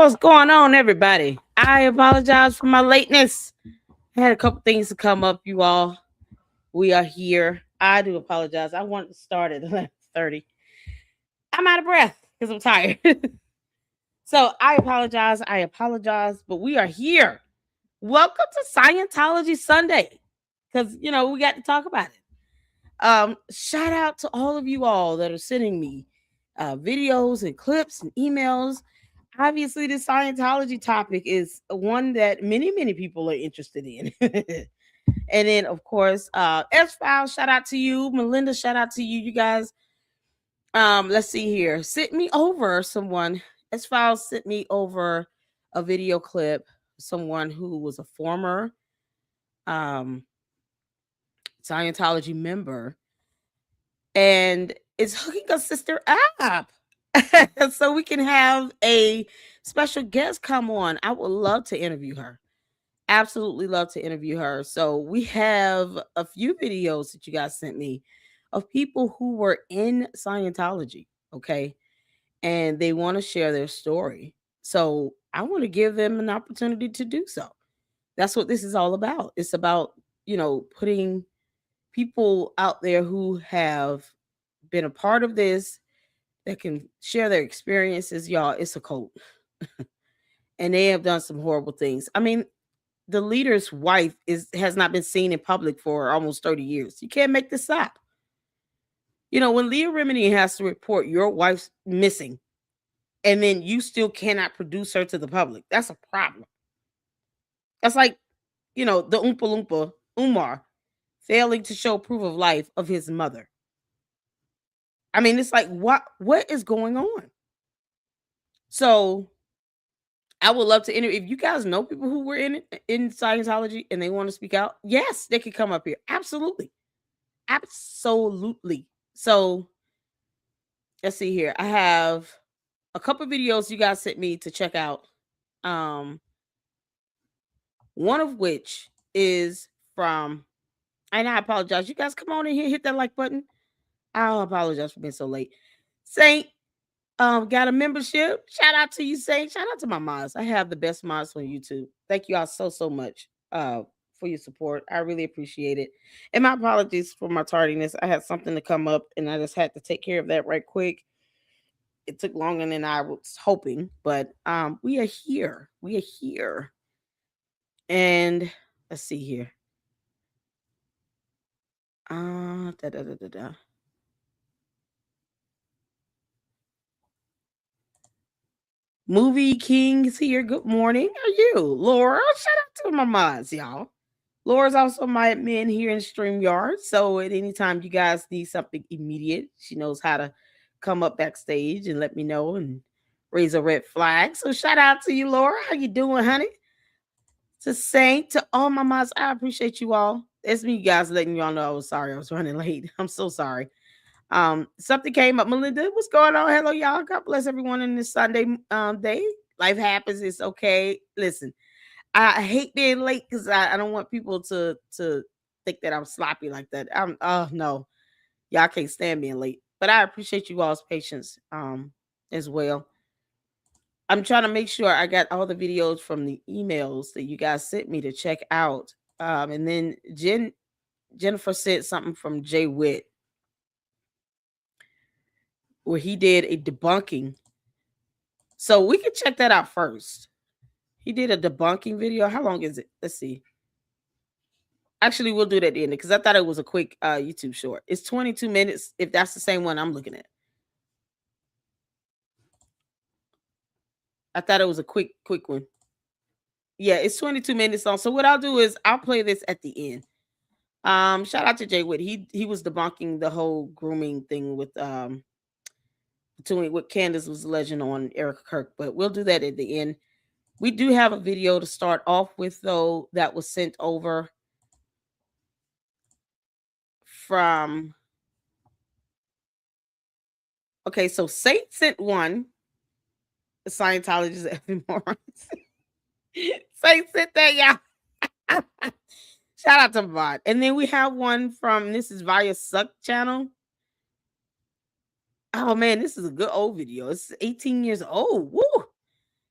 What's going on, everybody? I apologize for my lateness. I had a couple things to come up, you all. We are here. I do apologize. I wanted to start at 11:30. I'm out of breath because I'm tired. So I apologize. I apologize, but we are here. Welcome to Scientology Sunday. Because we got to talk about it. Shout out to all of you all that are sending me videos and clips and emails. Obviously, the Scientology topic is one that many people are interested in. And then, of course, S File, shout out to you. Melinda, shout out to you. You guys, let's see here. Sent me over someone. S File sent me over a video clip. Someone who was a former um, Scientology member, and it's hooking a sister up. So we can have a special guest come on. I would love to interview her. Absolutely love to interview her. So we have a few videos that you guys sent me of people who were in Scientology, okay? And they want to share their story. So I want to give them an opportunity to do so. That's what this is all about. It's about, putting people out there who have been a part of this that can share their experiences. Y'all, it's a cult. And they have done some horrible things. I mean, the leader's wife has not been seen in public for almost 30 years. You can't make this up. When Leah Remini has to report your wife's missing, and then you still cannot produce her to the public, that's a problem. That's like, the Oompa Loompa, Umar, failing to show proof of life of his mother. I mean, it's like, what is going on? So I would love to interview. If you guys know people who were in Scientology and they want to speak out, yes, they could come up here. Absolutely. Absolutely. So let's see here. I have a couple videos you guys sent me to check out. One of which is from, and I apologize. You guys come on in here, hit that like button. I'll apologize for being so late. Saint got a membership. Shout out to you, Saint. Shout out to my mods. I have the best mods on YouTube. Thank you all so much for your support. I really appreciate it. And my apologies for my tardiness. I had something to come up and I just had to take care of that right quick. It took longer than I was hoping, but we are here. We are here. And let's see here. Movie King's here. Good morning. How are you? Laura, shout out to my mods, y'all. Laura's also my admin here in StreamYard. So at any time you guys need something immediate, she knows how to come up backstage and let me know and raise a red flag. So shout out to you, Laura. How you doing, honey? To Saint, to all my mods, I appreciate you all. It's me, guys, letting y'all know I was sorry I was running late. I'm so sorry. Something came up. Melinda, what's going on? Hello, y'all. God bless everyone in this Sunday day. Life happens. It's okay. Listen, I hate being late because I don't want people to think that I'm sloppy like that. No, y'all can't stand being late. But I appreciate you all's patience as well. I'm trying to make sure I got all the videos from the emails that you guys sent me to check out. And then Jennifer said something from Jay Witt, where he did a debunking. So we can check that out first. He did a debunking video. How long is it? Let's see. Actually, we'll do that at the end because I thought it was a quick YouTube short. It's 22 minutes if that's the same one I'm looking at. I thought it was a quick one. Yeah, it's 22 minutes long. So what I'll do is I'll play this at the end. Shout out to Jay Witt. He was debunking the whole grooming thing with between what Candace was alleging on Erica Kirk, but we'll do that at the end. We do have a video to start off with, though, that was sent over from. Okay, so Saint sent one. The Scientologist Evan Morris. Saint sent that, y'all. Shout out to Vod. And then we have one from, this is via Suck channel. Oh man, this is a good old video. It's 18 years old. Woo!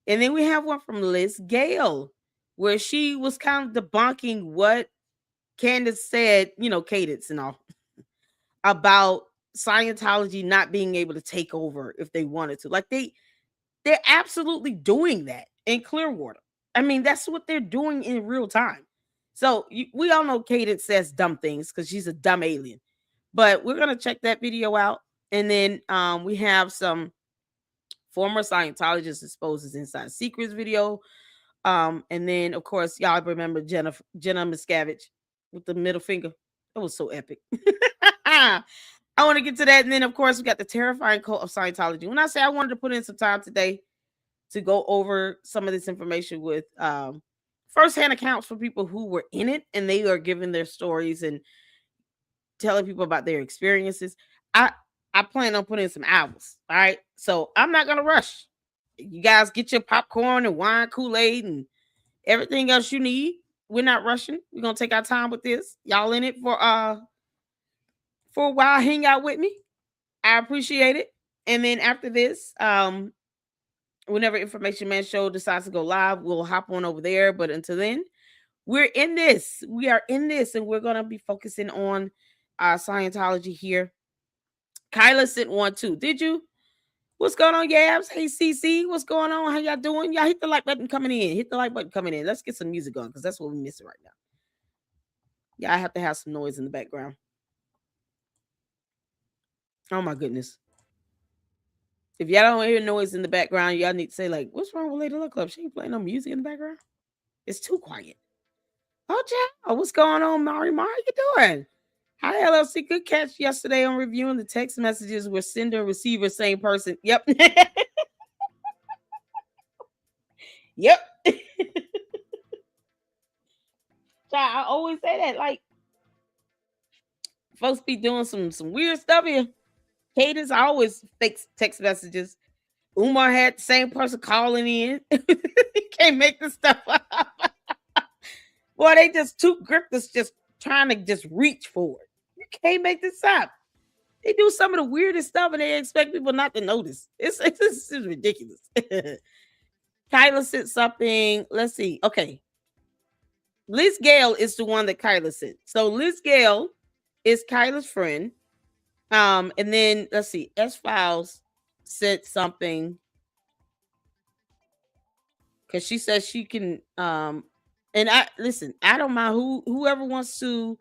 And then we have one from Liz Gale, where she was kind of debunking what Candace said, Cadence and all, about Scientology not being able to take over if they wanted to. Like they're absolutely doing that in Clearwater. I mean, that's what they're doing in real time. So we all know Cadence says dumb things because she's a dumb alien. But we're gonna check that video out, and then we have some former Scientologists exposes inside secrets video. And then of course y'all remember Jenna Miscavige with the middle finger. That was so epic. I want to get to that, and then of course we got the terrifying cult of Scientology. When I say I wanted to put in some time today to go over some of this information with firsthand accounts from people who were in it, and they are giving their stories and telling people about their experiences. I plan on putting in some hours. All right. So I'm not gonna rush. You guys get your popcorn and wine, Kool-Aid, and everything else you need. We're not rushing. We're gonna take our time with this. Y'all in it for a while, hang out with me. I appreciate it. And then after this, whenever Information Man Show decides to go live, we'll hop on over there. But until then, we're in this. We are in this, and we're gonna be focusing on Scientology here. Kyla sent one too. Did you? What's going on, Yabs? Hey, CC, what's going on? How y'all doing? Y'all hit the like button coming in. Hit the like button coming in. Let's get some music on because that's what we're missing right now. Yeah, I have to have some noise in the background. Oh my goodness. If y'all don't hear noise in the background, y'all need to say, like, what's wrong with Lady Luck Club? She ain't playing no music in the background. It's too quiet. Oh, child, what's going on, Mari? How you doing? Hi, LLC. Good catch yesterday on reviewing the text messages where sender and receiver, same person. Yep. Yep. Child, I always say that. Like, folks be doing some weird stuff here. Cadence always fakes text messages. Umar had the same person calling in. Can't make this stuff up. Boy, they just two grifters just trying to just reach for it. You can't make this up. They do some of the weirdest stuff and they expect people not to notice. It's ridiculous. Kyla sent something. Let's see. Okay. Liz Gale is the one that Kyla sent. So Liz Gale is Kyla's friend. And then let's see. S-Files sent something because she says she can and I don't mind whoever wants to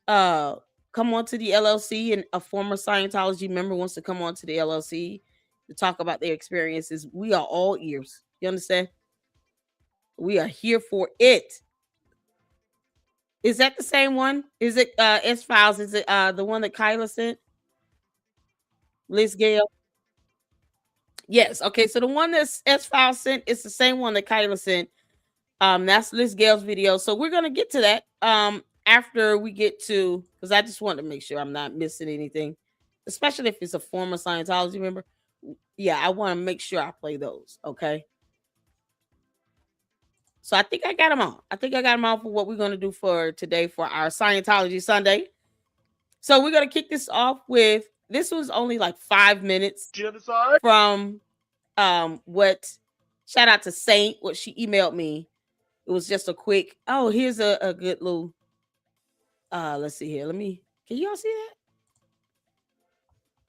come on to the LLC, and a former Scientology member wants to come on to the LLC to talk about their experiences. We are all ears. You understand? We are here for it. Is that the same one? Is it S-Files? Is it the one that Kyla sent? Liz Gale? Yes. Okay. So the one that S-Files sent is the same one that Kyla sent. That's Liz Gale's video. So we're gonna get to that after we get to, because I just want to make sure I'm not missing anything, especially if it's a former Scientology member. Yeah, I want to make sure I play those. Okay. So I think I got them all. For what we're gonna do for today for our Scientology Sunday. So we're gonna kick this off with, this was only like 5 minutes from what, shout out to Saint, what she emailed me. It was just a quick, oh, here's a good little, let's see here. Can y'all see that?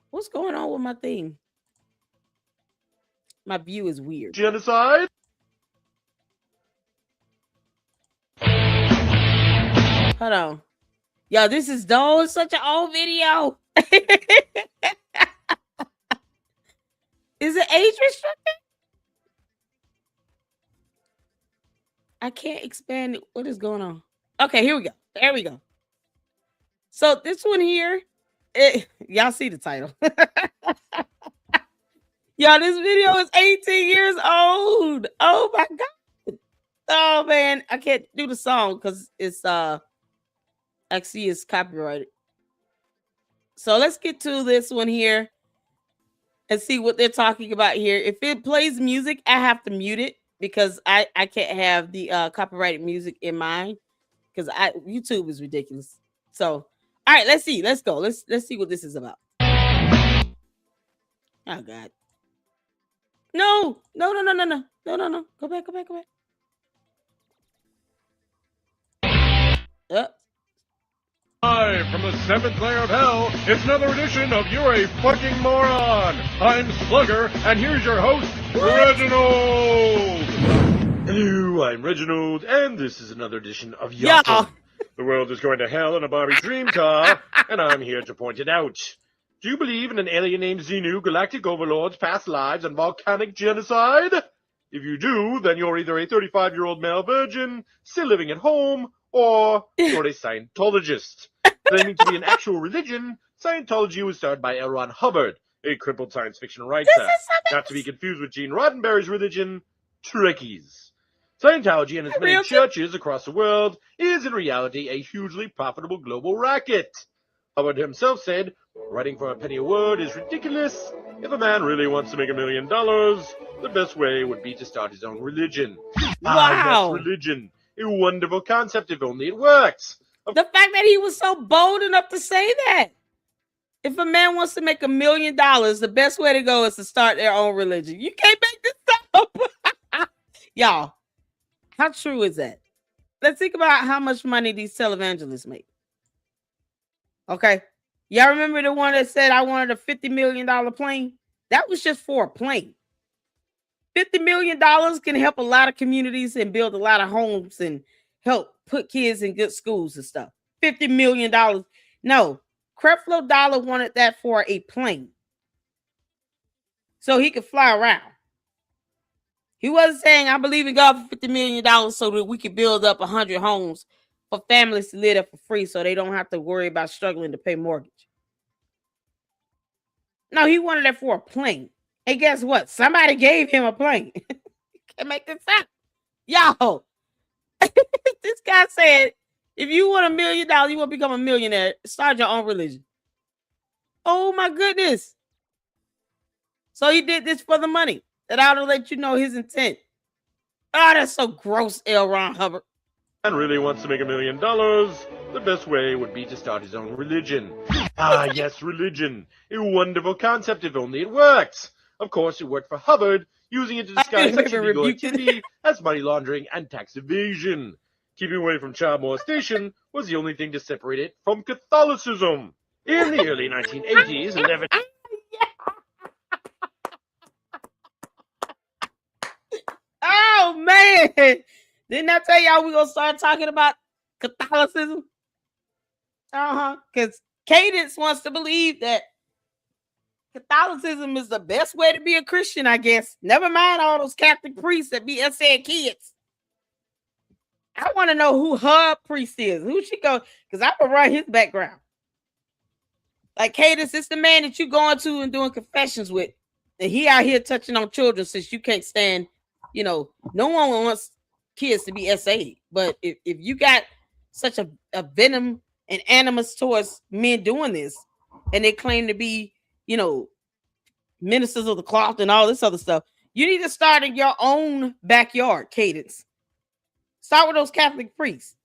What's going on with my thing? My view is weird. Genocide? Hold on. Yo, this is such an old video. Is it age restricted? I can't expand it. What is going on? Okay, here we go. There we go. So this one here, y'all see the title. Y'all, this video is 18 years old. Oh my God. Oh man, I can't do the song because it's actually it's copyrighted. So let's get to this one here and see what they're talking about here. If it plays music, I have to mute it because I can't have the copyrighted music in mine because YouTube is ridiculous. So all right, let's see. Let's go. Let's see what this is about. Oh God. No, no, no, no, no, no, no, no, no. Go back, go back, go back. Live from the seventh layer of hell, it's another edition of You're a Fucking Moron. I'm Slugger, and here's your host, Reginald. Hello, I'm Reginald, and this is another edition of Yakum. The world is going to hell in a Barbie dream car, and I'm here to point it out. Do you believe in an alien named Xenu, galactic overlords, past lives, and volcanic genocide? If you do, then you're either a 35-year-old male virgin, still living at home, or you're a Scientologist. Claiming to be an actual religion, Scientology was started by L. Ron Hubbard, a crippled science fiction writer, not to be confused with Gene Roddenberry's religion, Trekkies. Scientology and its many churches across the world is in reality a hugely profitable global racket. Hubbard himself said, writing for a penny a word is ridiculous. If a man really wants to make $1 million, the best way would be to start his own religion. Wow. Yes, religion. A wonderful concept if only it works. The fact that he was so bold enough to say that. If a man wants to make $1 million, the best way to go is to start their own religion. You can't make this up. Y'all, how true is that? Let's think about how much money these televangelists make. Okay. Y'all remember the one that said I wanted a $50 million plane? That was just for a plane. $50 million can help a lot of communities and build a lot of homes and help put kids in good schools and stuff. $50 million. No, Creflo Dollar wanted that for a plane. So he could fly around. He wasn't saying, I believe in God for $50 million so that we could build up 100 homes for families to live there for free so they don't have to worry about struggling to pay mortgage. No, he wanted that for a plane. And guess what? Somebody gave him a plane. Can't make this up. Y'all, this guy said, if you want $1 million, you want to become a millionaire, start your own religion. Oh my goodness. So he did this for the money. That ought to let you know his intent. Oh, that's so gross, L. Ron Hubbard. Man really wants to make $1 million, the best way would be to start his own religion. Yes, religion. A wonderful concept if only it works. Of course, it worked for Hubbard, using it to disguise such illegal activity as money laundering and tax evasion. Keeping away from child molestation was the only thing to separate it from Catholicism. In the early 1980s, 11... Oh, man. Didn't I tell y'all we're going to start talking about Catholicism? Because Cadence wants to believe that Catholicism is the best way to be a Christian, I guess. Never mind all those Catholic priests that be saying kids. I want to know who her priest is. Who she go? Because I can run his background. Like Cadence is the man that you going to and doing confessions with. And he out here touching on children since you can't stand, no one wants kids to be SA. But if you got such a venom and animus towards men doing this, and they claim to be, ministers of the cloth and all this other stuff, you need to start in your own backyard, Cadence. Start with those Catholic priests.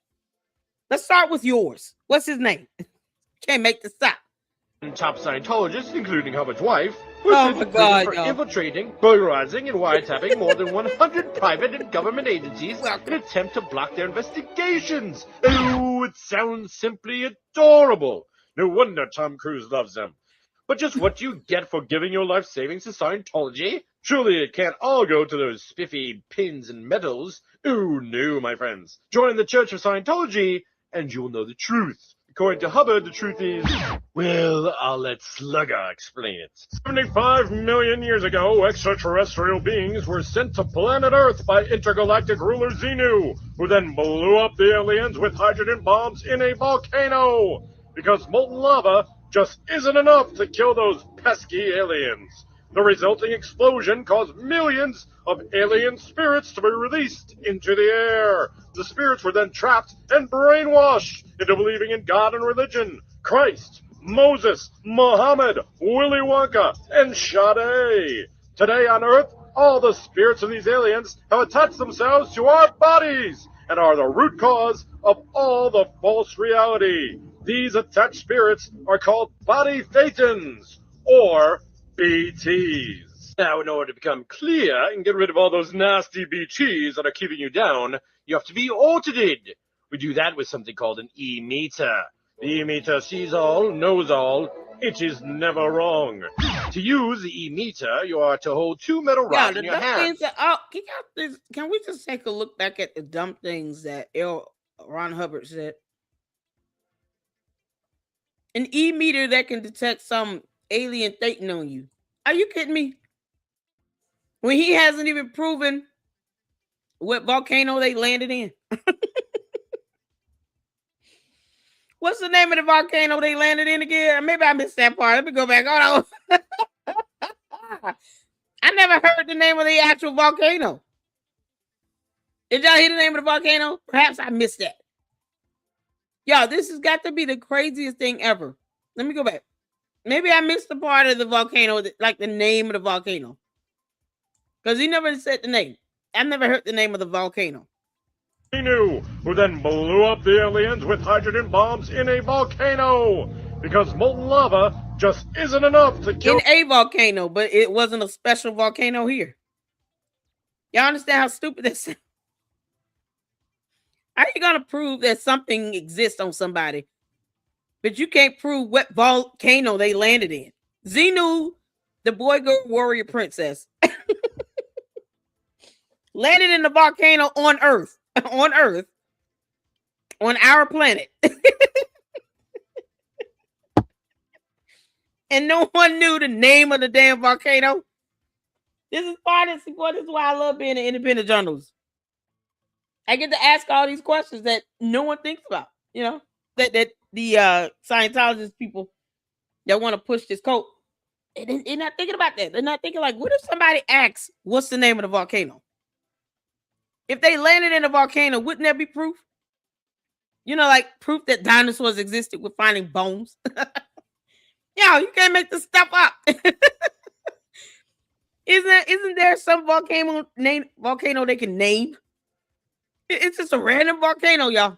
Let's start with yours. What's his name? Can't make this up. Top Scientologists, including Hubbard's wife, were for infiltrating, burglarizing, and wiretapping more than 100 private and government agencies in an attempt to block their investigations. Oh, it sounds simply adorable. No wonder Tom Cruise loves them. But just what do you get for giving your life savings to Scientology? Surely it can't all go to those spiffy pins and medals. Oh, no, my friends. Join the Church of Scientology, and you'll know the truth. According to Hubbard, the truth is, well, I'll let Slugger explain it. 75 million years ago, extraterrestrial beings were sent to planet Earth by intergalactic ruler Xenu, who then blew up the aliens with hydrogen bombs in a volcano. Because molten lava just isn't enough to kill those pesky aliens. The resulting explosion caused millions of alien spirits to be released into the air. The spirits were then trapped and brainwashed into believing in God and religion, Christ, Moses, Muhammad, Willy Wonka, and Sade. Today on Earth, all the spirits of these aliens have attached themselves to our bodies and are the root cause of all the false reality. These attached spirits are called body thetans, or BTs. Now, in order to become clear and get rid of all those nasty BTs that are keeping you down, you have to be audited. We do that with something called an E-meter. The E-meter sees all, knows all. It is never wrong. To use the E-meter, you are to hold two metal rods in your hands. Can we just take a look back at the dumb things that Ron Hubbard said? An E-meter that can detect some alien thinking on you. Are you kidding me? When he hasn't even proven what volcano they landed in. What's the name of the volcano they landed in again? Maybe I missed that part. Let me go back. Hold on. I never heard the name of the actual volcano. Did y'all hear the name of the volcano? Perhaps I missed that. Y'all, this has got to be the craziest thing ever. Let me go back. Maybe I missed the part of the volcano, like the name of the volcano. Because he never said the name. I've never heard the name of the volcano. He knew, who then blew up the aliens with hydrogen bombs in a volcano. Because molten lava just isn't enough to kill... In a volcano, but it wasn't a special volcano here. Y'all understand how stupid that sounds? How are you going to prove that something exists on somebody, but you can't prove what volcano they landed in? Xenu, the boy girl warrior princess, landed in the volcano on Earth. On Earth. On our planet. And no one knew the name of the damn volcano. This is part of this is why I love being an independent journalist. I get to ask all these questions that no one thinks about, you know, that the Scientologist people that want to push this cult, they're not thinking about that. They're not thinking like, what if somebody asks, what's the name of the volcano? If they landed in a volcano, wouldn't that be proof? You know, like proof that dinosaurs existed with finding bones. Yo, you can't make this stuff up. Isn't there some volcano they can name? It's just a random volcano, y'all.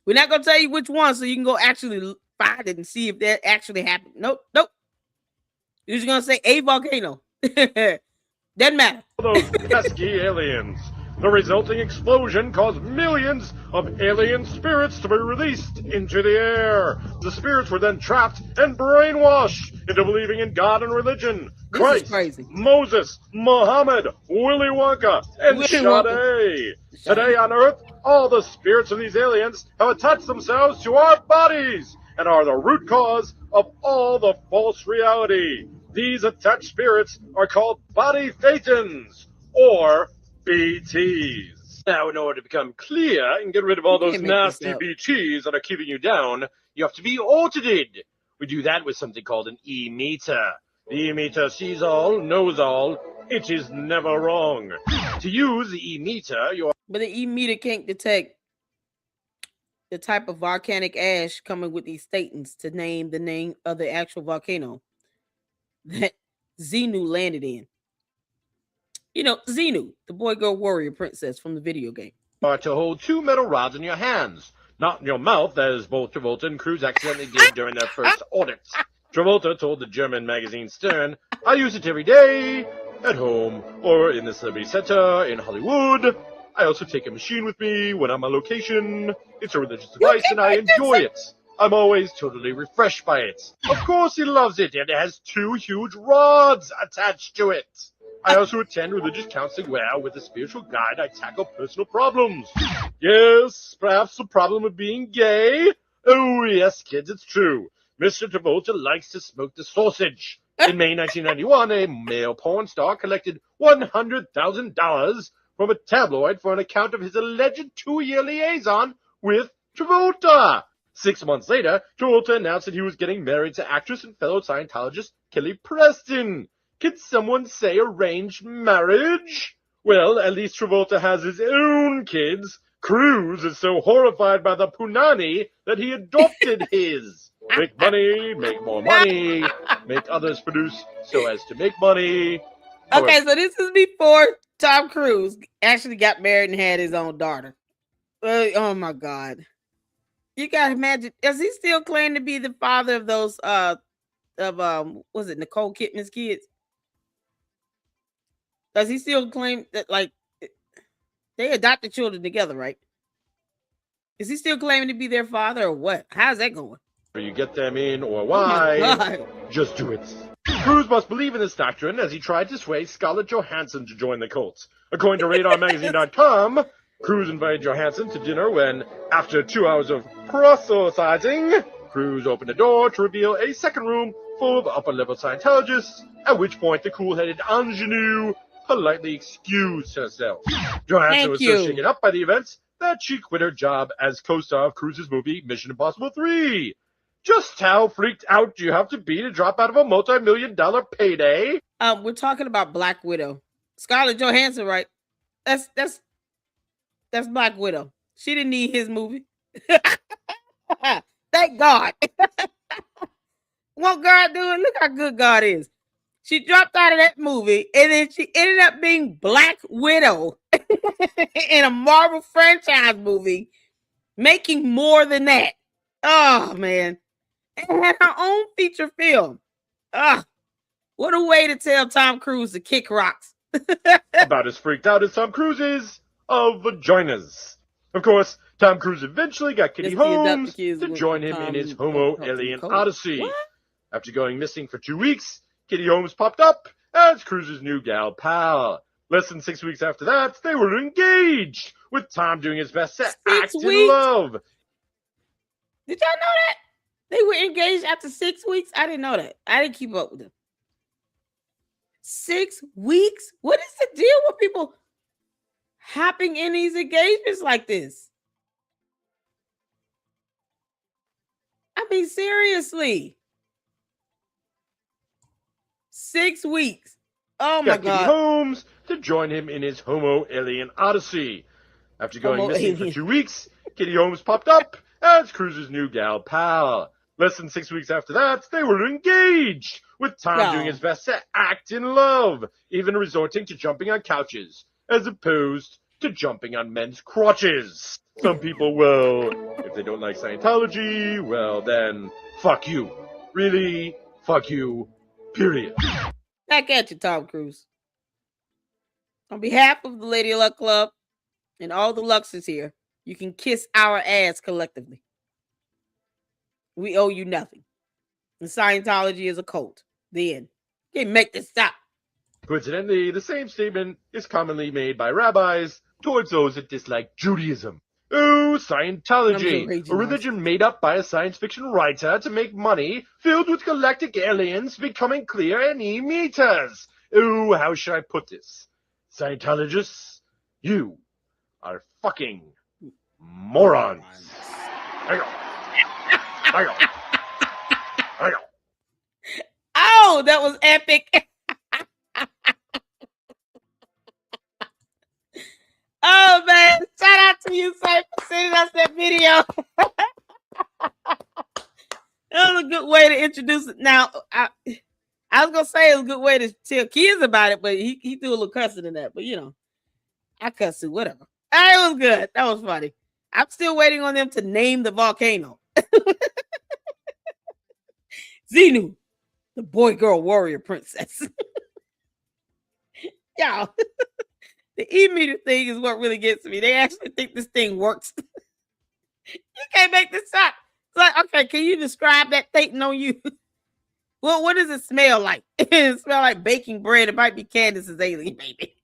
We're not gonna tell you which one, so you can go actually find it and see if that actually happened. Nope. You're just gonna say a volcano. Doesn't matter. Those pesky aliens. The resulting explosion caused millions of alien spirits to be released into the air. The spirits were then trapped and brainwashed into believing in God and religion. Christ, Moses, Muhammad, Willy Wonka, and Sade. Today on Earth, all the spirits of these aliens have attached themselves to our bodies and are the root cause of all the false reality. These attached spirits are called body thetans, or BTs. Now, in order to become clear and get rid of all those nasty BTs that are keeping you down, you have to be audited. We do that with something called an E-meter. The E-meter sees all, knows all. It is never wrong. To use the E-meter, But the E-meter can't detect the type of volcanic ash coming with these statins to name the name of the actual volcano that Xenu landed in. You know, Xenu, the boy girl warrior princess from the video game. Are to hold two metal rods in your hands, not in your mouth, as both Travolta and Cruz accidentally did during their first audits. Travolta told the German magazine Stern, I use it every day, at home, or in the Celebrity Center in Hollywood. I also take a machine with me when I'm on location. It's a religious device and I enjoy it. I'm always totally refreshed by it. Of course he loves it, and it has two huge rods attached to it. I also attend religious counseling where, with a spiritual guide, I tackle personal problems. Yes, perhaps the problem of being gay? Oh, yes, kids, it's true. Mr. Travolta likes to smoke the sausage. In May 1991, a male porn star collected $100,000 from a tabloid for an account of his alleged 2-year liaison with Travolta. 6 months later, Travolta announced that he was getting married to actress and fellow Scientologist Kelly Preston. Can someone say arranged marriage? Well, at least Travolta has his own kids. Cruz is so horrified by the punani that he adopted his. Make money, make more money, make others produce so as to make money. Okay, so this is before Tom Cruise actually got married and had his own daughter. Oh my God. You gotta imagine, does he still claim to be the father of those was it Nicole Kidman's kids? Does he still claim that, like, they adopted children together, right? Is he still claiming to be their father or what? How's that going? You get them in or Oh my why, God. just do it. Cruise must believe in this doctrine as he tried to sway Scarlett Johansson to join the cult. According to RadarMagazine.com, Cruise invited Johansson to dinner when, after 2 hours of proselytizing, Cruise opened the door to reveal a second room full of upper-level Scientologists, at which point the cool-headed ingenue politely excused herself. Johansson was so shaken up by the events that she quit her job as co-star of Cruise's movie Mission Impossible 3. Just how freaked out do you have to be to drop out of a multi-million-dollar payday? We're talking about Black Widow. Scarlett Johansson, right? That's Black Widow. She didn't need his movie. Thank God. What God doing? Look how good God is. She dropped out of that movie, and then she ended up being Black Widow in a Marvel franchise movie, making more than that. Oh man. And had her own feature film. What a way to tell Tom Cruise to kick rocks. About as freaked out as Tom Cruise is of vaginas. Of course, Tom Cruise eventually got Kitty Holmes to join him in his Homo alien odyssey. What? After going missing for 2 weeks, Kitty Holmes popped up as Cruise's new gal pal. Less than 6 weeks after that, they were engaged, with Tom doing his best to act in love. Did y'all know that? They were engaged after 6 weeks? I didn't know that. I didn't keep up with them. 6 weeks? What is the deal with people hopping in these engagements like this? I mean, seriously. 6 weeks. Oh my God. Kitty Holmes to join him in his Homo alien odyssey. After going missing for 2 weeks, Kitty Holmes popped up as Cruise's new gal pal. Less than 6 weeks after that, they were engaged, with Tom doing his best to act in love, even resorting to jumping on couches, as opposed to jumping on men's crotches. Some people, well, if they don't like Scientology, well then, fuck you. Really, fuck you, period. Back at you, Tom Cruise. On behalf of the Lady Luck Club and all the Luxes here, you can kiss our ass collectively. We owe you nothing. And Scientology is a cult. The end. Can't make this stop. Coincidentally, the same statement is commonly made by rabbis towards those that dislike Judaism. Oh, Scientology, a religion made up by a science fiction writer to make money, filled with galactic aliens becoming clear any meters. Oh, how should I put this? Scientologists, you are fucking morons. Oh, that was epic. Oh man, shout out to you, Saint, for sending us that video. That was a good way to introduce it. Now, I was gonna say it was a good way to tell kids about it, but he threw a little cussing in that. But you know, I cuss too, whatever. It was good. That was funny. I'm still waiting on them to name the volcano. Xenu, the boy-girl warrior princess. Y'all, the e-meter thing is what really gets me. They actually think this thing works. You can't make this up. It's like, okay, can you describe that thing on you? Well, what does it smell like? It smells like baking bread. It might be Candace's alien baby.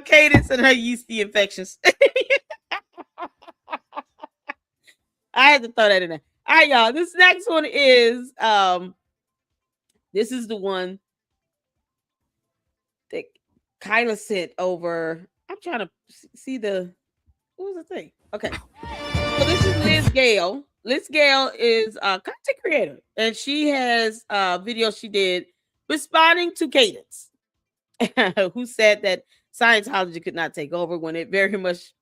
Cadence and her yeasty infections. I had to throw that in there. All right, y'all. This next one is this is the one that Kyla sent over. I'm trying to see what was the thing? Okay. So this is Liz Gale. Liz Gale is a content creator, and she has a video she did responding to Cadence, who said that Scientology could not take over when it very much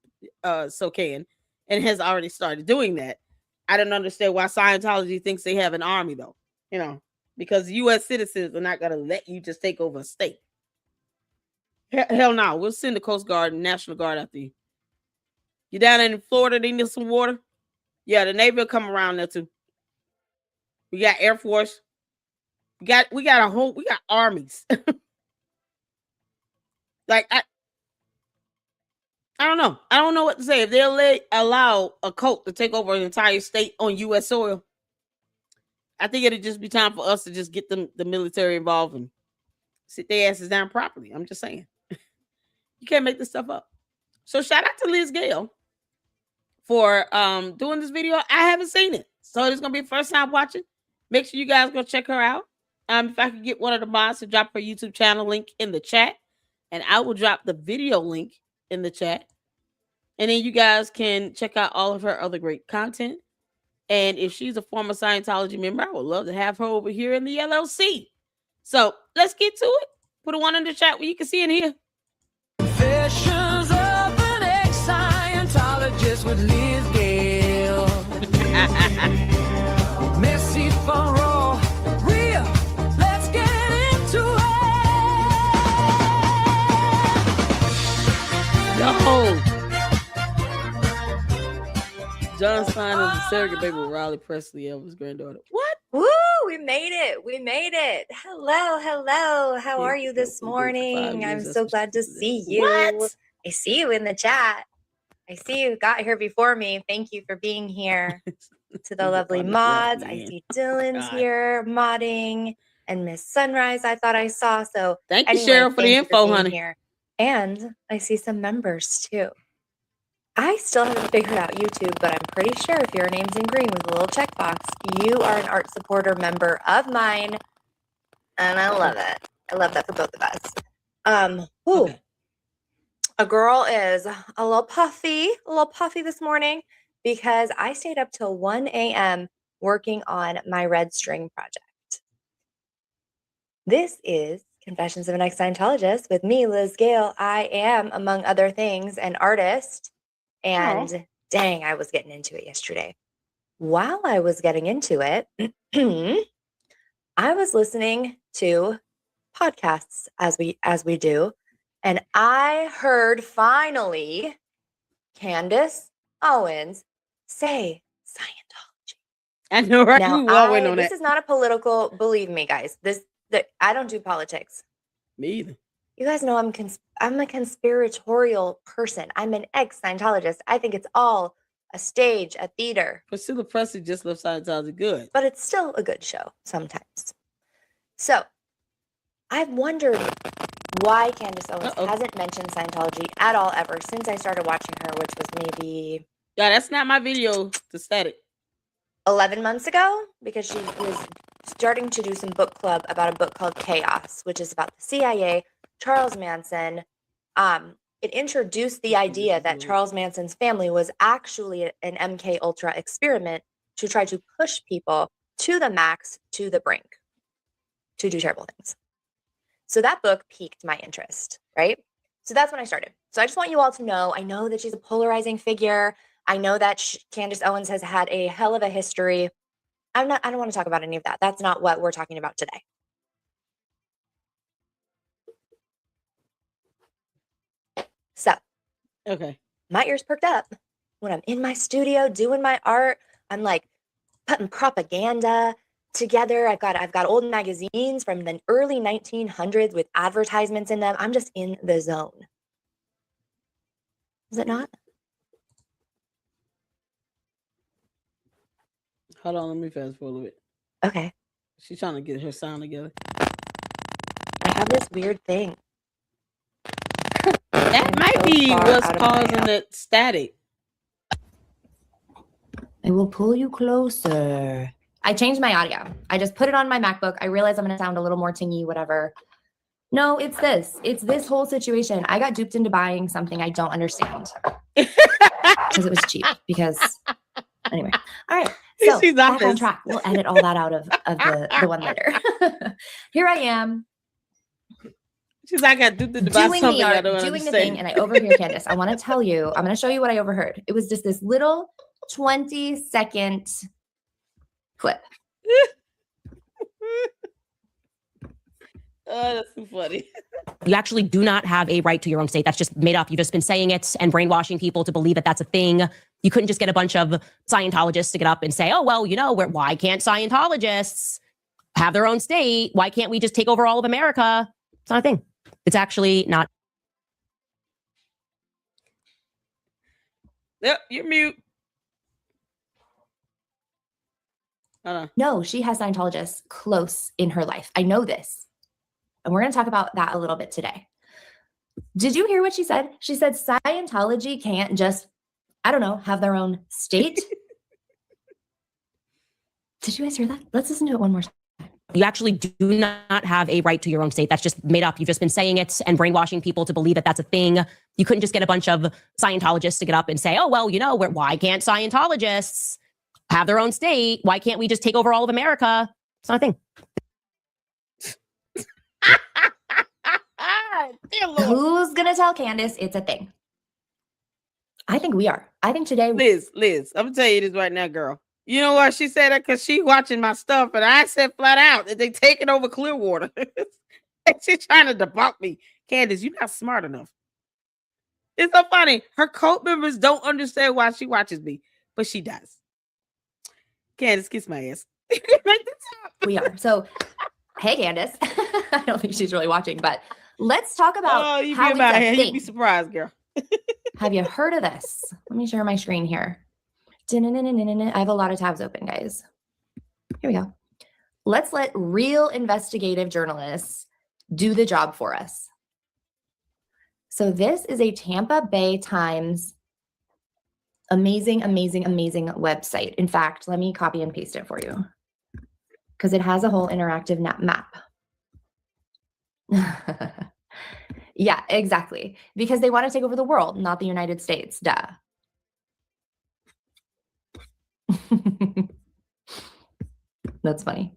so can, and has already started doing that. I don't understand why Scientology thinks they have an army, though. You know, because U.S. citizens are not going to let you just take over a state. Hell no. We'll send the Coast Guard and National Guard after you. You down in Florida, they need some water? Yeah, the Navy will come around there too. We got Air Force. We got armies. Like I don't know. I don't know what to say. If they'll allow a cult to take over an entire state on U.S. soil, I think it'd just be time for us to just get the military involved and sit their asses down properly. I'm just saying. You can't make this stuff up. So shout out to Liz Gale for doing this video. I haven't seen it, so it's gonna be the first time watching. Make sure you guys go check her out. If I could get one of the mods to drop her YouTube channel link in the chat, and I will drop the video link in the chat, and then you guys can check out all of her other great content. And if she's a former Scientology member, I would love to have her over here in the LLC. So let's get to it. Put a one in the chat where you can see and hear. Confessions of an ex-Scientologist with Liz Gale. Messy, fun, raw, real. Let's get into it. Yo. John Stein is a surrogate baby with Riley Presley, Elvis' granddaughter. What? Woo! We made it. We made it. Hello, hello. How are you this morning? I'm so glad to see you. What? I see you in the chat. I see you got here before me. Thank you for being here. To the lovely mods. I see Dylan's here modding, and Miss Sunrise I thought I saw. So thank you, Cheryl, for the info, honey. Here. And I see some members too. I still haven't figured out YouTube, but I'm pretty sure if your name's in green with a little checkbox, you are an art supporter member of mine. And I love it. I love that for both of us. Okay. A girl is a little puffy this morning because I stayed up till 1 a.m. working on my red string project. This is Confessions of an Ex-Scientologist with me, Liz Gale. I am, among other things, an artist. And dang, I was getting into it yesterday. While I was getting into it, I was listening to podcasts as we do, and I heard finally Candace Owens say Scientology. I know, right? Now, this is not a political. Believe me, guys. I don't do politics. Me either. You guys know I'm a conspiratorial person. I'm an ex-Scientologist. I think it's all a stage, a theater. Priscilla Presley just left Scientology good. But it's still a good show sometimes. So I've wondered why Candace Owens hasn't mentioned Scientology at all ever since I started watching her, which was maybe... Yeah, that's not my video to static. 11 months ago, because she was starting to do some book club about a book called Chaos, which is about the CIA, Charles Manson. It introduced the idea that Charles Manson's family was actually an MK Ultra experiment to try to push people to the max, to the brink, to do terrible things. So that book piqued my interest, right? So that's when I started. So I just want you all to know, I know that she's a polarizing figure. I know that Candace Owens has had a hell of a history. I don't want to talk about any of that. That's not what we're talking about today. So, okay, my ears perked up when I'm in my studio doing my art. I'm like putting propaganda together. I've got old magazines from the early 1900s with advertisements in them. I'm just in the zone. Is it not? Hold on, let me fast forward a little bit. Okay. She's trying to get her sound together. I have this weird thing. That might be what's causing that static. I will pull you closer. I changed my audio. I just put it on my MacBook. I realize I'm going to sound a little more tingy, whatever. No, it's this. It's this whole situation. I got duped into buying something I don't understand. Because it was cheap. Because, anyway. All right. So, back on track. We'll edit all that out of the one later. Here I am. She's like, I duped into buy something I don't understand. Doing the thing, and I overhear Candace. I want to tell you, I'm going to show you what I overheard. It was just this little 20-second clip. Oh, that's so funny. You actually do not have a right to your own state. That's just made up. You've just been saying it and brainwashing people to believe that that's a thing. You couldn't just get a bunch of Scientologists to get up and say, oh, well, you know, why can't Scientologists? have their own state. Why can't we just take over all of America? It's not a thing. It's actually not. Yep, you're mute. No, she has Scientologists close in her life. I know this. And we're going to talk about that a little bit today. Did you hear what she said? She said Scientology can't just, I don't know, have their own state. Did you guys hear that? Let's listen to it one more time. You actually do not have a right to your own state. That's just made up. You've just been saying it and brainwashing people to believe that that's a thing. You couldn't just get a bunch of Scientologists to get up and say, oh, well, why can't Scientologists have their own state? Why can't we just take over all of America? It's not a thing. Who's going to tell Candace it's a thing? I think we are. I think today. Liz, I'm going to tell you this right now, girl. You know why she said that? Because she watching my stuff, and I said flat out that they taking over Clearwater. And she's trying to debunk me. Candace, you're not smart enough. It's so funny. Her cult members don't understand why she watches me, but she does. Candace, kiss my ass. We are. So, hey, Candace. I don't think she's really watching, but let's talk about how it's a thing. You'd be surprised, girl. Have you heard of this? Let me share my screen here. I have a lot of tabs open, guys. Here we go. Let's let real investigative journalists do the job for us. So this is a Tampa Bay Times amazing website. In fact, let me copy and paste it for you because it has a whole interactive map. Yeah, exactly. Because they want to take over the world, not the United States. Duh. That's funny.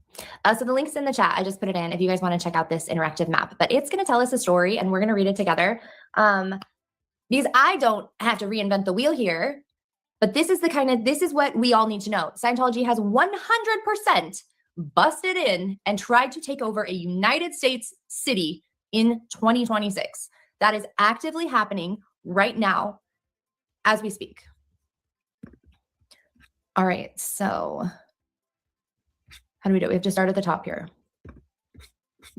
So the link's in the chat. I just put it in if you guys want to check out this interactive map. But it's going to tell us a story, and we're going to read it together. Because I don't have to reinvent the wheel here. But this is what we all need to know. Scientology has 100% busted in and tried to take over a United States city in 2026. That is actively happening right now as we speak. All right, so how do we do it? We have to start at the top here.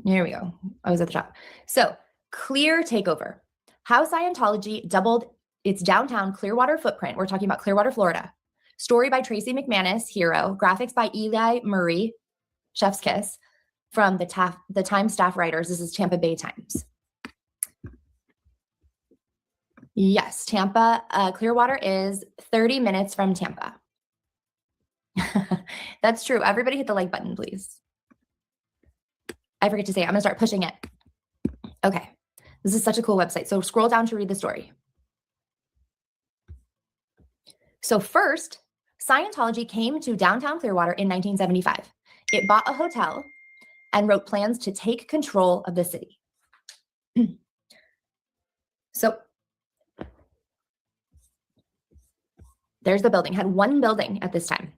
Here we go. I was at the top. So, clear takeover. How Scientology doubled its downtown Clearwater footprint. We're talking about Clearwater, Florida. Story by Tracy McManus, Hero. Graphics by Eli Murray, Chef's Kiss, from the Times staff writers. This is Tampa Bay Times. Yes, Tampa. Clearwater is 30 minutes from Tampa. That's true. Everybody hit the like button, please. I forget to say, I'm going to start pushing it. Okay. This is such a cool website. So scroll down to read the story. So first, Scientology came to downtown Clearwater in 1975. It bought a hotel and wrote plans to take control of the city. So there's the building. Had one building at this time.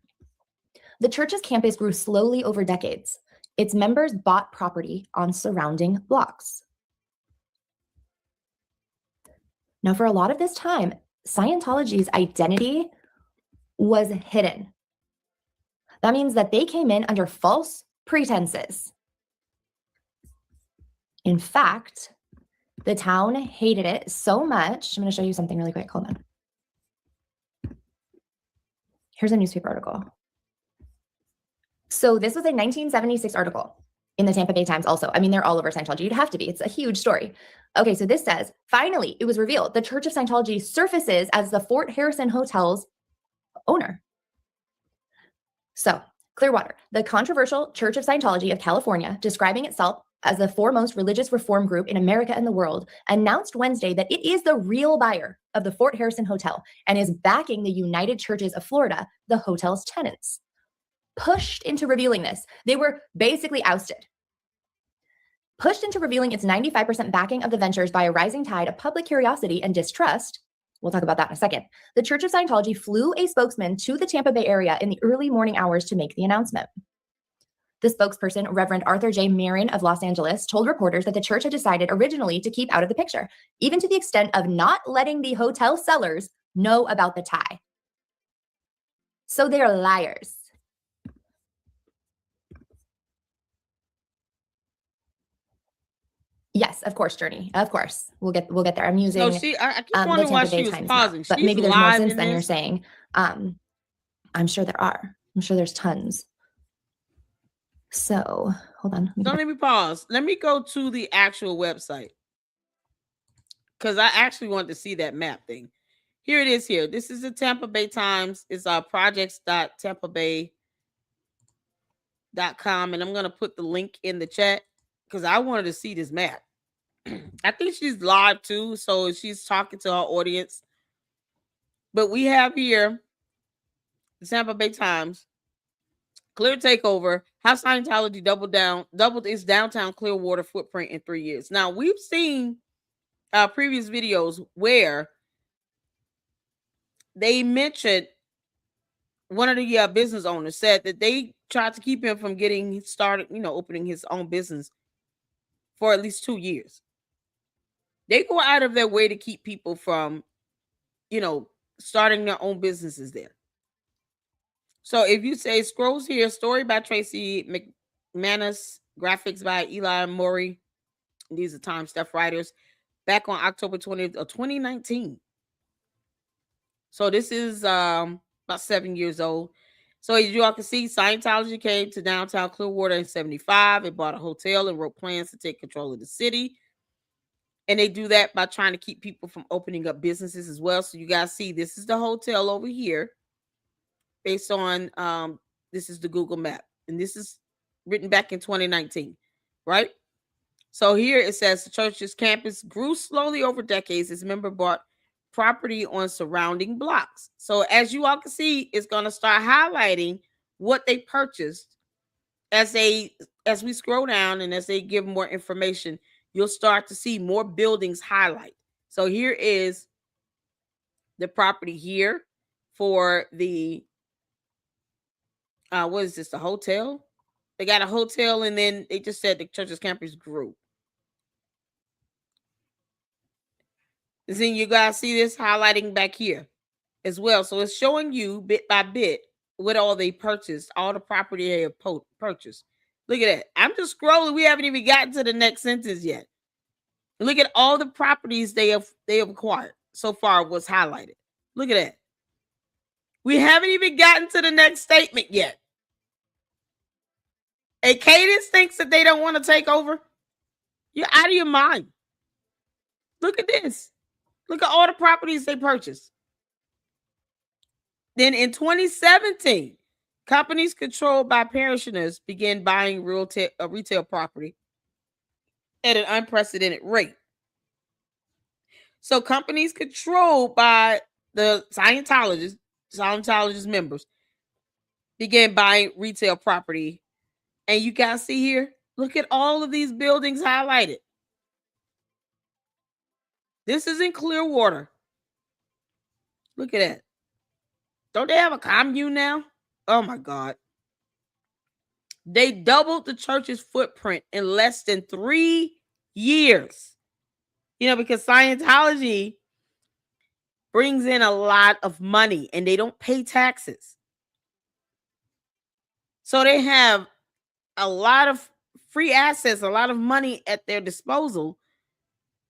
The church's campus grew slowly over decades. Its members bought property on surrounding blocks. Now, for a lot of this time, Scientology's identity was hidden. That means that they came in under false pretenses. In fact, the town hated it so much. I'm going to show you something really quick. Hold on. Here's a newspaper article. So this was a 1976 article in the Tampa Bay Times also. I mean, they're all over Scientology. You'd have to be. It's a huge story. Okay, so this says, finally, it was revealed. The Church of Scientology surfaces as the Fort Harrison Hotel's owner. So, Clearwater, the controversial Church of Scientology of California, describing itself as the foremost religious reform group in America and the world, announced Wednesday that it is the real buyer of the Fort Harrison Hotel and is backing the United Churches of Florida, the hotel's tenants. Pushed into revealing this, they were basically ousted. Pushed into revealing its 95% backing of the ventures by a rising tide of public curiosity and distrust. We'll talk about that in a second. The Church of Scientology flew a spokesman to the Tampa Bay area in the early morning hours to make the announcement. The spokesperson, Reverend Arthur J. Marin of Los Angeles, told reporters that the church had decided originally to keep out of the picture, even to the extent of not letting the hotel sellers know about the tie. So they're liars. Yes, of course, Journey. Of course, we'll get there. I'm using So I keep the wondering why Tampa she Bay was Times map, pausing. but She's maybe there's more live since in then. You're this. saying, I'm sure there are. I'm sure there's tons. So hold on. Don't let me pause. Let me go to the actual website because I actually wanted to see that map thing. Here it is. Here, this is the Tampa Bay Times. It's projects.tampabay.com, and I'm gonna put the link in the chat because I wanted to see this map. I think she's live too, so she's talking to her audience. But we have here the Tampa Bay Times. Clear takeover. How Scientology doubled its downtown Clearwater footprint in 3 years. Now we've seen previous videos where they mentioned one of the business owners said that they tried to keep him from getting started, opening his own business for at least 2 years. They go out of their way to keep people from, starting their own businesses there. So if you say scrolls here, story by Tracy McManus, graphics by Eli Murray. These are Time Stuff writers. Back on October 20th of 2019. So this is about 7 years old. So as you all can see, Scientology came to downtown Clearwater in 75. It bought a hotel and wrote plans to take control of the city. And they do that by trying to keep people from opening up businesses as well. So you guys see, this is the hotel over here. Based on this is the Google map. And this is written back in 2019, right? So here it says the church's campus grew slowly over decades. Its member bought property on surrounding blocks. So as you all can see, it's going to start highlighting what they purchased as we scroll down, and as they give more information, you'll start to see more buildings highlight. So here is the property here for the what is this? The hotel? They got a hotel, and then they just said the church's campus grew. And then you guys see this highlighting back here as well. So it's showing you bit by bit what all they purchased, all the property they have purchased. Look at that. I'm just scrolling. We haven't even gotten to the next sentence yet. Look at all the properties they have acquired so far. What's highlighted? Look at that. We haven't even gotten to the next statement yet. And Cadence thinks that they don't want to take over. You're out of your mind. Look at this. Look at all the properties they purchased. Then in 2017, companies controlled by parishioners began buying retail property at an unprecedented rate. So companies controlled by the Scientologist members began buying retail property. And you guys see here, look at all of these buildings highlighted. This is in Clearwater. Look at that. Don't they have a commune now? Oh my God. They doubled the church's footprint in less than 3 years. Because Scientology brings in a lot of money and they don't pay taxes. So they have a lot of free assets, a lot of money at their disposal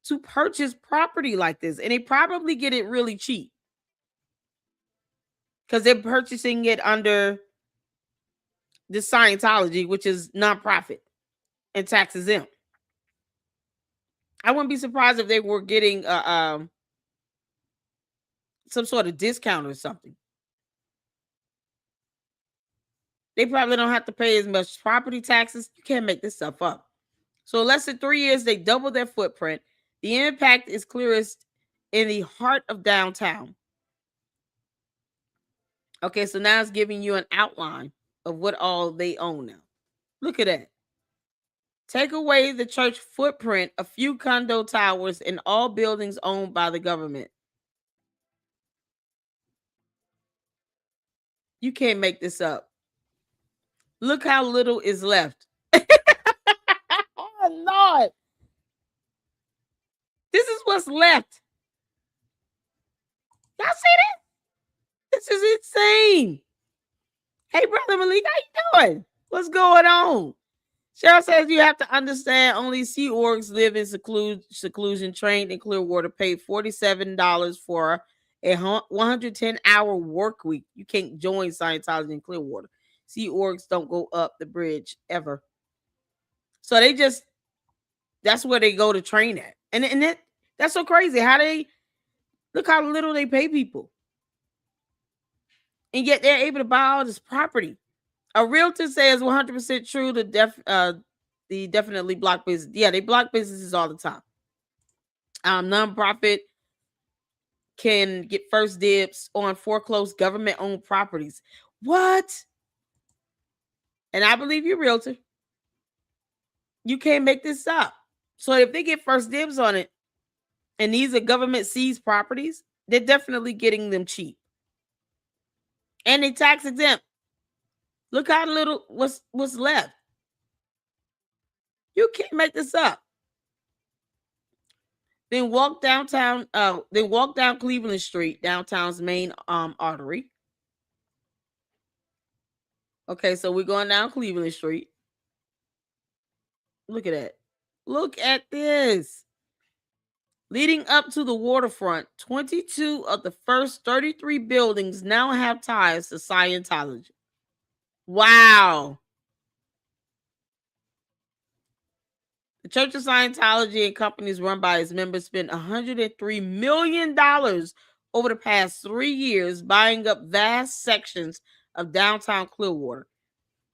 to purchase property like this. And they probably get it really cheap because they're purchasing it under the Scientology, which is nonprofit and tax exempt. I wouldn't be surprised if they were getting some sort of discount or something. They probably don't have to pay as much property taxes. You can't make this stuff up. So less than 3 years, they doubled their footprint. The impact is clearest in the heart of downtown. Okay, so now it's giving you an outline of what all they own now. Look at that. Take away the church footprint, a few condo towers, and all buildings owned by the government. You can't make this up. Look how little is left. Oh, Lord. This is what's left. Y'all see that? This is insane. Hey, Brother Malik, how you doing? What's going on? Cheryl says you have to understand only Sea Orgs live in seclusion, trained in Clearwater, paid $47 for a 110-hour work week. You can't join Scientology in Clearwater. Sea Orgs don't go up the bridge ever. So that's where they go to train at. And that's so crazy. Look how little they pay people. And yet they're able to buy all this property. A realtor says 100% true. The definitely block business. Yeah, they block businesses all the time. Nonprofit can get first dibs on foreclosed government-owned properties. What? And I believe you, realtor. You can't make this up. So if they get first dibs on it, and these are government seized properties, they're definitely getting them cheap. And they tax exempt. Look how little what's left. You can't make this up. Then walk down Cleveland Street, downtown's main artery. Okay, so we're going down Cleveland Street. Look at that. Look at this. Leading up to the waterfront, 22 of the first 33 buildings now have ties to Scientology. Wow. The Church of Scientology and companies run by its members spent $103 million over the past 3 years buying up vast sections of downtown Clearwater.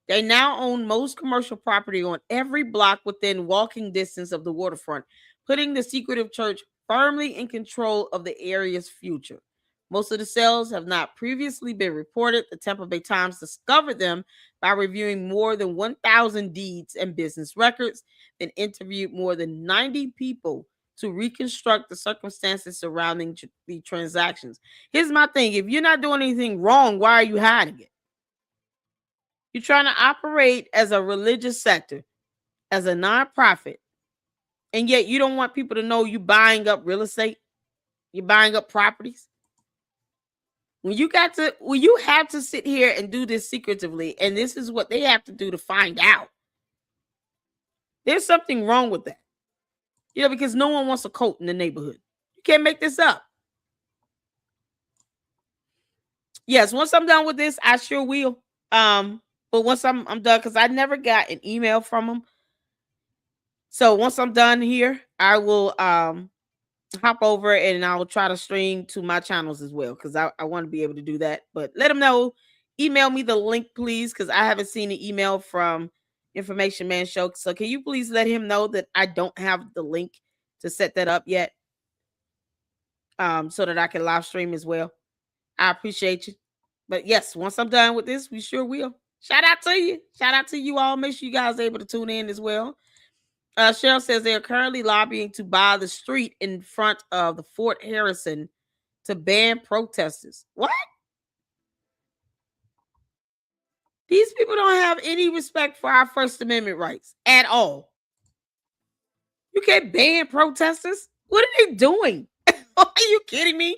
They now own most commercial property on every block within walking distance of the waterfront, putting the secretive church firmly in control of the area's future. Most of the sales have not previously been reported. The Tampa Bay Times discovered them by reviewing more than 1,000 deeds and business records, and interviewed more than 90 people to reconstruct the circumstances surrounding the transactions. Here's my thing. If you're not doing anything wrong, why are you hiding it? You're trying to operate as a religious sector, as a nonprofit, and yet you don't want people to know you buying up real estate, you're buying up properties. When you have to sit here and do this secretively, and this is what they have to do to find out. There's something wrong with that. Because no one wants a cult in the neighborhood. You can't make this up. Yes, once I'm done with this, I sure will. But once I'm done, because I never got an email from them. So once I'm done here, I will hop over and I'll try to stream to my channels as well, because I want to be able to do that. But let them know. Email me the link, please, because I haven't seen an email from Information Man Show. So can you please let him know that I don't have the link to set that up yet, so that I can live stream as well? I appreciate you. But yes, once I'm done with this, we sure will. Shout out to you. Shout out to you all. Make sure you guys are able to tune in as well. Cheryl says they are currently lobbying to buy the street in front of the Fort Harrison to ban protesters. What? These people don't have any respect for our First Amendment rights at all. You can't ban protesters? What are they doing? Are you kidding me?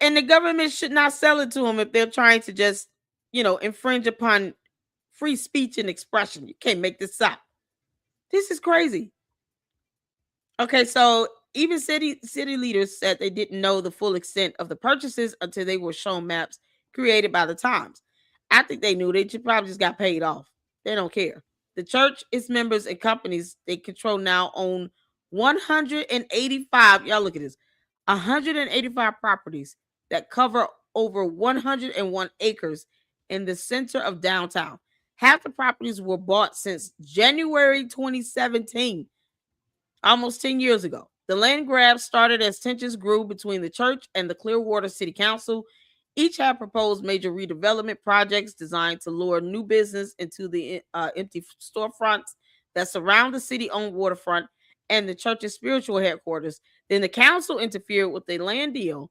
And the government should not sell it to them if they're trying to just, infringe upon free speech and expression. You can't make this up. This is crazy. Okay, so even city leaders said they didn't know the full extent of the purchases until they were shown maps created by the Times. I think they knew. They probably just got paid off. They don't care. The church, its members, and companies they control now own 185. Y'all look at this. 185 properties that cover over 101 acres in the center of downtown. Half the properties were bought since January 2017, almost 10 years ago. The land grab started as tensions grew between the church and the Clearwater City Council. Each had proposed major redevelopment projects designed to lure new business into the empty storefronts that surround the city-owned waterfront and the church's spiritual headquarters. Then the council interfered with a land deal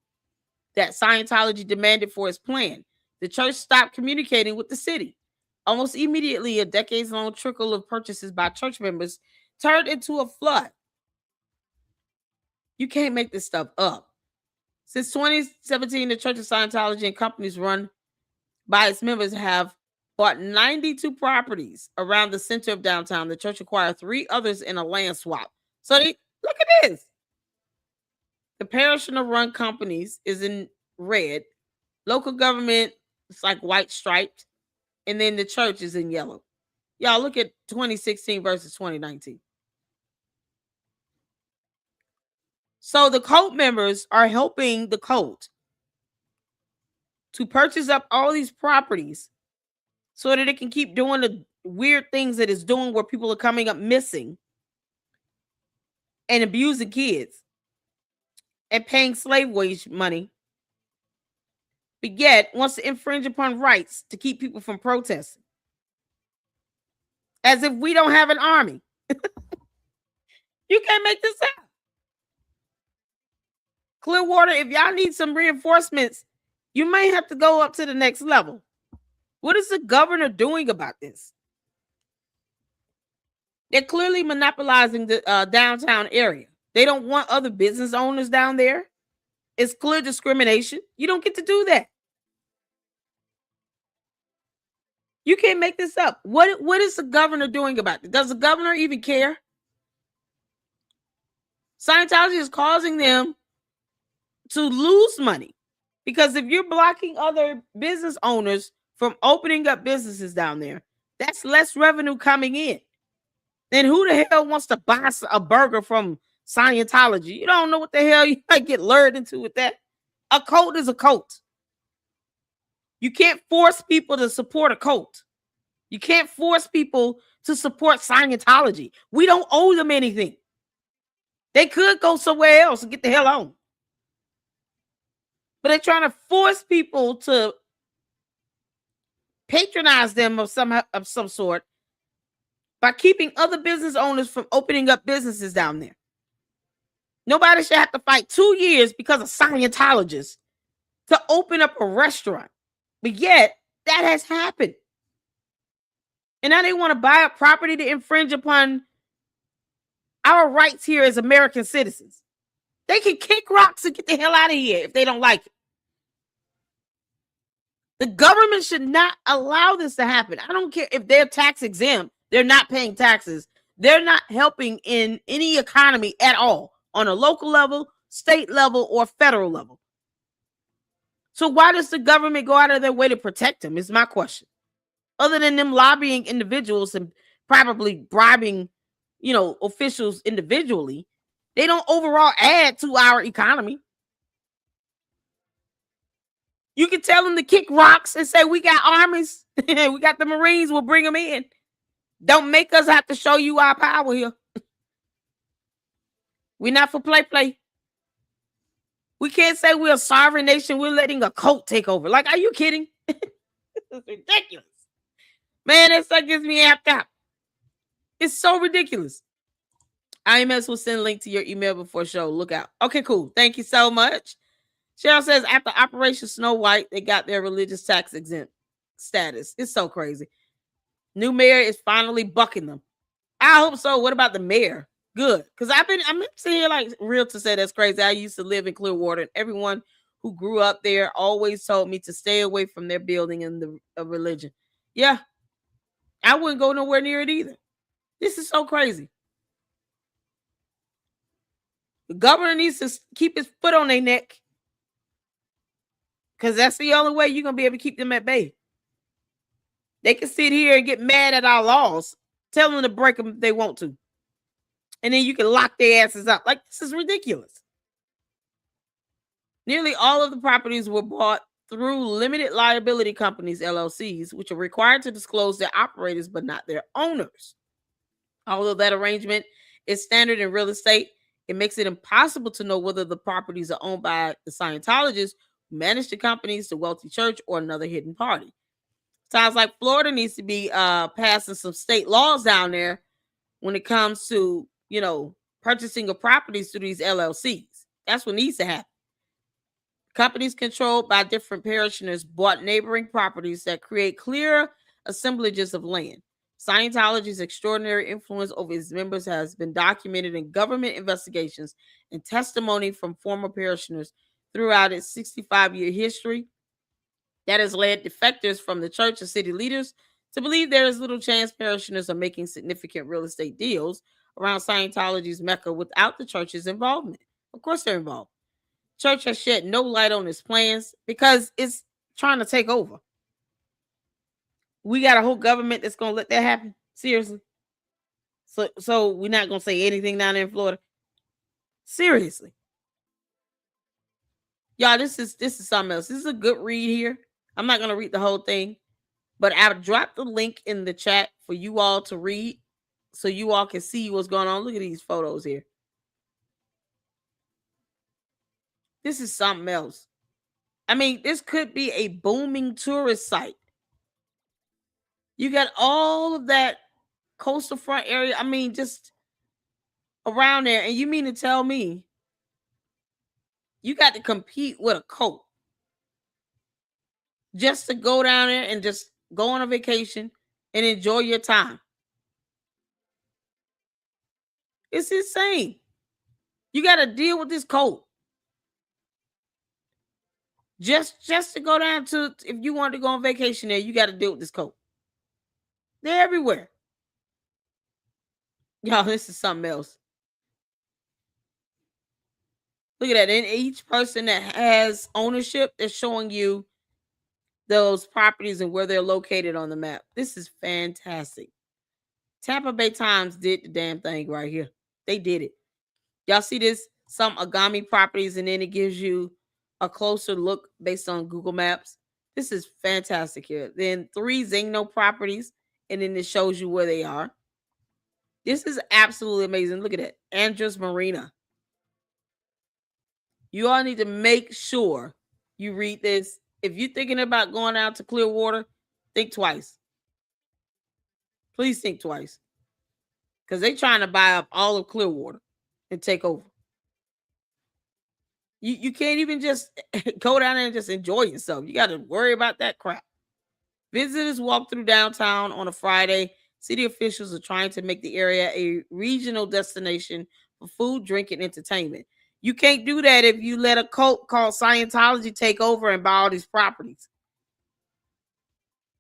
that Scientology demanded for its plan. The church stopped communicating with the city. Almost immediately, a decades-long trickle of purchases by church members turned into a flood. You can't make this stuff up. Since 2017, the Church of Scientology and companies run by its members have bought 92 properties around the center of downtown. The church acquired 3 others in a land swap. So they look at this. The parishioner-run companies is in red. Local government is like white striped. And then the church is in yellow. Y'all look at 2016 versus 2019. So the cult members are helping the cult to purchase up all these properties so that it can keep doing the weird things that it's doing where people are coming up missing and abusing kids and paying slave wage money, but yet wants to infringe upon rights to keep people from protesting. As if we don't have an army. You can't make this up. Clearwater, if y'all need some reinforcements, you may have to go up to the next level. What is the governor doing about this? They're clearly monopolizing the downtown area. They don't want other business owners down there. It's clear discrimination. You don't get to do that. You can't make this up. What is the governor doing about it? Does the governor even care? Scientology is causing them to lose money because if you're blocking other business owners from opening up businesses down there, that's less revenue coming in. Then who the hell wants to buy a burger from Scientology? You don't know what the hell you might get lured into with that. A cult is a cult. You can't force people to support a cult. You can't force people to support Scientology. We don't owe them anything. They could go somewhere else and get the hell on. But they're trying to force people to patronize them of some sort by keeping other business owners from opening up businesses down there. Nobody should have to fight 2 years because of Scientologists to open up a restaurant. But yet, that has happened. And now they want to buy up property to infringe upon our rights here as American citizens. They can kick rocks and get the hell out of here if they don't like it. The government should not allow this to happen. I don't care if they're tax exempt. They're not paying taxes. They're not helping in any economy at all on a local level, state level, or federal level. So why does the government go out of their way to protect them is my question. Other than them lobbying individuals and probably bribing, officials individually, they don't overall add to our economy. You can tell them to kick rocks and say, we got armies. We got the Marines. We'll bring them in. Don't make us have to show you our power here. We're not for play. We can't say we're a sovereign nation. We're letting a cult take over. Like, are you kidding? It's ridiculous. Man, that stuff gets me amped up. It's so ridiculous. IMS will send a link to your email before show. Look out. Okay, cool. Thank you so much. Cheryl says, after Operation Snow White, they got their religious tax exempt status. It's so crazy. New mayor is finally bucking them. I hope so. What about the mayor? Good. Because I'm sitting here like real to say that's crazy. I used to live in Clearwater, and everyone who grew up there always told me to stay away from their building and the religion. Yeah. I wouldn't go nowhere near it either. This is so crazy. The governor needs to keep his foot on their neck. Because that's the only way you're going to be able to keep them at bay. They can sit here and get mad at our laws. Tell them to break them if they want to. And then you can lock their asses up. Like, this is ridiculous. Nearly all of the properties were bought through limited liability companies, LLCs, which are required to disclose their operators, but not their owners. Although that arrangement is standard in real estate, it makes it impossible to know whether the properties are owned by the Scientologists who manage the companies, the wealthy church, or another hidden party. Sounds like Florida needs to be passing some state laws down there when it comes to, purchasing of properties through these LLCs. That's what needs to happen. Companies controlled by different parishioners bought neighboring properties that create clear assemblages of land. Scientology's extraordinary influence over its members has been documented in government investigations and testimony from former parishioners throughout its 65-year history. That has led defectors from the church and city leaders to believe there is little chance parishioners are making significant real estate deals around Scientology's Mecca without the church's involvement. Of course, they're involved. Church has shed no light on its plans because it's trying to take over. We got a whole government that's going to let that happen. Seriously. So we're not going to say anything down there in Florida. Seriously. Y'all, this is something else. This is a good read here. I'm not going to read the whole thing, but I've dropped the link in the chat for you all to read so you all can see what's going on. Look at these photos here. This is something else. I mean, this could be a booming tourist site. You got all of that coastal front area. I mean, just around there. And you mean to tell me you got to compete with a cult just to go down there and just go on a vacation and enjoy your time? It's insane. You got to deal with this cult. Just to go down to, if you want to go on vacation there, you got to deal with this cult. They're everywhere. Y'all, this is something else. Look at that. And each person that has ownership is showing you those properties and where they're located on the map. This is fantastic. Tampa Bay Times did the damn thing right here. They did it. Y'all see this? Some Agami properties, and then it gives you a closer look based on Google Maps. This is fantastic here. Then 3 Zingno properties, and then it shows you where they are. This is absolutely amazing. Look at that. Andros Marina. You all need to make sure you read this. If you're thinking about going out to Clearwater, think twice. Please think twice. Because they're trying to buy up all of Clearwater and take over. You can't even just go down there and just enjoy yourself. You got to worry about that crap. Visitors walk through downtown on a Friday. City officials are trying to make the area a regional destination for food, drink, and entertainment. You can't do that if you let a cult called Scientology take over and buy all these properties.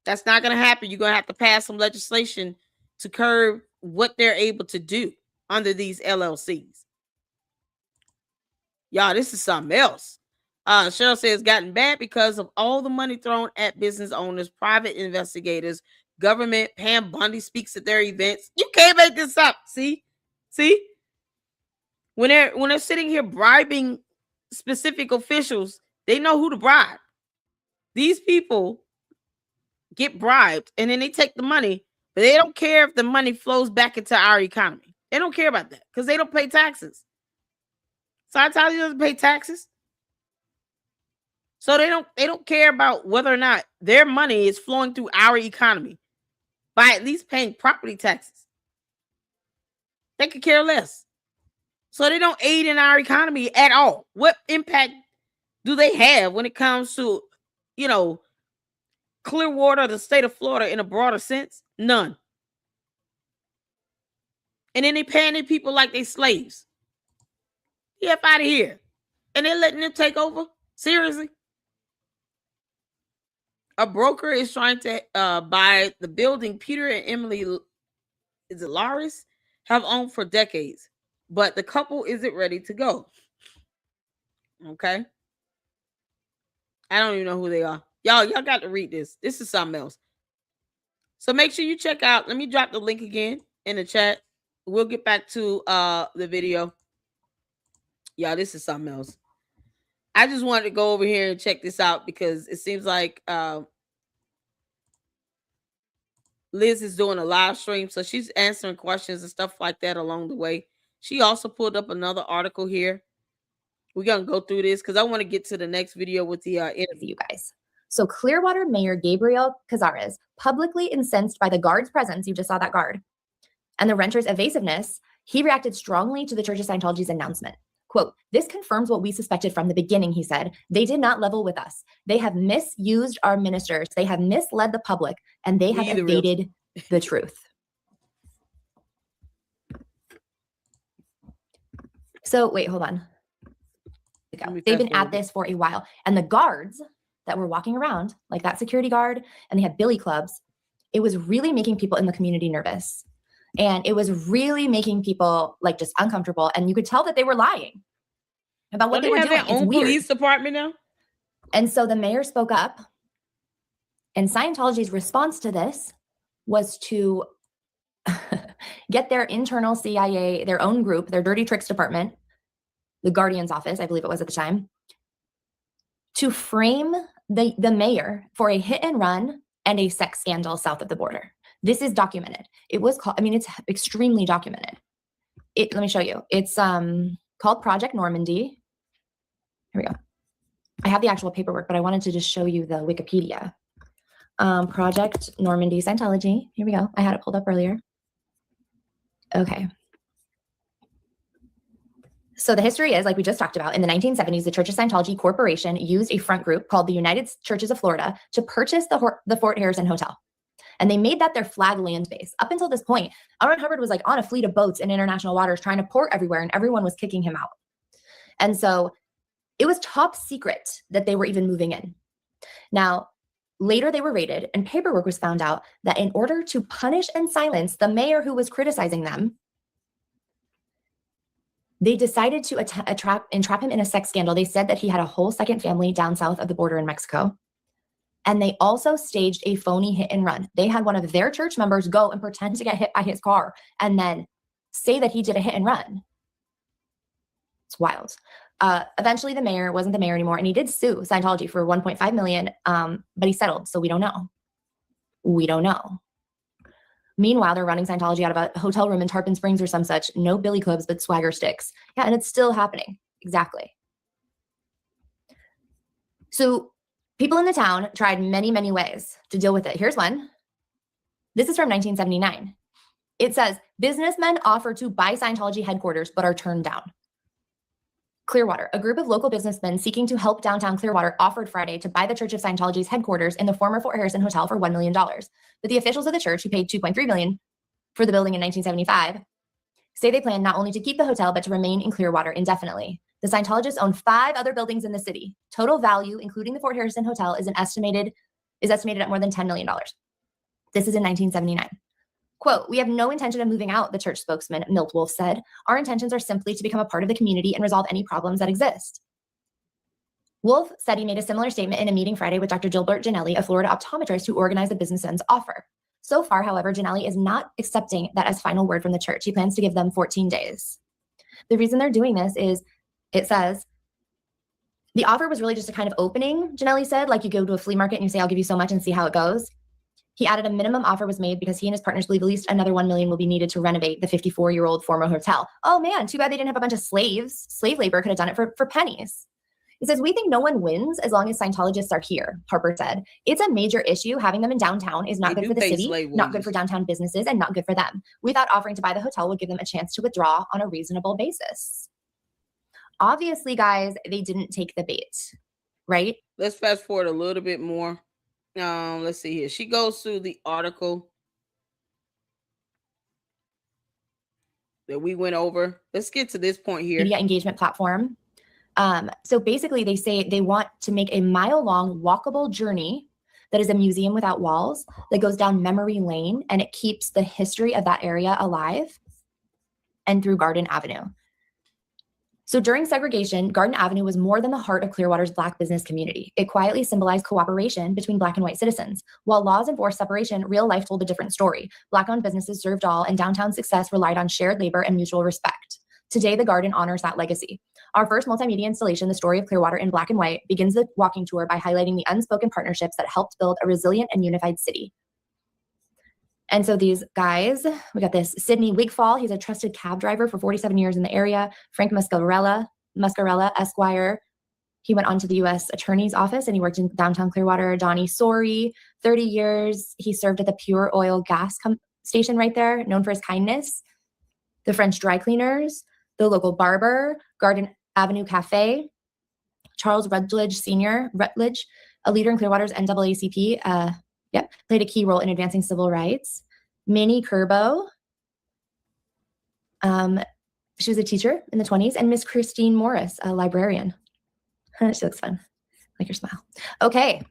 That's not going to happen. You're going to have to pass some legislation to curb what they're able to do under these LLCs. Y'all, this is something else. Cheryl says it's gotten bad because of all the money thrown at business owners, private investigators, government. Pam Bundy speaks at their events. You can't make this up. See? When they're sitting here bribing specific officials, they know who to bribe. These people get bribed and then they take the money, but they don't care if the money flows back into our economy. They don't care about that because they don't pay taxes. Scientology doesn't pay taxes. So they don't care about whether or not their money is flowing through our economy by at least paying property taxes. They could care less. So they don't aid in our economy at all. What impact do they have when it comes to, Clearwater, the state of Florida in a broader sense? None. And then they paying their people like they slaves. Get out of here. And they're letting them take over? Seriously? A broker is trying to buy the building Peter and Emily, is it Laris, have owned for decades. But the couple isn't ready to go. Okay? I don't even know who they are. Y'all got to read this. This is something else. So make sure you check out. Let me drop the link again in the chat. We'll get back to the video. Y'all, this is something else. I just wanted to go over here and check this out because it seems like Liz is doing a live stream. So she's answering questions and stuff like that along the way. She also pulled up another article here. We're going to go through this because I want to get to the next video with the interview, you guys. So Clearwater Mayor Gabriel Cazares, publicly incensed by the guard's presence, you just saw that guard, and the renter's evasiveness, he reacted strongly to the Church of Scientology's announcement. Quote, "This confirms what we suspected from the beginning," he said. "They did not level with us. They have misused our ministers. They have misled the public, and they have evaded the truth." So wait, hold on. They've been at this for a while. And the guards that were walking around, like that security guard, and they had billy clubs, it was really making people in the community nervous. And it was really making people like just uncomfortable. And you could tell that they were lying about what they were doing. Their own police department now. And so the mayor spoke up, and Scientology's response to this was to get their internal CIA, their own group, their dirty tricks department, the Guardian's office, I believe it was at the time, to frame the mayor for a hit and run and a sex scandal south of the border. This is documented. It was called, I mean, it's extremely documented. Let me show you. It's called Project Normandy. Here we go. I have the actual paperwork, but I wanted to just show you the Wikipedia. Project Normandy Scientology. Here we go. I had it pulled up earlier. Okay. So the history is, like we just talked about, in the 1970s, the Church of Scientology Corporation used a front group called the United Churches of Florida to purchase the Fort Harrison Hotel. And they made that their flag land base. Up until this point, L. Ron Hubbard was like on a fleet of boats in international waters trying to port everywhere, and everyone was kicking him out. And so it was top secret that they were even moving in. Now, later they were raided, and paperwork was found out that in order to punish and silence the mayor who was criticizing them, they decided to entrap him in a sex scandal. They said that he had a whole second family down south of the border in Mexico. And they also staged a phony hit and run. They had one of their church members go and pretend to get hit by his car and then say that he did a hit and run. It's wild. Eventually the mayor wasn't the mayor anymore, and he did sue Scientology for $1.5 million, but he settled, so we don't know. We don't know. Meanwhile, they're running Scientology out of a hotel room in Tarpon Springs or some such. No billy clubs, but swagger sticks. Yeah, and it's still happening. Exactly. So people in the town tried many, many ways to deal with it. Here's one. This is from 1979. It says, businessmen offer to buy Scientology headquarters, but are turned down. Clearwater, a group of local businessmen seeking to help downtown Clearwater offered Friday to buy the Church of Scientology's headquarters in the former Fort Harrison Hotel for $1 million. But the officials of the church, who paid $2.3 million for the building in 1975, say they plan not only to keep the hotel, but to remain in Clearwater indefinitely. The Scientologists own 5 other buildings in the city. Total value, including the Fort Harrison Hotel, is estimated at more than $10 million. This is in 1979. Quote, we have no intention of moving out, the church spokesman, Milt Wolf, said. Our intentions are simply to become a part of the community and resolve any problems that exist. Wolf said he made a similar statement in a meeting Friday with Dr. Gilbert Janelli, a Florida optometrist who organized the businessman's offer. So far, however, Janelli is not accepting that as final word from the church. He plans to give them 14 days. The reason they're doing this is, it says, the offer was really just a kind of opening, Janelli said, like you go to a flea market and you say, I'll give you so much and see how it goes. He added a minimum offer was made because he and his partners believe at least another $1 million will be needed to renovate the 54-year-old former hotel. Oh man, too bad they didn't have a bunch of slaves. Slave labor could have done it for pennies. He says, we think no one wins as long as Scientologists are here, Harper said. It's a major issue. Having them in downtown is not good for the city, not good for downtown businesses, and not good for them. We thought offering to buy the hotel would give them a chance to withdraw on a reasonable basis. Obviously, guys, they didn't take the bait, right? Let's fast forward a little bit more. Let's see here. She goes through the article that we went over. Let's get to this point here. Media engagement platform. So basically, they say they want to make a mile-long walkable journey that is a museum without walls that goes down memory lane, and it keeps the history of that area alive and through Garden Avenue. So during segregation, Garden Avenue was more than the heart of Clearwater's Black business community. It quietly symbolized cooperation between Black and white citizens. While laws enforced separation, real life told a different story. Black-owned businesses served all, and downtown success relied on shared labor and mutual respect. Today, the Garden honors that legacy. Our first multimedia installation, The Story of Clearwater in Black and White, begins the walking tour by highlighting the unspoken partnerships that helped build a resilient and unified city. And so these guys, we got this Sidney Wigfall. He's a trusted cab driver for 47 years in the area. Frank Muscarella, Esquire. He went on to the U.S. Attorney's Office and he worked in downtown Clearwater. Donnie Sorey, 30 years. He served at the Pure Oil gas station right there, known for his kindness. The French dry cleaners, the local barber, Garden Avenue Cafe. Charles Rutledge Sr., a leader in Clearwater's NAACP, played a key role in advancing civil rights. Minnie Kerbo, she was a teacher in the 20s, and Miss Christine Morris, a librarian. She looks fun. Like your smile. Okay.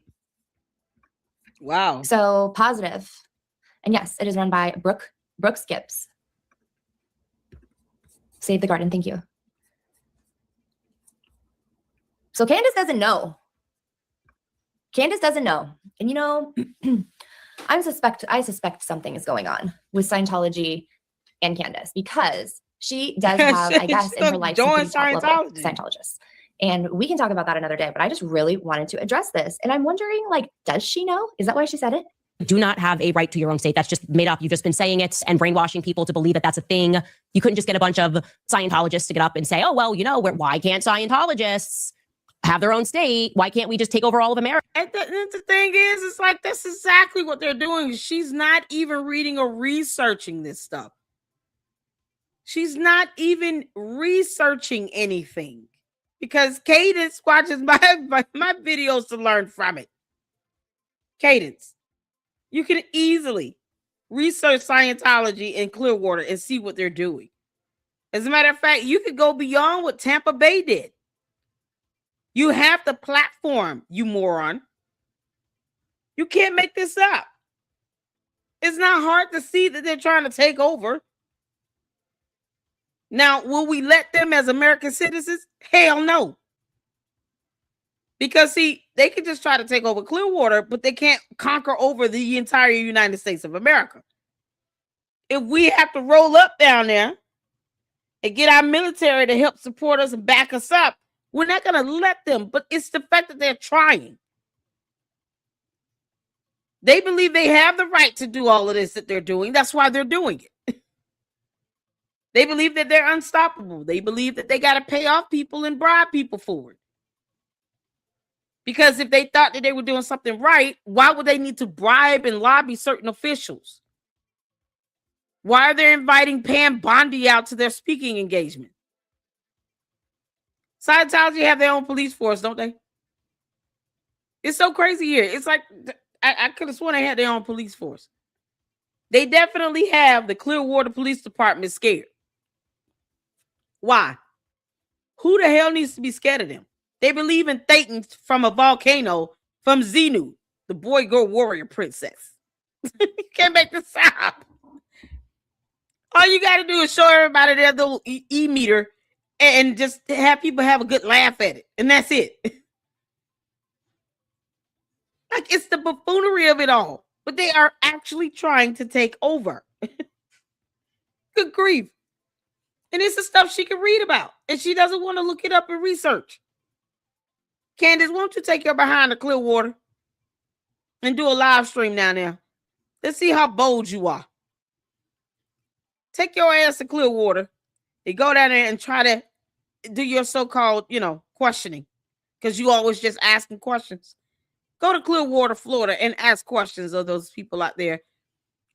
Wow. So positive. And yes, it is run by Brooke Skips. Save the garden. Thank you. So Candace doesn't know. Candace doesn't know. And you know, I suspect something is going on with Scientology and Candace because she does have, I guess, in her life, some pretty top-level Scientologists. And we can talk about that another day, but I just really wanted to address this. And I'm wondering, like, does she know? Is that why she said it? Do not have a right to your own state. That's just made up. You've just been saying it and brainwashing people to believe that that's a thing. You couldn't just get a bunch of Scientologists to get up and say, oh, well, you know, why can't Scientologists have their own state? Why can't we just take over all of America? And the thing is, it's like, that's exactly what they're doing. She's not even reading or researching this stuff. She's not even researching anything because Cadence watches my videos to learn from it. Cadence, you can easily research Scientology in Clearwater and see what they're doing. As a matter of fact, you could go beyond what Tampa Bay did. You have the platform, you moron. You can't make this up. It's not hard to see that they're trying to take over. Now, will we let them as American citizens? Hell no. Because, see, they can just try to take over Clearwater, but they can't conquer over the entire United States of America. If we have to roll up down there and get our military to help support us and back us up, we're not going to let them. But it's the fact that they're trying. They believe they have the right to do all of this that they're doing. That's why they're doing it. They believe that they're unstoppable. They believe that they got to pay off people and bribe people for it. Because if they thought that they were doing something right, why would they need to bribe and lobby certain officials? Why are they inviting Pam Bondi out to their speaking engagement? Scientology have their own police force, don't they? It's so crazy here. It's like, I could have sworn they had their own police force. They definitely have the Clearwater Police Department scared. Why? Who the hell needs to be scared of them? They believe in Thetan from a volcano from Xenu, the boy-girl warrior princess. You can't make this up. All you got to do is show everybody their little e-meter and just have people have a good laugh at it. And that's it. Like, it's the buffoonery of it all. But they are actually trying to take over. Good grief. And it's the stuff she can read about. And she doesn't want to look it up and research. Candace, won't you take your behind to Clearwater and do a live stream down there? Let's see how bold you are. Take your ass to Clearwater and go down there and try to do your so-called, questioning. Because you always just asking questions. Go to Clearwater, Florida, and ask questions of those people out there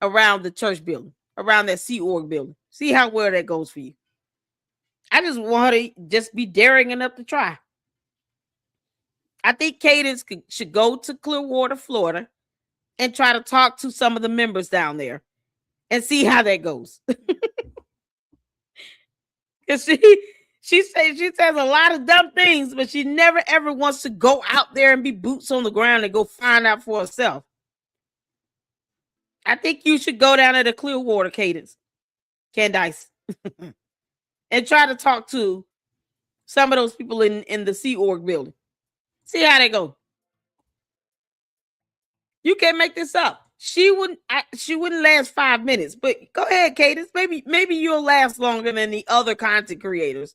around the church building, around that Sea Org building. See how well that goes for you. I just want her to just be daring enough to try. I think Cadence should go to Clearwater, Florida, and try to talk to some of the members down there and see how that goes. Because she says a lot of dumb things, but she never ever wants to go out there and be boots on the ground and go find out for herself. I think you should go down to the Clearwater, Cadence, Candice, and try to talk to some of those people in the Sea Org building. See how they go. You can't make this up. She wouldn't last 5 minutes, but go ahead, Cadence. Maybe you'll last longer than the other content creators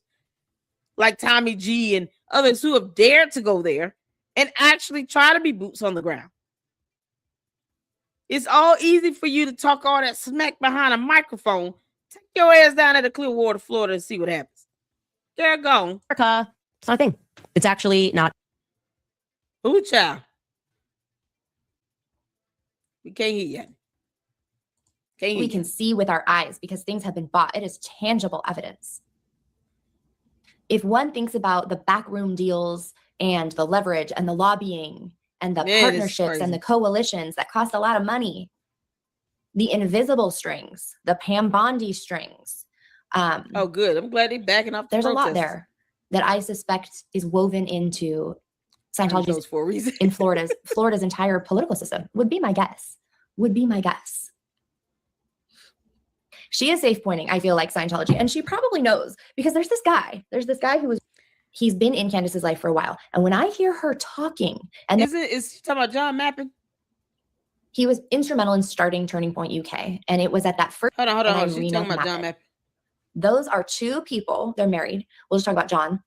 like Tommy G and others who have dared to go there and actually try to be boots on the ground. It's all easy for you to talk all that smack behind a microphone. Take your ass down to Clearwater, Florida, and see what happens. There, go. America. It's not a thing. It's actually not. Ooh, child. We can't hear you. We can see with our eyes because things have been bought. It is tangible evidence. If one thinks about the backroom deals and the leverage and the lobbying and the partnerships and the coalitions that cost a lot of money, the invisible strings, the Pam Bondi strings. Oh, good. I'm glad they're backing up. There's a lot there that I suspect is woven into Scientology for a reason. in Florida's entire political system, would be my guess. She is safe pointing, I feel like, Scientology, and she probably knows, because there's this guy he's been in Candace's life for a while, and when I hear her talking, and is she talking about John Mappin? He was instrumental in starting Turning Point UK, and it was at that first. Hold on. She's talking about John Mappin. Those are two people. They're married. We'll just talk about John.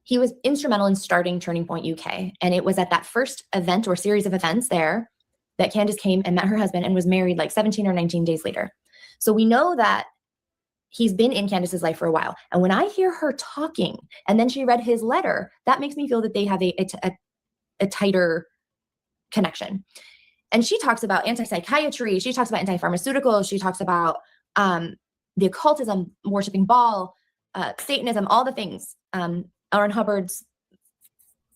He was instrumental in starting Turning Point UK, and it was at that first event or series of events there that Candace came and met her husband and was married like 17 or 19 days later. So we know that he's been in Candace's life for a while. And when I hear her talking, and then she read his letter, that makes me feel that they have a tighter connection. And she talks about anti-psychiatry. She talks about anti-pharmaceuticals. She talks about the occultism, worshiping Baal, Satanism, all the things. L. Ron Hubbard's,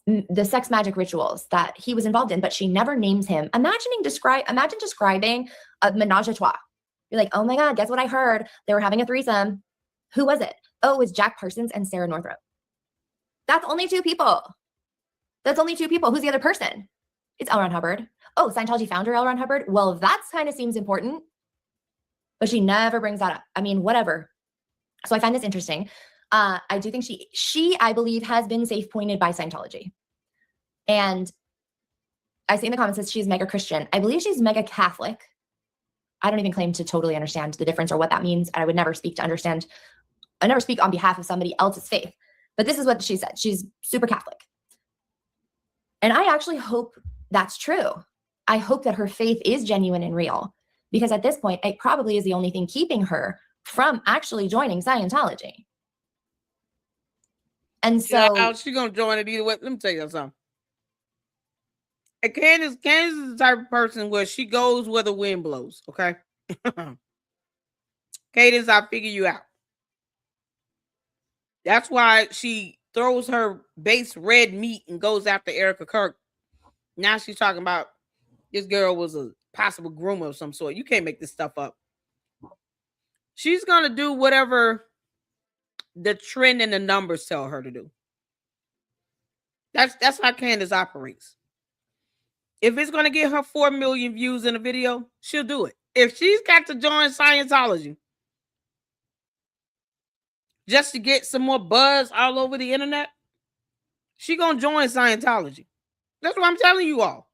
the sex magic rituals that he was involved in, but she never names him. Imagine describing a menage a trois. You're like, oh my God, guess what I heard? They were having a threesome. Who was it? Oh, it was Jack Parsons and Sarah Northrup. That's only two people. Who's the other person? It's L. Ron Hubbard. Oh, Scientology founder L. Ron Hubbard. Well, that kind of seems important, but she never brings that up. I mean, whatever. So I find this interesting. I do think she, I believe, has been safe pointed by Scientology. And I see in the comments that she's mega Christian. I believe she's mega Catholic. I don't even claim to totally understand the difference or what that means. I would never speak to understand. I never speak on behalf of somebody else's faith. But this is what she said. She's super Catholic. And I actually hope that's true. I hope that her faith is genuine and real, because at this point, it probably is the only thing keeping her from actually joining Scientology. And so she's gonna join it either way. Let me tell you something. And Candace is the type of person where she goes where the wind blows. Okay, Candace, I figure you out. That's why she throws her base red meat and goes after Erica Kirk. Now she's talking about this girl was a possible groomer of some sort. You can't make this stuff up. She's gonna do whatever the trend and the numbers tell her to do. That's how Candace operates. If it's going to get her 4 million views in a video, she'll do it. If she's got to join Scientology just to get some more buzz all over the internet, she going to join Scientology. That's what I'm telling you all.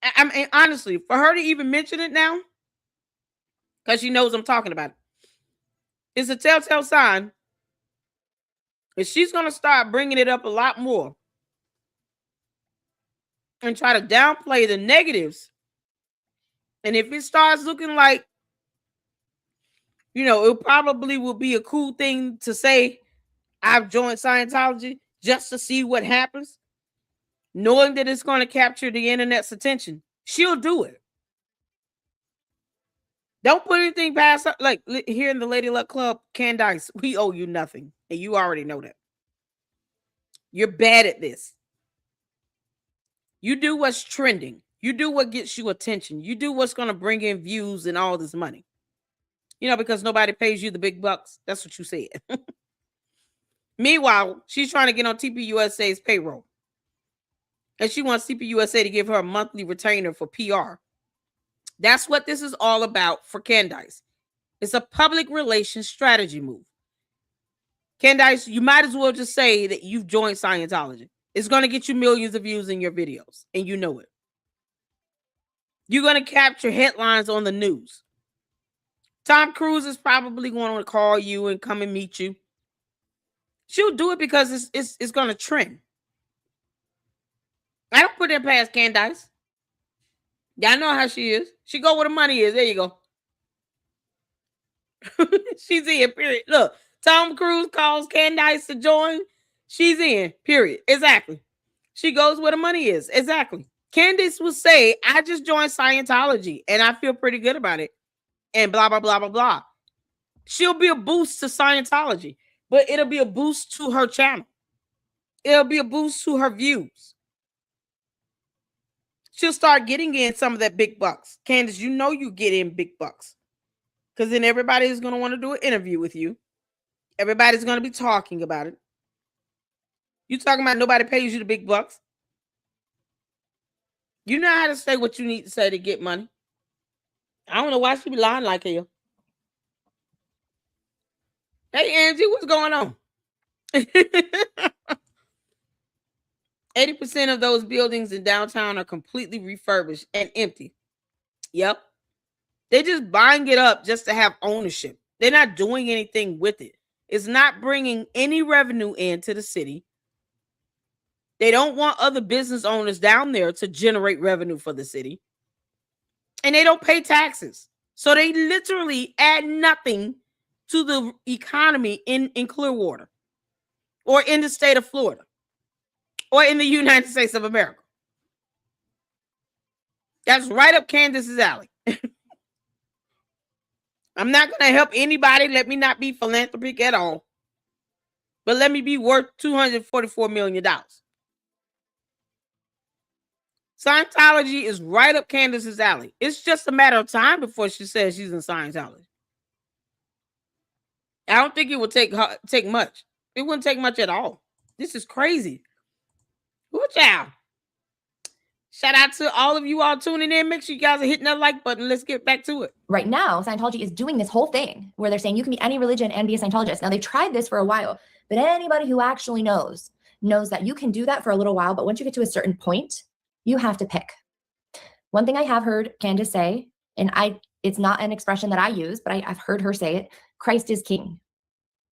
I mean, honestly, for her to even mention it now, because she knows I'm talking about it, it's a telltale sign that she's going to start bringing it up a lot more and try to downplay the negatives. And if it starts looking like, it probably will be a cool thing to say, I've joined Scientology just to see what happens, knowing that it's going to capture the internet's attention, she'll do it. Don't put anything past her. Like here in the Lady Luck Club, Candice, we owe you nothing. And you already know that. You're bad at this. You do what's trending. You do what gets you attention. You do what's going to bring in views and all this money. Because nobody pays you the big bucks. That's what you said. Meanwhile, she's trying to get on TPUSA's payroll. And she wants TPUSA to give her a monthly retainer for PR. That's what this is all about for Candice. It's a public relations strategy move. Candice, you might as well just say that you've joined Scientology. It's going to get you millions of views in your videos, and you know it. You're going to capture headlines on the news. Tom Cruise is probably going to call you and come and meet you. She'll do it because it's going to trend. I don't put it past Candice. Y'all know how she is. She go where the money is. There you go. She's in, period. Look, Tom Cruise calls Candice to join. She's in, period. Exactly. She goes where the money is. Exactly. Candice will say, I just joined Scientology and I feel pretty good about it. And blah, blah, blah, blah, blah. She'll be a boost to Scientology, but it'll be a boost to her channel. It'll be a boost to her views. She'll start getting in some of that big bucks. Candice, you get in big bucks. Because then everybody is going to want to do an interview with you. Everybody's going to be talking about it. You talking about nobody pays you the big bucks? You know how to say what you need to say to get money. I don't know why she be lying like hell. Hey, Angie, what's going on? 80% of those buildings in downtown are completely refurbished and empty. Yep. They're just buying it up just to have ownership. They're not doing anything with it. It's not bringing any revenue into the city. They don't want other business owners down there to generate revenue for the city. And they don't pay taxes. So they literally add nothing to the economy in Clearwater or in the state of Florida or in the United States of America. That's right up Candace's alley. I'm not going to help anybody. Let me not be philanthropic at all. But let me be worth $244 million. Scientology is right up Candace's alley. It's just a matter of time before she says she's in Scientology. I don't think it would take much. It wouldn't take much at all. This is crazy. Good job. Shout out to all of you all tuning in. Make sure you guys are hitting that like button. Let's get back to it. Right now, Scientology is doing this whole thing where they're saying you can be any religion and be a Scientologist. Now, they've tried this for a while, but anybody who actually knows that you can do that for a little while, but once you get to a certain point, you have to pick. One thing I have heard Candace say, and it's not an expression that I use, but I've heard her say it, Christ is king.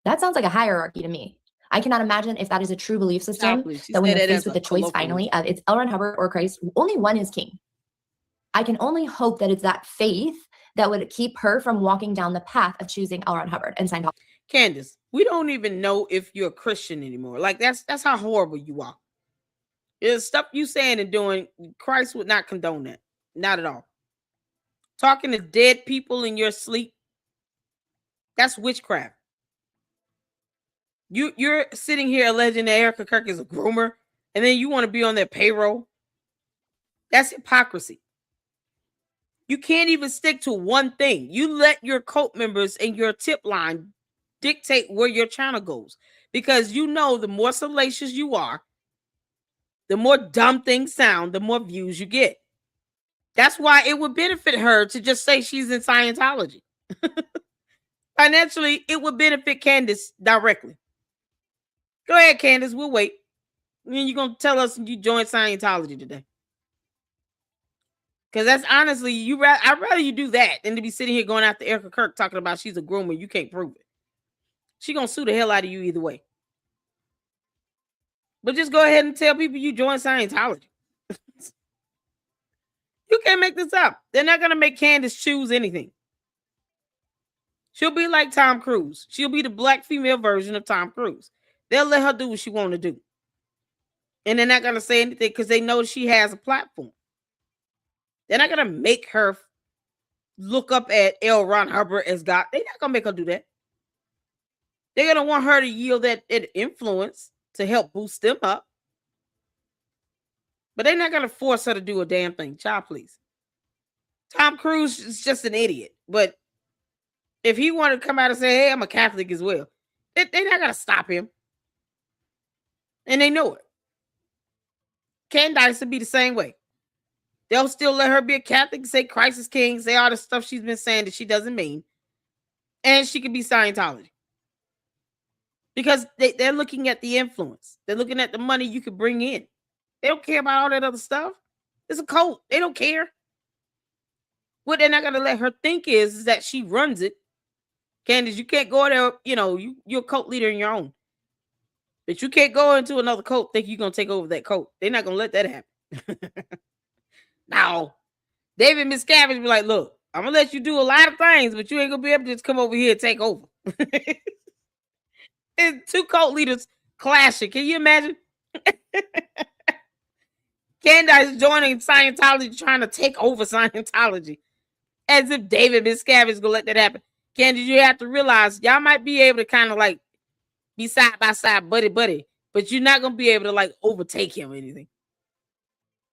That sounds like a hierarchy to me. I cannot imagine if that is a true belief system, that when you're faced with the choice finally of it's L. Ron Hubbard or Christ, only one is king. I can only hope that it's that faith that would keep her from walking down the path of choosing L. Ron Hubbard and Scientology. Candace, we don't even know if you're a Christian anymore. Like that's how horrible you are. There's stuff you saying and doing, Christ would not condone that. Not at all. Talking to dead people in your sleep, that's witchcraft. You're sitting here alleging that Erica Kirk is a groomer, and then you want to be on their payroll. That's hypocrisy. You can't even stick to one thing. You let your cult members and your tip line dictate where your channel goes, because you know the more salacious you are, the more dumb things sound, the more views you get. That's why it would benefit her to just say she's in Scientology. Financially, it would benefit Candace directly. Go ahead, Candace. We'll wait. And you're going to tell us you joined Scientology today. Because that's honestly, I'd rather you do that than to be sitting here going after Erica Kirk talking about she's a groomer. You can't prove it. She's going to sue the hell out of you either way. But just go ahead and tell people you joined Scientology. You can't make this up. They're not going to make Candace choose anything. She'll be like Tom Cruise. She'll be the black female version of Tom Cruise. They'll let her do what she want to do. And they're not going to say anything because they know she has a platform. They're not going to make her look up at L. Ron Hubbard as God. They're not going to make her do that. They're going to want her to yield that influence to help boost them up. But they're not going to force her to do a damn thing. Child, please. Tom Cruise is just an idiot. But if he wanted to come out and say, hey, I'm a Catholic as well, they're not going to stop him. And they know it. Candace would be the same way. They'll still let her be a Catholic, say Christ is king, say all the stuff she's been saying that she doesn't mean. And she could be Scientology. Because they're looking at the influence. They're looking at the money you could bring in. They don't care about all that other stuff. It's a cult. They don't care. What they're not going to let her think is that she runs it. Candace, you can't go there, you're a cult leader in your own. But you can't go into another cult think you're going to take over that cult. They're not going to let that happen. Now, David Miscavige be like, look, I'm going to let you do a lot of things, but you ain't going to be able to just come over here and take over. And two cult leaders clashing. Can you imagine? Candace joining Scientology, trying to take over Scientology. As if David Miscavige is going to let that happen. Candace, you have to realize y'all might be able to kind of like be side by side, buddy, but you're not going to be able to like overtake him or anything.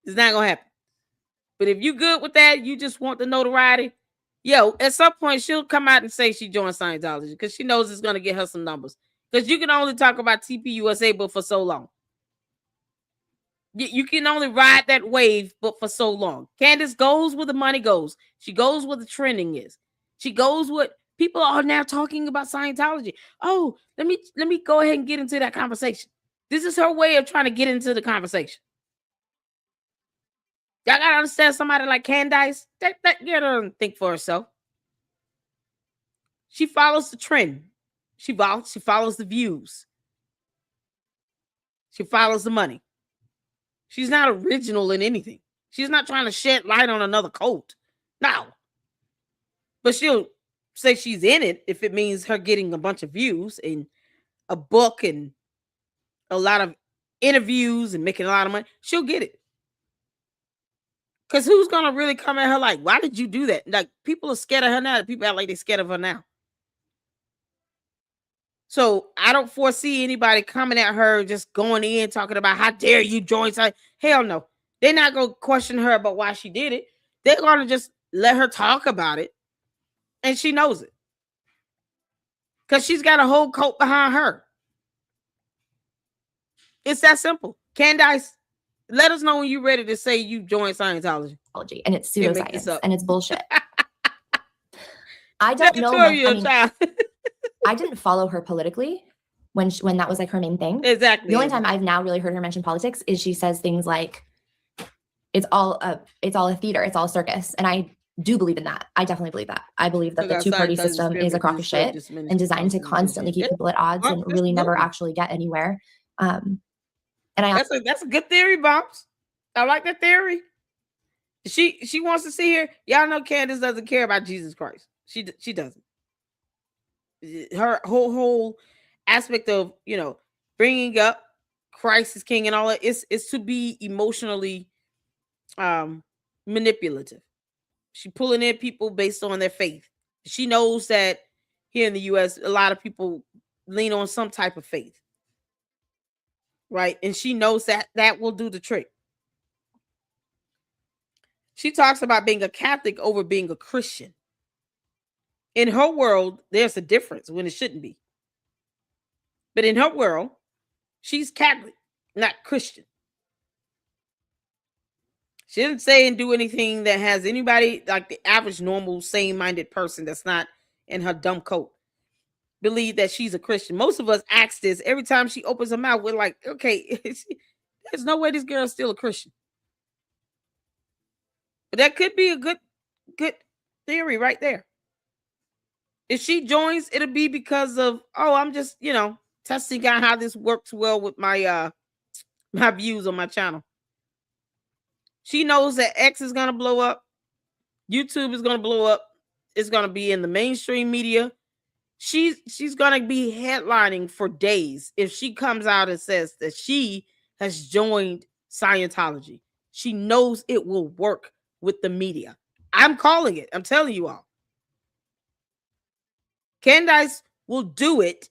It's not going to happen. But if you good with that, you just want the notoriety, at some point she'll come out and say she joined Scientology because she knows it's going to get her some numbers. Because you can only talk about TPUSA but for so long. You can only ride that wave, but for so long. Candace goes where the money goes. She goes where the trending is. She goes what people are now talking about Scientology. Oh, let me go ahead and get into that conversation. This is her way of trying to get into the conversation. Y'all gotta understand somebody like Candace. That girl doesn't think for herself. She follows the trend. She follows the views. She follows the money. She's not original in anything. She's not trying to shed light on another cult. No. But she'll say she's in it if it means her getting a bunch of views and a book and a lot of interviews and making a lot of money. She'll get it. Because who's going to really come at her like, why did you do that? Like, people are scared of her now. People act like they're scared of her now. So I don't foresee anybody coming at her just going in talking about how dare you join. Hell no. They're not going to question her about why she did it. They're going to just let her talk about it. And she knows it. Because she's got a whole cult behind her. It's that simple. Candace, let us know when you're ready to say you joined Scientology. And it's pseudoscience and it's bullshit. I don't know. I didn't follow her politically when that was like her main thing. Exactly. The only time I've now really heard her mention politics is she says things like, it's all a theater, it's all a circus. And I do believe in that. I definitely believe that. I believe that the two-party system is a crock of shit and designed to constantly keep people at odds and really never actually get anywhere. And that's a good theory, Bumps. I like that theory. She wants to see here. Y'all know Candace doesn't care about Jesus Christ. She doesn't. Her whole aspect of, bringing up Christ is king and all that is to be emotionally manipulative. She pulling in people based on their faith. She knows that here in the U.S., a lot of people lean on some type of faith. Right? And she knows that will do the trick. She talks about being a Catholic over being a Christian. In her world, there's a difference when it shouldn't be. But in her world, she's Catholic, not Christian. She doesn't say and do anything that has anybody like the average, normal, sane-minded person that's not in her dumb coat believe that she's a Christian. Most of us ask this every time she opens her mouth. We're like, okay, there's no way this girl's still a Christian. But that could be a good theory right there. If she joins, it'll be because of, I'm just, testing out how this works well with my my views on my channel. She knows that X is gonna blow up, YouTube is gonna blow up, it's gonna be in the mainstream media. She's gonna be headlining for days if she comes out and says that she has joined Scientology. She knows it will work with the media. I'm calling it. I'm telling you all. Candace will do it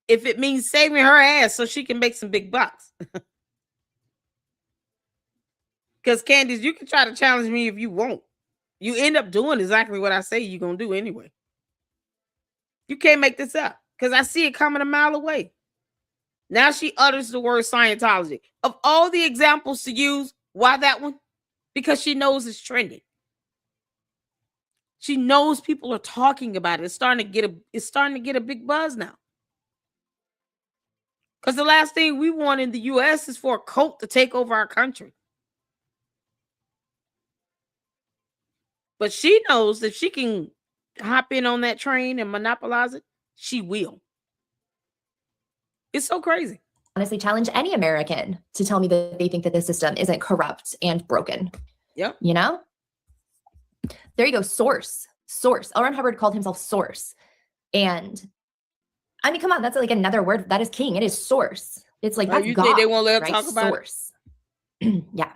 if it means saving her ass so she can make some big bucks. Because Candace, you can try to challenge me if you want. You end up doing exactly what I say you're going to do anyway. You can't make this up because I see it coming a mile away. Now she utters the word Scientology. Of all the examples to use, why that one? Because she knows it's trending. She knows people are talking about it. It's starting to get a big buzz now. Because the last thing we want in the U.S. is for a cult to take over our country. But she knows if she can hop in on that train and monopolize it, she will. It's so crazy. Honestly, challenge any American to tell me that they think that this system isn't corrupt and broken. Yep. There you go. Source. L. Ron Hubbard called himself Source. And I mean, come on, that's like another word. That is king. It is source. It's like, that's you God. Think they won't let her right? talk about source. Yeah.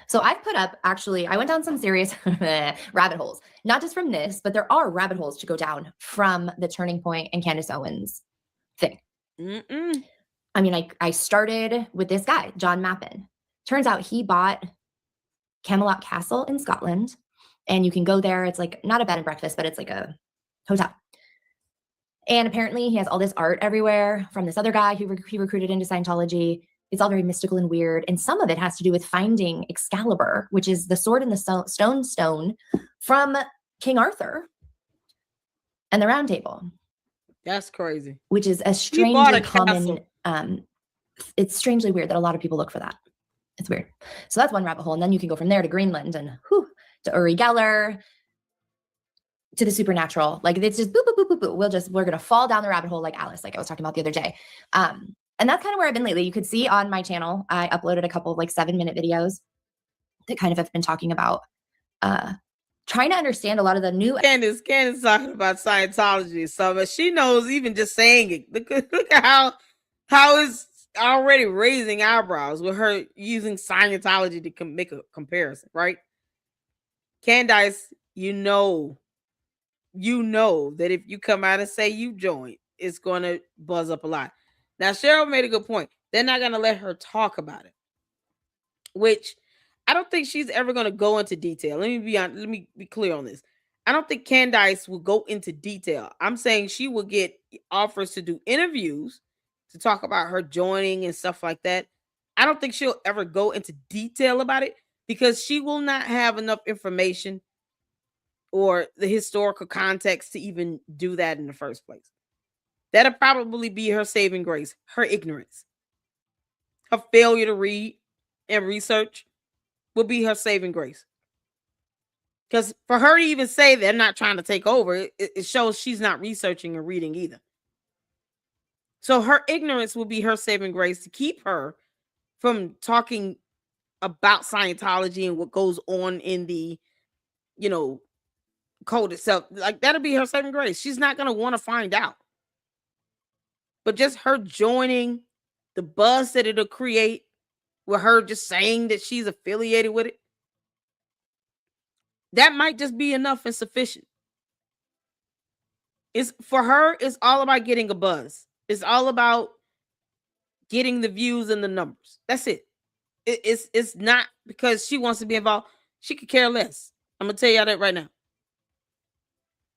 So I've put up, actually, I went down some serious rabbit holes, not just from this, but there are rabbit holes to go down from the Turning Point and Candace Owens thing. I mean, I started with this guy, John Mappin. Turns out he bought Camelot Castle in Scotland, and you can go there. It's like not a bed and breakfast, but it's like a hotel. And apparently he has all this art everywhere from this other guy who he recruited into Scientology. It's all very mystical and weird. And some of it has to do with finding Excalibur, which is the sword in the stone from King Arthur and the Round Table. That's crazy. Which is a strangely common, it's strangely weird that a lot of people look for that. It's weird. So that's one rabbit hole. And then you can go from there to Greenland and to Uri Geller, to the supernatural. Like it's just boop, boop, boop, boop, boop. We're going to fall down the rabbit hole like Alice, like I was talking about the other day. And that's kind of where I've been lately. You could see on my channel, I uploaded a couple of like 7-minute videos that kind of have been talking about trying to understand a lot of the new. Candace talking about Scientology. So, but she knows even just saying it. Look at how it's already raising eyebrows with her using Scientology to make a comparison, right? Candace, you know that if you come out and say you joined, it's going to buzz up a lot. Now, Cheryl made a good point. They're not going to let her talk about it, which I don't think she's ever going to go into detail. Let me be clear on this. I don't think Candace will go into detail. I'm saying she will get offers to do interviews to talk about her joining and stuff like that. I don't think she'll ever go into detail about it because she will not have enough information or the historical context to even do that in the first place. That'll probably be her saving grace, her ignorance. Her failure to read and research will be her saving grace. Because for her to even say they're not trying to take over, it shows she's not researching or reading either. So her ignorance will be her saving grace to keep her from talking about Scientology and what goes on in the, code itself. Like, that'll be her saving grace. She's not going to want to find out. But just her joining, the buzz that it'll create with her just saying that she's affiliated with it, that might just be enough and sufficient. For her, it's all about getting a buzz. It's all about getting the views and the numbers. That's it. It's not because she wants to be involved. She could care less. I'm going to tell y'all that right now.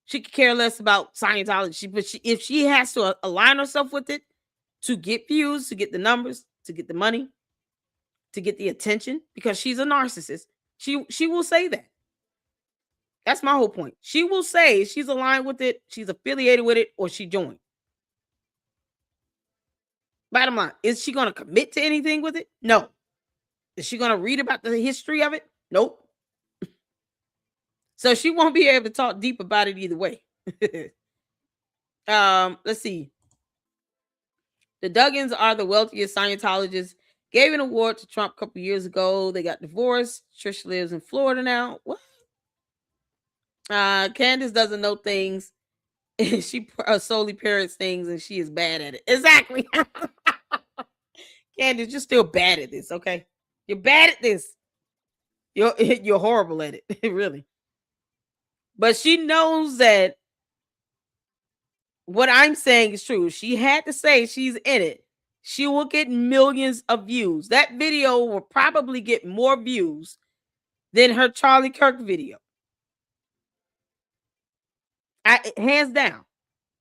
She could care less about Scientology. But if she has to align herself with it to get views, to get the numbers, to get the money, to get the attention, because she's a narcissist, she will say that. That's my whole point. She will say she's aligned with it, she's affiliated with it, or she joined. Bottom line, is she going to commit to anything with it? No. Is she going to read about the history of it? Nope. So she won't be able to talk deep about it either way. Let's see. The Duggins are the wealthiest Scientologists. Gave an award to Trump a couple years ago. They got divorced. Trish lives in Florida now. What? Candace doesn't know things. She solely parrots things and she is bad at it. Exactly. Candace, you're still bad at this, okay? You're bad at this. You're horrible at it, really. But she knows that what I'm saying is true. She had to say she's in it. She will get millions of views. That video will probably get more views than her Charlie Kirk video. Hands down.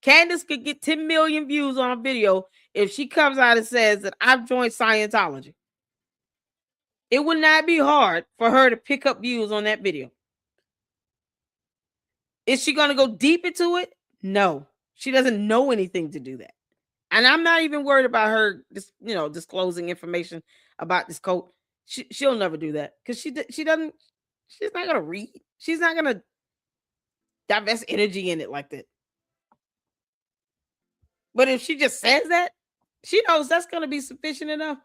Candace could get 10 million views on a video if she comes out and says that I've joined Scientology. It would not be hard for her to pick up views on that video. Is she going to go deep into it? No. She doesn't know anything to do that. And I'm not even worried about her disclosing information about this cult. She'll never do that because she's not going to read. She's not going to divest energy in it like that. But if she just says that, she knows that's going to be sufficient enough.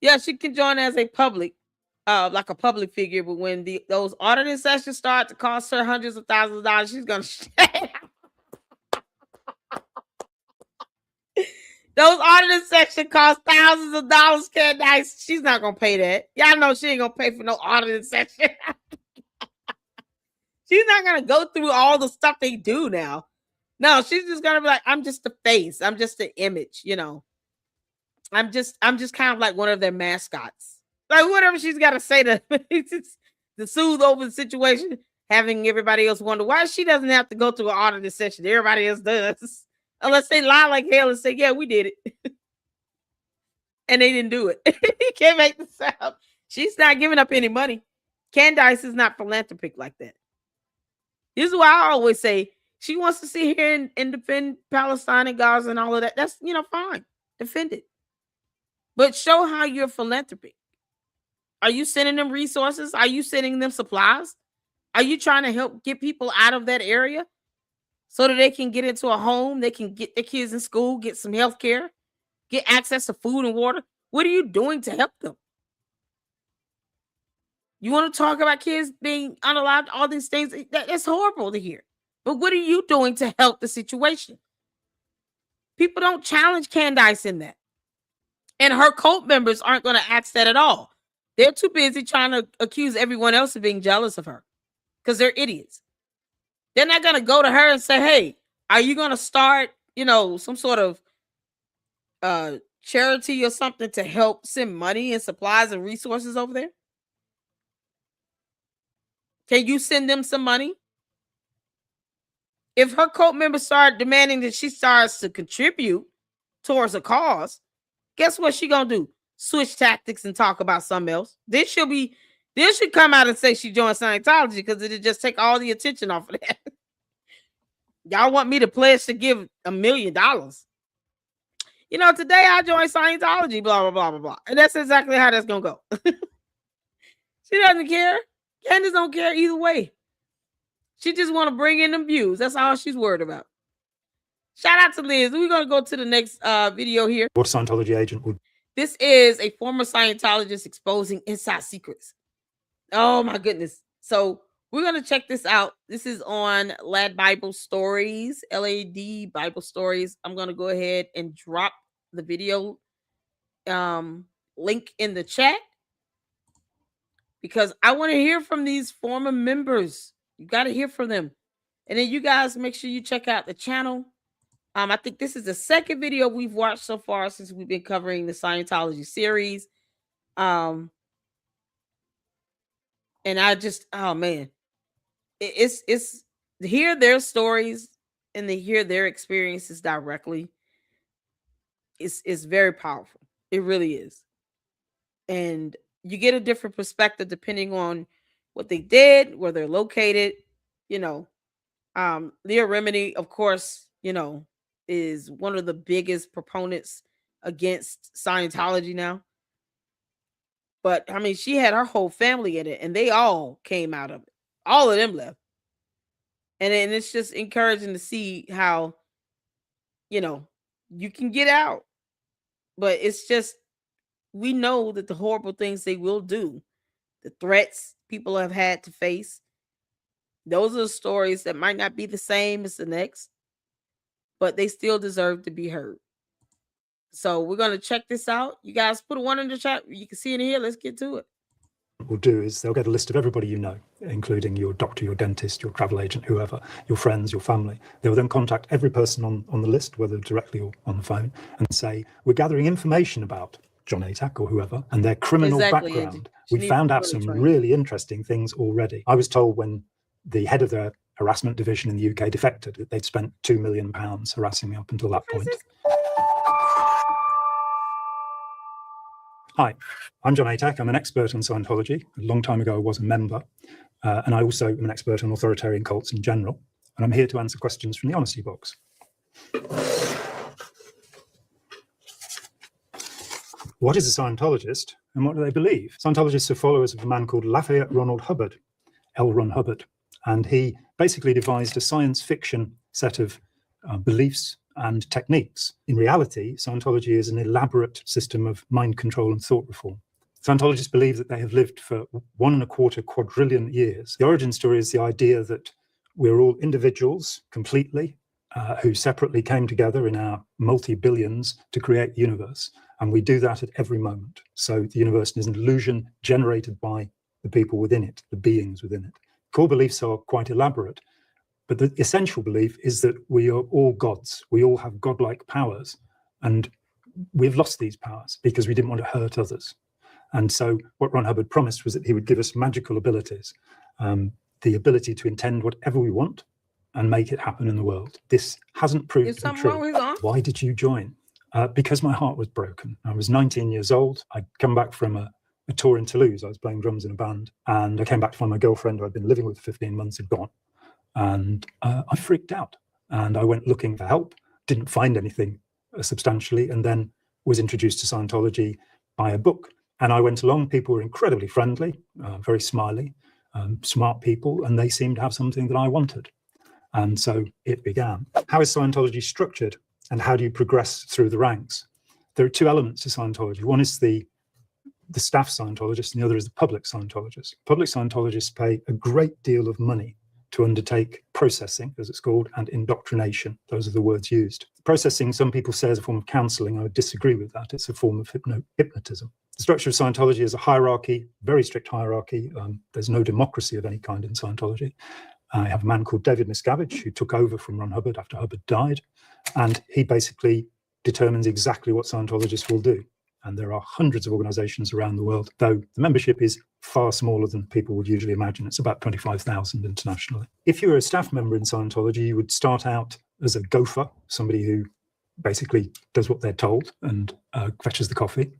Yeah, she can join as a public, like a public figure. But when those auditing sessions start to cost her hundreds of thousands of dollars, she's going to those auditing sessions cost thousands of dollars, Candace. She's not going to pay that. Y'all know she ain't going to pay for no auditing session. She's not going to go through all the stuff they do now. No, she's just going to be like, I'm just the face. I'm just the image, I'm just kind of like one of their mascots. Like whatever she's got to say to soothe over the situation, having everybody else wonder why she doesn't have to go through an auditing session. Everybody else does. Unless they lie like hell and say, yeah, we did it. and they didn't do it. You can't make this up. She's not giving up any money. Candace is not philanthropic like that. This is why I always say she wants to sit here and defend Palestine and Gaza and all of that. That's, fine. Defend it. But show how you're philanthropic. Are you sending them resources? Are you sending them supplies? Are you trying to help get people out of that area so that they can get into a home, they can get their kids in school, get some health care, get access to food and water? What are you doing to help them? You want to talk about kids being unallowed, all these things? That's horrible to hear. But what are you doing to help the situation? People don't challenge Candace in that. And her cult members aren't going to ask that at all. They're too busy trying to accuse everyone else of being jealous of her because they're idiots. They're not going to go to her and say, hey, are you going to start, some sort of charity or something to help send money and supplies and resources over there? Can you send them some money? If her cult members start demanding that she starts to contribute towards a cause, guess what she gonna do? Switch tactics and talk about something else. Then she'll come out and say she joined Scientology because it'll just take all the attention off of that. Y'all want me to pledge to give $1 million? Today I joined Scientology, blah, blah, blah, blah, blah. And that's exactly how that's gonna go. She doesn't care. Candace don't care either way. She just want to bring in them views. That's all she's worried about. Shout out to Liz. We're going to go to the next video here. What Scientology agent would... This is a former Scientologist exposing inside secrets. Oh, my goodness. So we're going to check this out. This is on LAD Bible Stories, LAD Bible Stories. I'm going to go ahead and drop the video link in the chat because I want to hear from these former members. You got to hear from them. And then you guys make sure you check out the channel. I think this is the second video we've watched so far since we've been covering the Scientology series. And I just, oh man, it's to hear their stories and to hear their experiences directly. It's very powerful. It really is. And you get a different perspective depending on what they did, where they're located. Leah Remini, of course, is one of the biggest proponents against Scientology now. But I mean, she had her whole family in it and they all came out of it. All of them left. And it's just encouraging to see how, you can get out. But it's just, we know that the horrible things they will do, the threats people have had to face, those are the stories that might not be the same as the next, but they still deserve to be heard. So we're going to check this out. You guys put a 1 in the chat. You can see it in here. Let's get to it. Will do is they'll get a list of everybody you know, including your doctor, your dentist, your travel agent, whoever, your friends, your family. They will then contact every person on the list, whether directly or on the phone, and say, we're gathering information about John Atack or whoever, and their criminal background. We found out some really interesting things already. I was told when the head of their harassment division in the UK defected that they'd spent £2 million harassing me up until that point. Hi, I'm John Atack. I'm an expert on Scientology. A long time ago, I was a member. And I also am an expert on authoritarian cults in general. And I'm here to answer questions from the Honesty Box. What is a Scientologist and what do they believe? Scientologists are followers of a man called Lafayette Ronald Hubbard, L. Ron Hubbard. And he basically devised a science fiction set of beliefs and techniques. In reality, Scientology is an elaborate system of mind control and thought reform. Scientologists believe that they have lived for 1.25 quadrillion years. The origin story is the idea that we're all individuals completely, who separately came together in our multi-billions to create the universe. And we do that at every moment. So the universe is an illusion generated by the people within it, the beings within it. Core beliefs are quite elaborate. But the essential belief is that we are all gods. We all have godlike powers. And we've lost these powers because we didn't want to hurt others. And so what Ron Hubbard promised was that he would give us magical abilities, the ability to intend whatever we want and make it happen in the world. This hasn't proved to be true. Why did you join? because my heart was broken. I was 19 years old. I'd come back from a tour in Toulouse. I was playing drums in a band, and I came back to find my girlfriend, who I'd been living with for 15 months, had gone. And I freaked out, and I went looking for help, didn't find anything substantially, and then was introduced to Scientology by a book. And I went along. People were incredibly friendly, very smiley, smart people, and they seemed to have something that I wanted. And so it began. How is Scientology structured, and how do you progress through the ranks? There are two elements to Scientology. One is the staff Scientologists, and the other is the public Scientologists. Public Scientologists pay a great deal of money to undertake processing, as it's called, and indoctrination. Those are the words used. Processing, some people say, is a form of counselling. I would disagree with that. It's a form of hypnotism. The structure of Scientology is a hierarchy, very strict hierarchy. There's no democracy of any kind in Scientology. I have a man called David Miscavige, who took over from Ron Hubbard after Hubbard died, and he basically determines exactly what Scientologists will do. And there are hundreds of organizations around the world, though the membership is far smaller than people would usually imagine. It's about 25,000 internationally. If you were a staff member in Scientology, you would start out as a gopher, somebody who basically does what they're told and fetches the coffee.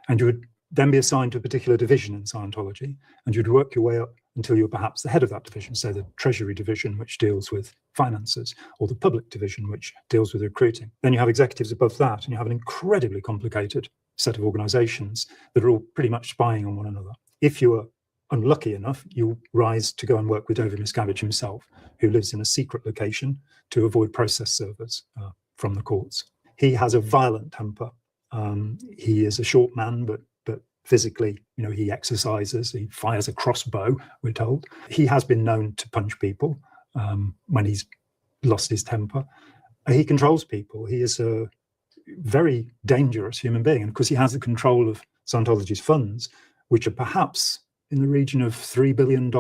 And you would then be assigned to a particular division in Scientology, and you'd work your way up until you're perhaps the head of that division, say the Treasury division, which deals with finances, or the public division, which deals with recruiting. Then you have executives above that, and you have an incredibly complicated set of organizations that are all pretty much spying on one another. If you are unlucky enough, you'll rise to go and work with David Miscavige himself, who lives in a secret location to avoid process servers from the courts. He has a violent temper. He is a short man, but physically, he exercises, he fires a crossbow, we're told. He has been known to punch people when he's lost his temper. He controls people. He is a very dangerous human being. And of course, he has the control of Scientology's funds, which are perhaps in the region of $3 billion.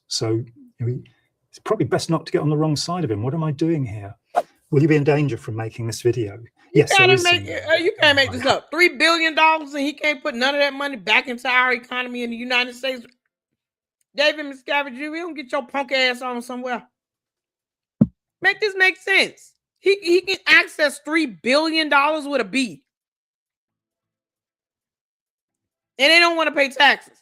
So it's probably best not to get on the wrong side of him. What am I doing here? Will you be in danger from making this video? Yes, you can't make this up. $3 billion, and he can't put none of that money back into our economy in the United States. David Miscavige, you don't get your punk ass on somewhere. Make this make sense. He can access $3 billion with a B. And they don't want to pay taxes.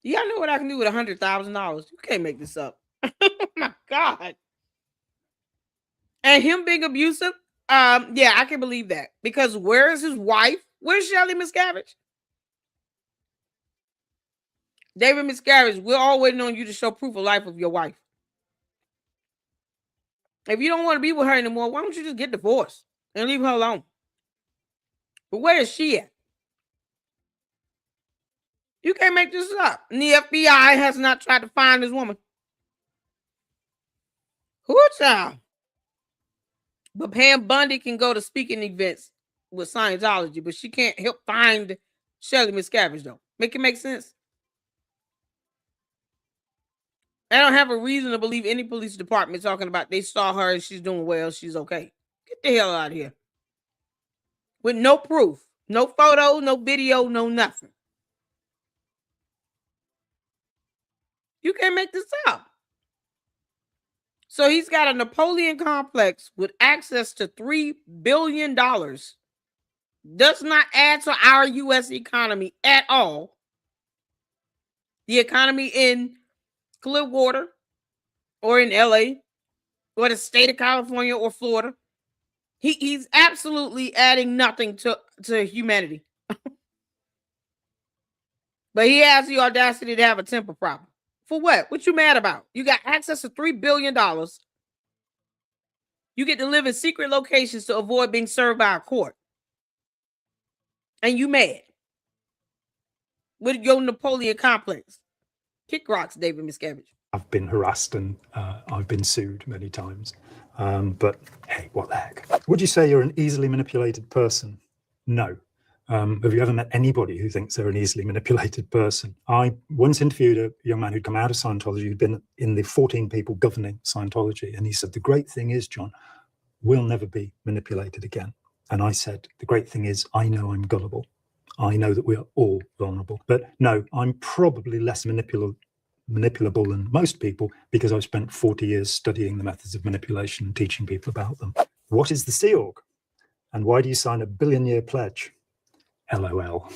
Y'all know what I can do with $100,000. You can't make this up. Oh my God. And him being abusive, yeah, I can believe that. Because where is his wife? Where's Shelley Miscavige? David Miscavige, we're all waiting on you to show proof of life of your wife. If you don't want to be with her anymore, why don't you just get divorced and leave her alone? But where is she at? You can't make this up. And the FBI has not tried to find this woman. Who child? But Pam Bundy can go to speaking events with Scientology, but she can't help find Shelley Miscavige, though. Make it make sense? I don't have a reason to believe any police department talking about they saw her and she's doing well, she's okay. Get the hell out of here. With no proof, no photo, no video, no nothing. You can't make this up. So he's got a Napoleon complex with access to $3 billion. Does not add to our U.S. economy at all. The economy in Clearwater or in L.A. or the state of California or Florida. He's absolutely adding nothing to humanity. But he has the audacity to have a temper problem. For what? What you mad about? You got access to $3 billion. You get to live in secret locations to avoid being served by a court. And you mad. With your Napoleon complex. Kick rocks, David Miscavige. I've been harassed and I've been sued many times. But hey, what the heck? Would you say you're an easily manipulated person? No. Have you ever met anybody who thinks they're an easily manipulated person? I once interviewed a young man who'd come out of Scientology, who'd been in the 14 people governing Scientology. And he said, the great thing is, John, we'll never be manipulated again. And I said, the great thing is, I know I'm gullible. I know that we are all vulnerable. But no, I'm probably less manipulable than most people because I've spent 40 years studying the methods of manipulation and teaching people about them. What is the Sea Org? And why do you sign a billion-year pledge? LOL.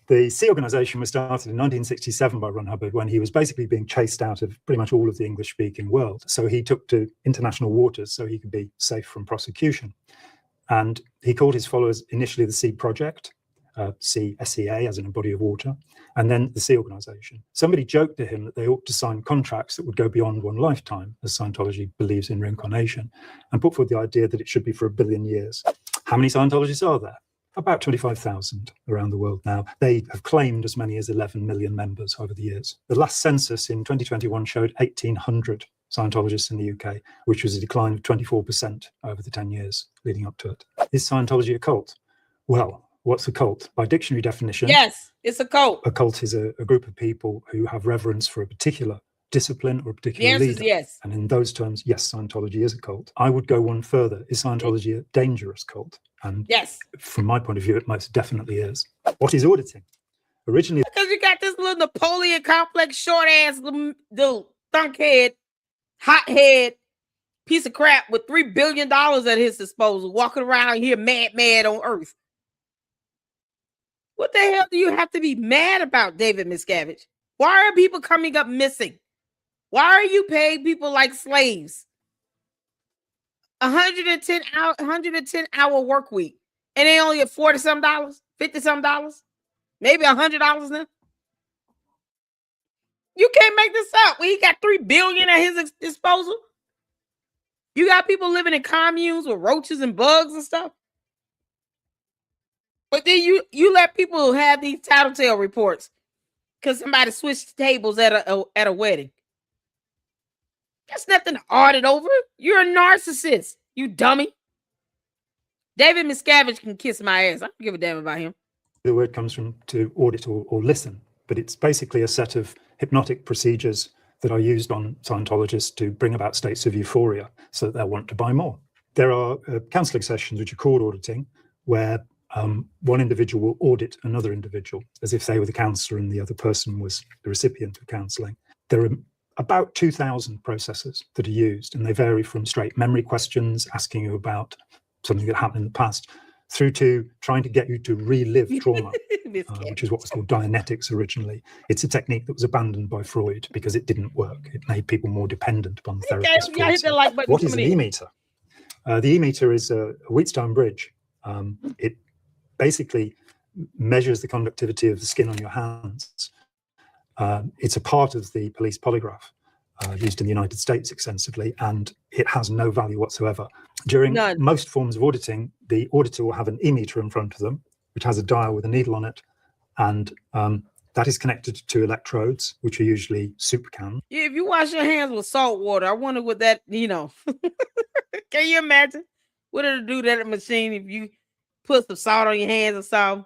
The Sea Organization was started in 1967 by Ron Hubbard when he was basically being chased out of pretty much all of the English-speaking world. So he took to international waters so he could be safe from prosecution. And he called his followers initially the Sea Project, Sea, SEA, as in a body of water, and then the Sea Organization. Somebody joked to him that they ought to sign contracts that would go beyond one lifetime, as Scientology believes in reincarnation, and put forward the idea that it should be for 1 billion years. How many Scientologists are there? About 25,000 around the world now. They have claimed as many as 11 million members over the years. The last census in 2021 showed 1,800 Scientologists in the UK, which was a decline of 24% over the 10 years leading up to it. Is Scientology a cult? Well, what's a cult? By dictionary definition, Yes, it's a cult. a cult is a group of people who have reverence for a particular discipline or a The particular answer is leader. yes. And in those terms, yes, Scientology is a cult. I would go one further. Is Scientology a dangerous cult? And Yes. from my point of view, it most definitely is. What is auditing? Originally, Because you got this little Napoleon complex, short ass, little thunk head, hot head piece of crap with $3 billion at his disposal, walking around here mad on Earth. What the hell do you have to be mad about, David Miscavige? Why are people coming up missing? Why are you paying people like slaves? 110 hour work week, and they only get $40 some, $50 some, maybe $100 now. You can't make this up. When he got $3 billion at his disposal, you got people living in communes with roaches and bugs and stuff. But then you let people have these tattletale reports because somebody switched tables at a wedding. That's nothing to audit over. You're a narcissist, you dummy. David Miscavige can kiss my ass. I don't give a damn about him. the word comes from to audit or listen, but it's basically a set of hypnotic procedures that are used on Scientologists to bring about states of euphoria so that they'll want to buy more. There are counseling sessions which are called auditing, where one individual will audit another individual as if they were the counselor and the other person was the recipient of counseling. There are about 2,000 processes that are used, and they vary from straight memory questions, asking you about something that happened in the past, through to trying to get you to relive trauma, which is what was called Dianetics originally. It's a technique that was abandoned by Freud because it didn't work. It made people more dependent upon the therapist. What is an e-meter? The e-meter is a Wheatstone bridge. It basically measures the conductivity of the skin on your hands. It's a part of the police polygraph used in the United States extensively, and it has no value whatsoever. During most forms of auditing, the auditor will have an e-meter in front of them, which has a dial with a needle on it, and that is connected to electrodes, which are usually soup cans. Yeah, if you wash your hands with salt water, I wonder what that, can you imagine what it'll do to that machine if you put some salt on your hands or something,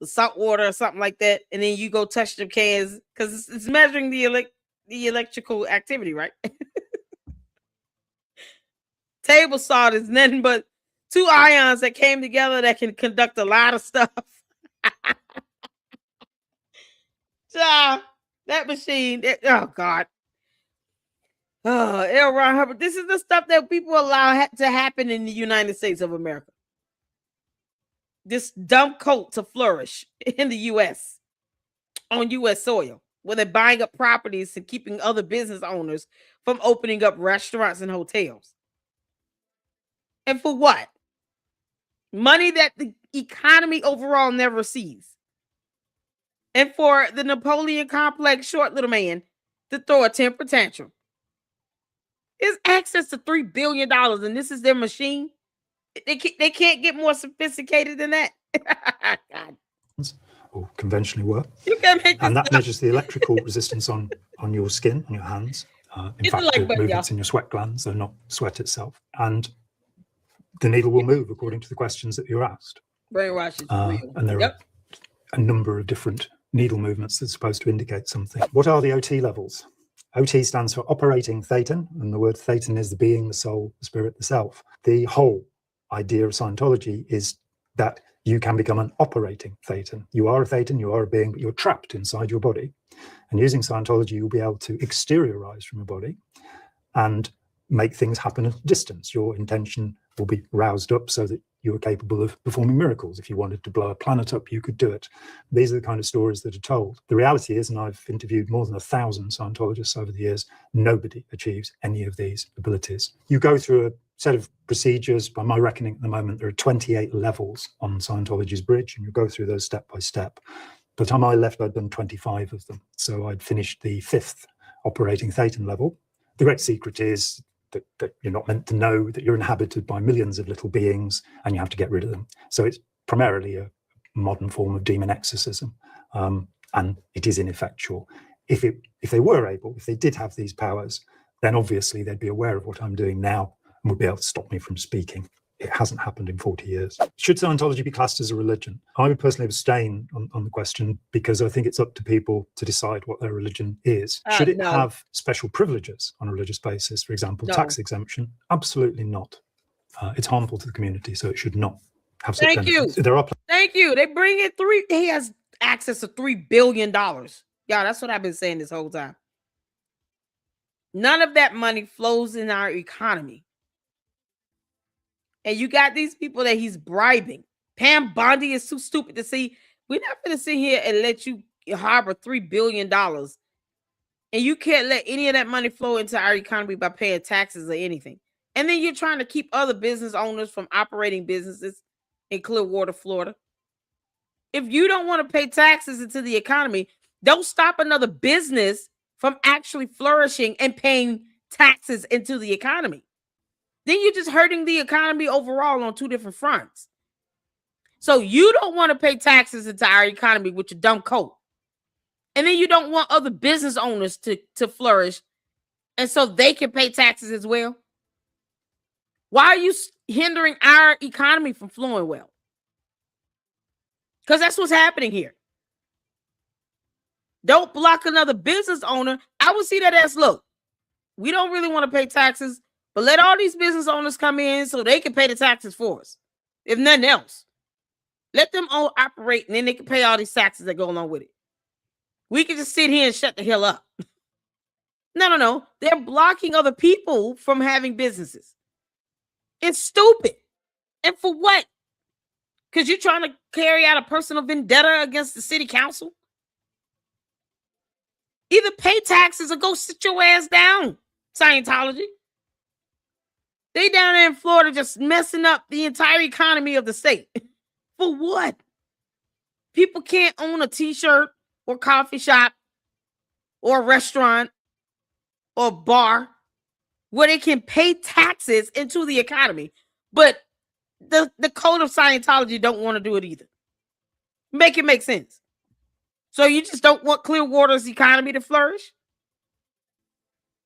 the salt water or something like that, and then you go touch the cans because it's measuring the electrical activity, right? Table salt is nothing but two ions that came together that can conduct a lot of stuff. That machine, oh God. Oh, L. Ron Hubbard. This is the stuff that people allow to happen in the United States of America. This dumb cult to flourish in the U.S. on U.S. soil, where they're buying up properties and keeping other business owners from opening up restaurants and hotels. And for what? Money that the economy overall never sees. And for the Napoleon complex short little man to throw a temper tantrum. It's access to $3 billion, and this is their machine. They can't get more sophisticated than that. God. Or conventionally were. You can make and that measures the electrical resistance on your skin, on your hands. In fact, the movements in your sweat glands, though not sweat itself. And the needle will move according to the questions that you're asked. Brainwash is real. And there are a number of different needle movements that's supposed to indicate something. What are the OT levels? OT stands for operating thetan, and the word thetan is the being, the soul, the spirit, the self. The whole idea of Scientology is that you can become an operating thetan. You are a thetan, you are a being, but you're trapped inside your body. And using Scientology, you'll be able to exteriorize from your body and make things happen at a distance. Your intention will be roused up so that you are capable of performing miracles. If you wanted to blow a planet up, you could do it. These are the kind of stories that are told. The reality is, and I've interviewed more than 1,000 Scientologists over the years, nobody achieves any of these abilities. You go through a set of procedures. By my reckoning at the moment, there are 28 levels on Scientology's bridge, and you go through those step by step. By the time I left, I'd done 25 of them. So I'd finished the 5th operating Thetan level. The great secret is that you're not meant to know that you're inhabited by millions of little beings and you have to get rid of them. So it's primarily a modern form of demon exorcism, and it is ineffectual. If they were able, if they did have these powers, then obviously they'd be aware of what I'm doing now and would be able to stop me from speaking. It hasn't happened in 40 years. Should Scientology be classed as a religion? I would personally abstain on the question because I think it's up to people to decide what their religion is. Should it have special privileges on a religious basis, for example, tax exemption? Absolutely not. It's harmful to the community, so it should not have such benefits. Thank you. They bring in he has access to $3 billion. Yeah, that's what I've been saying this whole time. None of that money flows in our economy. And you got these people that he's bribing. Pam Bondi is too stupid to see. We're not going to sit here and let you harbor $3 billion. And you can't let any of that money flow into our economy by paying taxes or anything. And then you're trying to keep other business owners from operating businesses in Clearwater, Florida. If you don't want to pay taxes into the economy, don't stop another business from actually flourishing and paying taxes into the economy. Then you're just hurting the economy overall on two different fronts. So you don't want to pay taxes into our economy with your dumb coat. And then you don't want other business owners to flourish. And so they can pay taxes as well. Why are you hindering our economy from flowing well? Because that's what's happening here. Don't block another business owner. I would see that as, look, we don't really want to pay taxes, but let all these business owners come in so they can pay the taxes for us. If nothing else, let them all operate and then they can pay all these taxes that go along with it. We can just sit here and shut the hell up. No. They're blocking other people from having businesses. It's stupid. And for what? Because you're trying to carry out a personal vendetta against the city council? Either pay taxes or go sit your ass down, Scientology. They down there in Florida just messing up the entire economy of the state. For what? People can't own a t-shirt or coffee shop or a restaurant or a bar where they can pay taxes into the economy. But the code of Scientology don't want to do it either. Make it make sense. So you just don't want Clearwater's economy to flourish?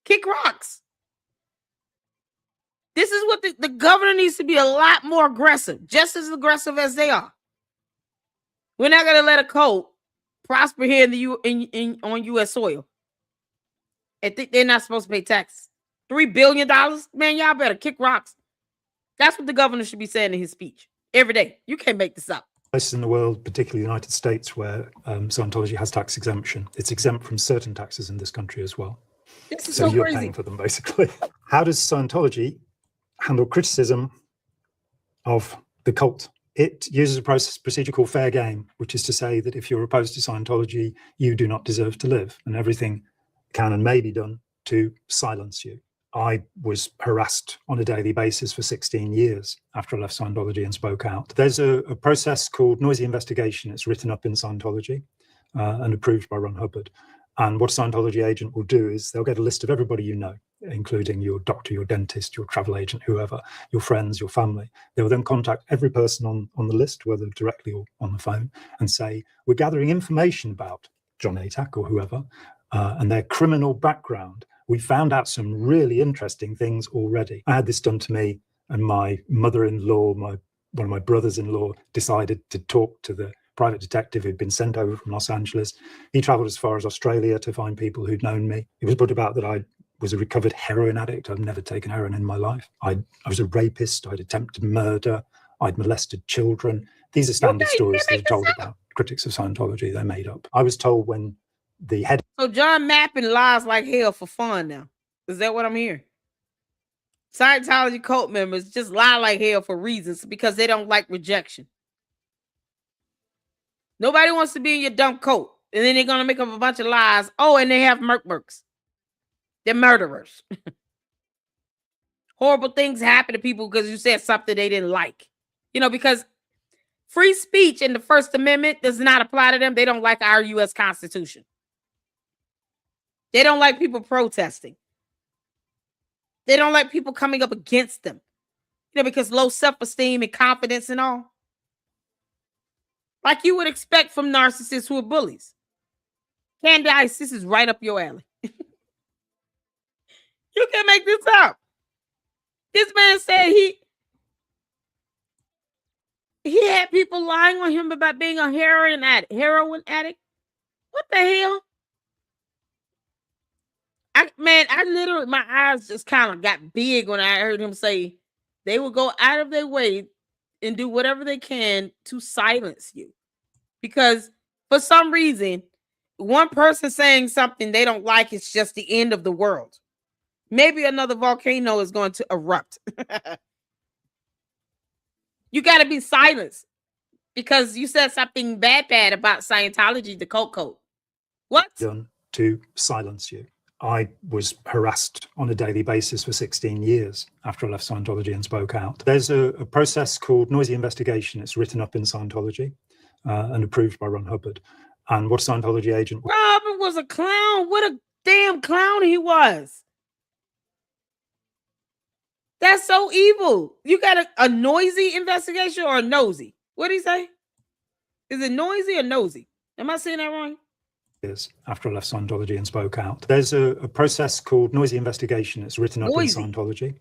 Kick rocks. This is what the governor needs to be a lot more aggressive, just as aggressive as they are. We're not going to let a code prosper here on U.S. soil. And think they're not supposed to pay taxes. $3 billion? Man, y'all better kick rocks. That's what the governor should be saying in his speech every day. You can't make this up. Places in the world, particularly the United States, where Scientology has tax exemption. It's exempt from certain taxes in this country as well. This is so you're crazy. Paying for them, basically. How does Scientology handle criticism of the cult? It uses a procedure called fair game, which is to say that if you're opposed to Scientology, you do not deserve to live, and everything can and may be done to silence you. I was harassed on a daily basis for 16 years after I left Scientology and spoke out. There's a process called noisy investigation. It's written up in Scientology and approved by Ron Hubbard. And what a Scientology agent will do is they'll get a list of everybody you know, including your doctor, your dentist, your travel agent, whoever, your friends, your family. They will then contact every person on the list, whether directly or on the phone, and say, we're gathering information about John Atack or whoever and their criminal background. We found out some really interesting things already. I had this done to me, and my mother-in-law, one of my brothers-in-law, decided to talk to the private detective who'd been sent over from Los Angeles. He traveled as far as Australia to find people who'd known me. It was put about that I was a recovered heroin addict. I've never taken heroin in my life. I was a rapist. I'd attempted murder. I'd molested children. These are standard stories that are told about critics of Scientology. They're made up. I was told when the head... So John Mappin lies like hell for fun now. Is that what I'm hearing? Scientology cult members just lie like hell for reasons because they don't like rejection. Nobody wants to be in your dumb cult. And then they're going to make up a bunch of lies. Oh, and they have mercs. They're murderers. Horrible things happen to people because you said something they didn't like. Because free speech in the First Amendment does not apply to them. They don't like our U.S. Constitution. They don't like people protesting. They don't like people coming up against them. Because low self-esteem and confidence and all. Like you would expect from narcissists who are bullies. Candice, this is right up your alley. You can make this up. This man said he had people lying on him about being a heroin addict. What the hell? I literally, my eyes just kind of got big when I heard him say they will go out of their way and do whatever they can to silence you. Because for some reason, one person saying something they don't like is just the end of the world. Maybe another volcano is going to erupt. You got to be silenced because you said something bad about Scientology, the cult. What? Done to silence you. I was harassed on a daily basis for 16 years after I left Scientology and spoke out. There's a process called noisy investigation. It's written up in Scientology and approved by Ron Hubbard. And what a Scientology agent... Robin was a clown. What a damn clown he was. That's so evil. You got a noisy investigation or a nosy? What did he say? Is it noisy or nosy? Am I saying that wrong? After I left Scientology and spoke out. There's a process called noisy investigation. It's written up in Scientology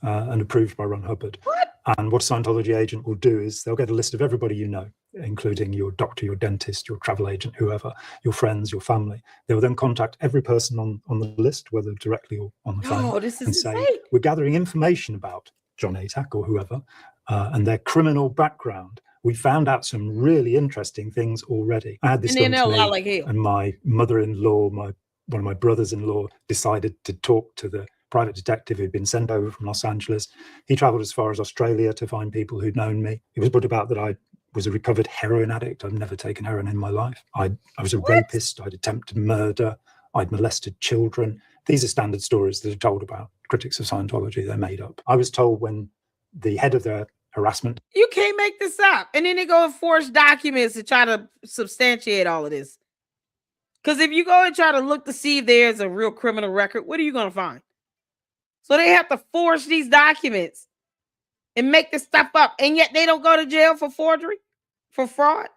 and approved by Ron Hubbard. What? And what a Scientology agent will do is they'll get a list of everybody you know, including your doctor, your dentist, your travel agent, whoever, your friends, your family. They will then contact every person on the list, whether directly or on the phone, and say, we're gathering information about John Atack or whoever and their criminal background. We found out some really interesting things already. I had this done to me, and my mother-in-law, one of my brothers-in-law, decided to talk to the private detective who'd been sent over from Los Angeles. He traveled as far as Australia to find people who'd known me. It was put about that I was a recovered heroin addict. I've never taken heroin in my life. I was a rapist. I'd attempted murder. I'd molested children. These are standard stories that are told about critics of Scientology. They're made up. I was told when the head of their harassment. You can't make this up. And then they go and forge documents to try to substantiate all of this. Because if you go and try to look to see if there's a real criminal record, what are you going to find? So they have to forge these documents and make this stuff up. And yet they don't go to jail for forgery, for fraud.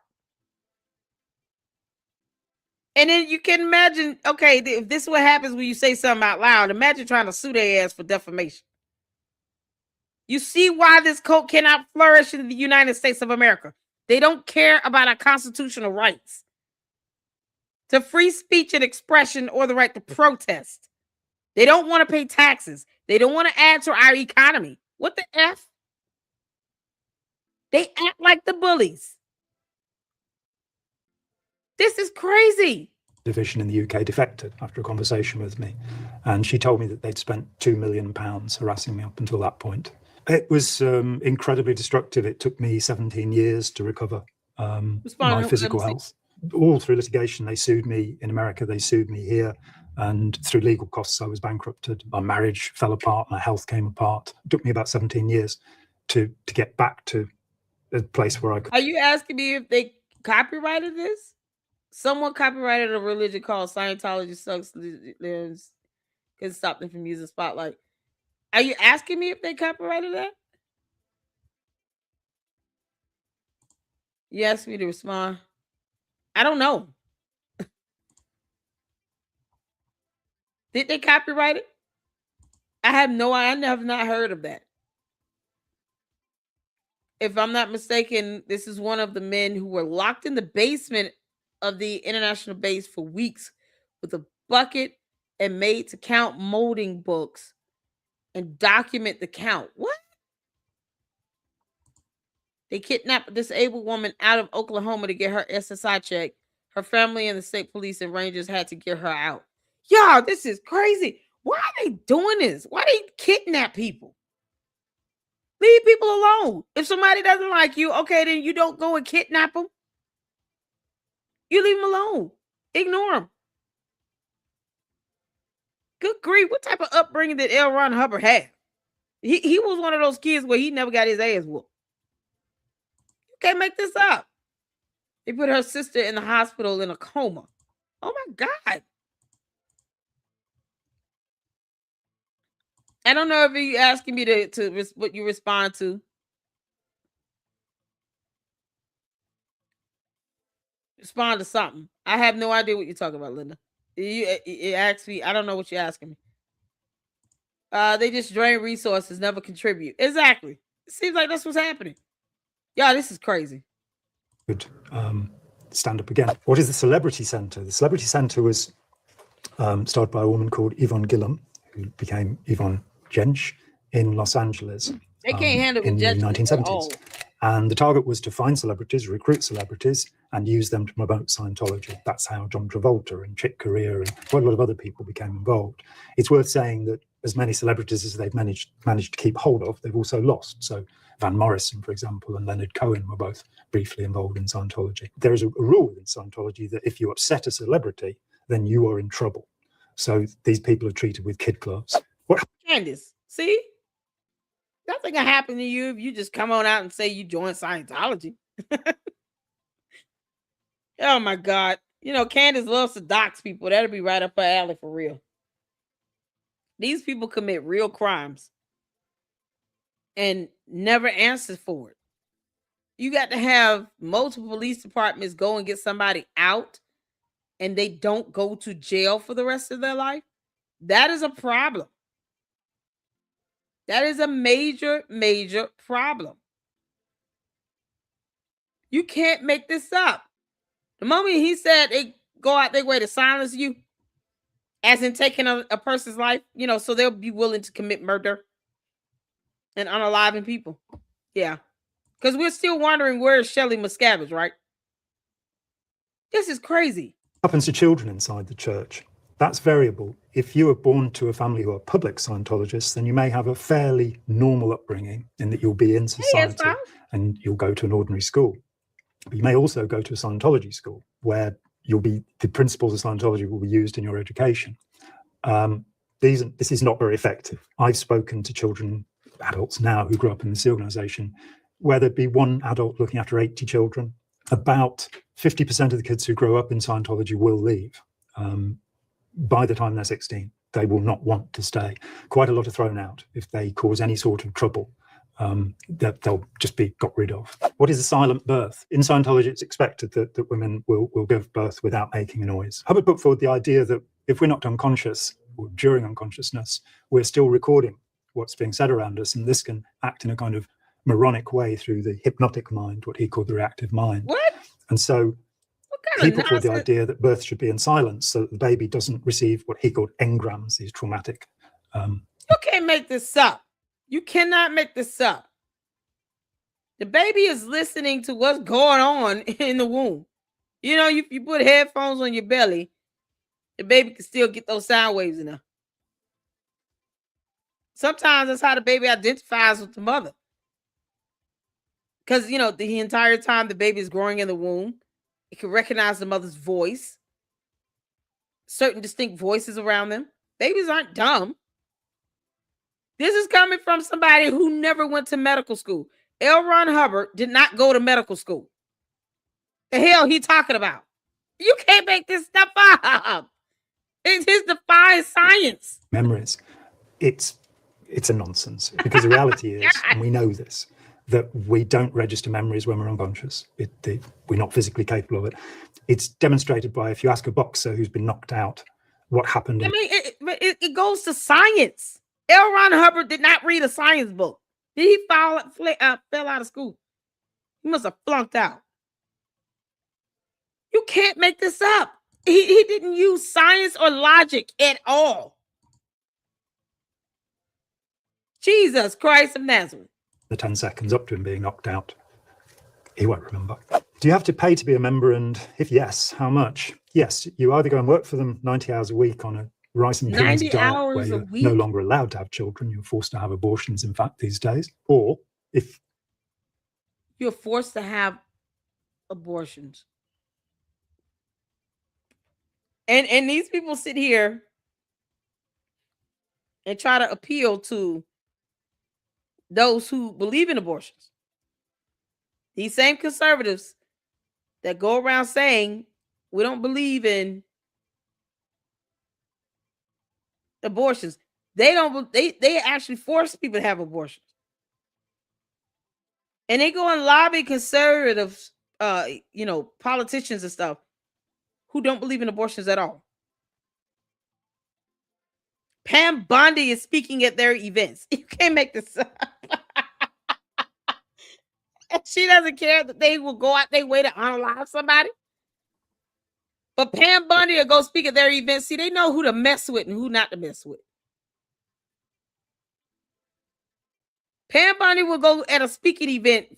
And then you can imagine, okay, if this is what happens when you say something out loud, imagine trying to sue their ass for defamation. You see why this cult cannot flourish in the United States of America. They don't care about our constitutional rights to free speech and expression or the right to protest. They don't want to pay taxes. They don't want to add to our economy. What the F? They act like the bullies. This is crazy. Division in the UK defected after a conversation with me. And she told me that they'd spent £2 million harassing me up until that point. It was incredibly destructive. It took me 17 years to recover my physical health. All through litigation, they sued me in America, they sued me here, and through legal costs, I was bankrupted. My marriage fell apart, my health came apart. It took me about 17 years to get back to a place where I could. Are you asking me if they copyrighted this? Someone copyrighted a religion called Scientology sucks lives, can stop them from using Spotlight. Are you asking me if they copyrighted that? You asked me to respond. I don't know. Did they copyright it? I have not heard of that. If I'm not mistaken, this is one of the men who were locked in the basement of the international base for weeks with a bucket and made to count molding books and document the count. What? They kidnapped a disabled woman out of Oklahoma to get her SSI check. Her family and the state police and rangers had to get her out. Y'all, this is crazy. Why are they doing this? Why do they kidnap people? Leave people alone. If somebody doesn't like you, okay, then you don't go and kidnap them. You leave them alone. Ignore them. Good grief. What type of upbringing did L. Ron Hubbard have? He was one of those kids where he never got his ass whooped. You can't make this up. They put her sister in the hospital in a coma. Oh my God. I don't know if you're asking me to what you respond to. Respond to something. I have no idea what you're talking about, Linda. You asked me. I don't know what you're asking me. They just drain resources, never contribute. Exactly. It seems like that's what's happening. Yeah, this is crazy. Good. Stand up again. What is the Celebrity Centre? The Celebrity Centre was started by a woman called Yvonne Gillum, who became Yvonne Jensch in Los Angeles. They can't handle in the 1970s. And the target was to find celebrities, recruit celebrities, and use them to promote Scientology. That's how John Travolta and Chick Corea and quite a lot of other people became involved. It's worth saying that as many celebrities as they've managed to keep hold of, they've also lost. So Van Morrison, for example, and Leonard Cohen were both briefly involved in Scientology. There is a rule within Scientology that if you upset a celebrity, then you are in trouble. So these people are treated with kid gloves. Candace, see? Nothing can happen to you if you just come on out and say you joined Scientology. Oh my God. You know, Candace loves to dox people. That'll be right up her alley for real. These people commit real crimes and never answer for it. You got to have multiple police departments go and get somebody out and they don't go to jail for the rest of their life. That is a problem. That is a major, major problem. You can't make this up. The moment he said they go out their way to silence you, as in taking a person's life, you know, so they'll be willing to commit murder and unaliving people. Yeah. Because we're still wondering where is Shelley Miscavige, right? This is crazy. Happens to children inside the church. That's variable. If you are born to a family who are public Scientologists, then you may have a fairly normal upbringing in that you'll be in society and you'll go to an ordinary school. But you may also go to a Scientology school where the principles of Scientology will be used in your education. This is not very effective. I've spoken to children, adults now who grew up in this organization, where there'd be one adult looking after 80 children. About 50% of the kids who grow up in Scientology will leave. By the time they're 16, they will not want to stay. Quite a lot are thrown out if they cause any sort of trouble. That they'll just be got rid of. What is a silent birth? In Scientology, it's expected that women will give birth without making a noise. Hubbard put forward the idea that if we're knocked unconscious or during unconsciousness, we're still recording what's being said around us, and this can act in a kind of moronic way through the hypnotic mind, what he called the reactive mind. What? And so he put forward the idea that birth should be in silence so that the baby doesn't receive what he called engrams, these traumatic. You can't make this up. You cannot make this up. The baby is listening to what's going on in the womb. You know, if you put headphones on your belly, the baby can still get those sound waves in there. Sometimes that's how the baby identifies with the mother. Because, you know, the entire time the baby is growing in the womb, it can recognize the mother's voice, certain distinct voices around them. Babies aren't dumb. This is coming from somebody who never went to medical school. L. Ron Hubbard did not go to medical school. The hell he talking about? You can't make this stuff up. It's his defying science. Memories. It's a nonsense because the reality is, and we know this, that we don't register memories when we're unconscious. We're not physically capable of it. It's demonstrated by if you ask a boxer who's been knocked out, what happened. I mean, it goes to science. L. Ron Hubbard did not read a science book. Did he fell out of school? He must have flunked out. You can't make this up. He didn't use science or logic at all. Jesus Christ of Nazareth. The 10 seconds up to him being knocked out, he won't remember. Do you have to pay to be a member? And if yes, how much? Yes, you either go and work for them 90 hours a week on a rice and beans diet where you're no longer allowed to have children. You're forced to have abortions, in fact, these days. Or if you're forced to have abortions. And these people sit here and try to appeal to those who believe in abortions. These same conservatives that go around saying we don't believe in abortions. They actually force people to have abortions. And they go and lobby conservatives, politicians and stuff who don't believe in abortions at all. Pam Bondi is speaking at their events. You can't make this up. And she doesn't care that they will go out their way to unalive somebody. But Pam Bondi will go speak at their events. See, they know who to mess with and who not to mess with. Pam Bondi will go at a speaking event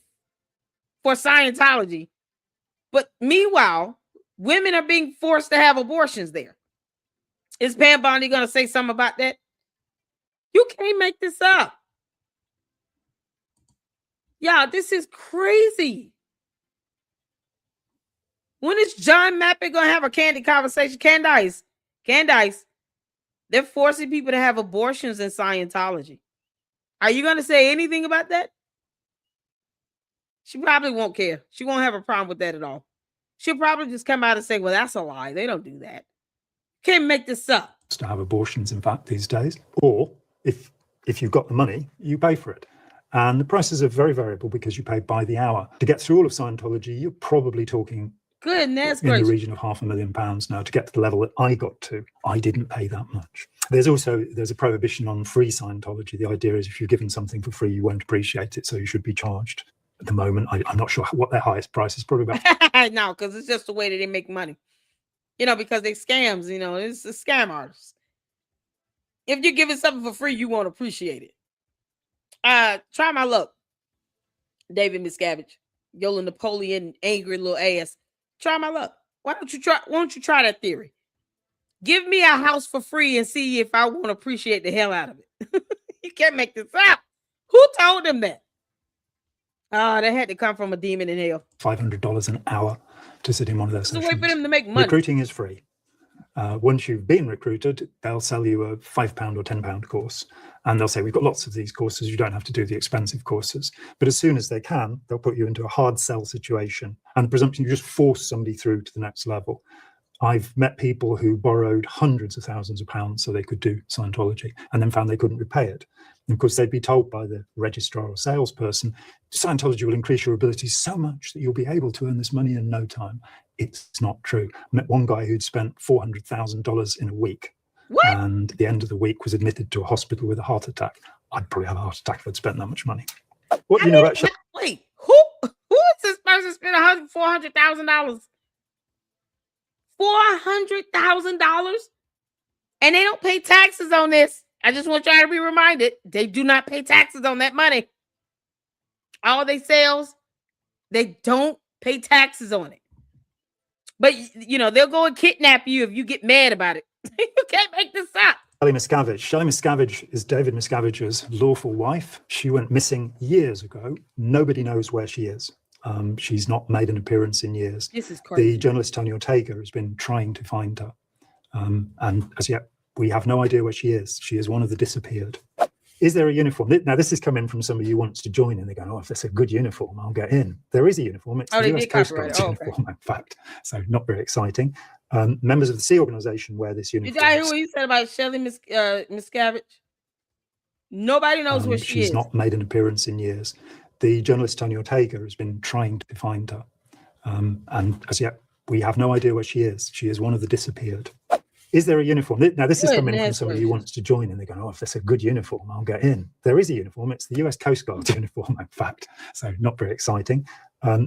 for Scientology. But meanwhile, women are being forced to have abortions there. Is Pam Bondi going to say something about that? You can't make this up. Y'all, this is crazy. When is John Mappin going to have a candid conversation? Candice, they're forcing people to have abortions in Scientology. Are you going to say anything about that? She probably won't care. She won't have a problem with that at all. She'll probably just come out and say, well, that's a lie. They don't do that. Can't make this up. To have abortions, in fact, these days, or if you've got the money, you pay for it. And the prices are very variable because you pay by the hour. To get through all of Scientology, you're probably talking goodness in the region of £500,000 now to get to the level that I got to. I didn't pay that much. There's a prohibition on free Scientology. The idea is if you're given something for free, you won't appreciate it, so you should be charged. At the moment, I'm not sure what their highest price is, probably about. No, because it's just the way that they make money. Because they scams, it's a scam artist. If you're giving something for free, you won't appreciate it. Try my luck, David Miscavige, Yola Napoleon, angry little ass. Try my luck. Why don't you try that theory? Give me a house for free and see if I won't appreciate the hell out of it. You can't make this up. Who told them that? They had to come from a demon in hell. $500 an hour to sit in one of those sessions. It's a way for them to make money. Recruiting is free. Once you've been recruited, they'll sell you a £5 or £10 course. And they'll say, we've got lots of these courses. You don't have to do the expensive courses. But as soon as they can, they'll put you into a hard sell situation. And the presumption you just force somebody through to the next level. I've met people who borrowed hundreds of thousands of pounds so they could do Scientology and then found they couldn't repay it. And of course, they'd be told by the registrar or salesperson, Scientology will increase your abilities so much that you'll be able to earn this money in no time. It's not true. I met one guy who'd spent $400,000 in a week. What? And at the end of the week was admitted to a hospital with a heart attack. I'd probably have a heart attack if I'd spent that much money. What do you know about... Wait, who is this person spent $400,000? $400,000? And they don't pay taxes on this. I just want y'all to be reminded, they do not pay taxes on that money. All they sales, they don't pay taxes on it. But, they'll go and kidnap you if you get mad about it. You can't make this up. Shelley Miscavige is David Miscavige's lawful wife. She went missing years ago. Nobody knows where she is. She's not made an appearance in years. This is crazy. The journalist Tony Ortega has been trying to find her. And as yet, we have no idea where she is. She is one of the disappeared. Is there a uniform? Now, this is coming from somebody who wants to join in. They go, if it's a good uniform, I'll get in. There is a uniform. It's the US Coast Guard's uniform, in fact. So not very exciting. Members of the Sea Organization wear this uniform. Did you hear what you said about Shelley Miscavige? Nobody knows where she is. She's not made an appearance in years. The journalist Tony Ortega has been trying to find her. And as yet, we have no idea where she is. She is one of the disappeared. Is there a uniform? Now, this is coming from somebody who wants to join in. They go, if there's a good uniform, I'll get in. There is a uniform. It's the US Coast Guard's uniform, in fact. So not very exciting.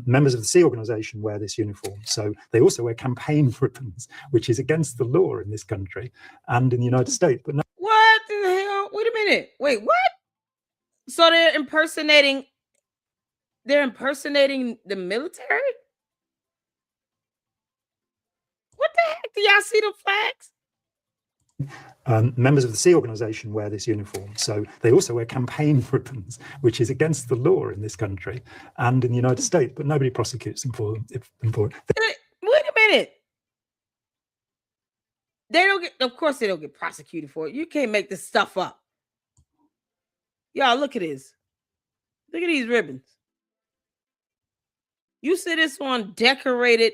Members of the Sea Organization wear this uniform. So they also wear campaign ribbons, which is against the law in this country and in the United States. But no. What the hell? Wait a minute. Wait, what? So they're impersonating the military? What the heck? Do y'all see the flags? Members of the Sea Organization wear this uniform. So they also wear campaign ribbons, which is against the law in this country and in the United States, but nobody prosecutes them for it. Wait a minute. They don't get, of course, they don't get prosecuted for it. You can't make this stuff up. Y'all, look at this. Look at these ribbons. You see this on decorated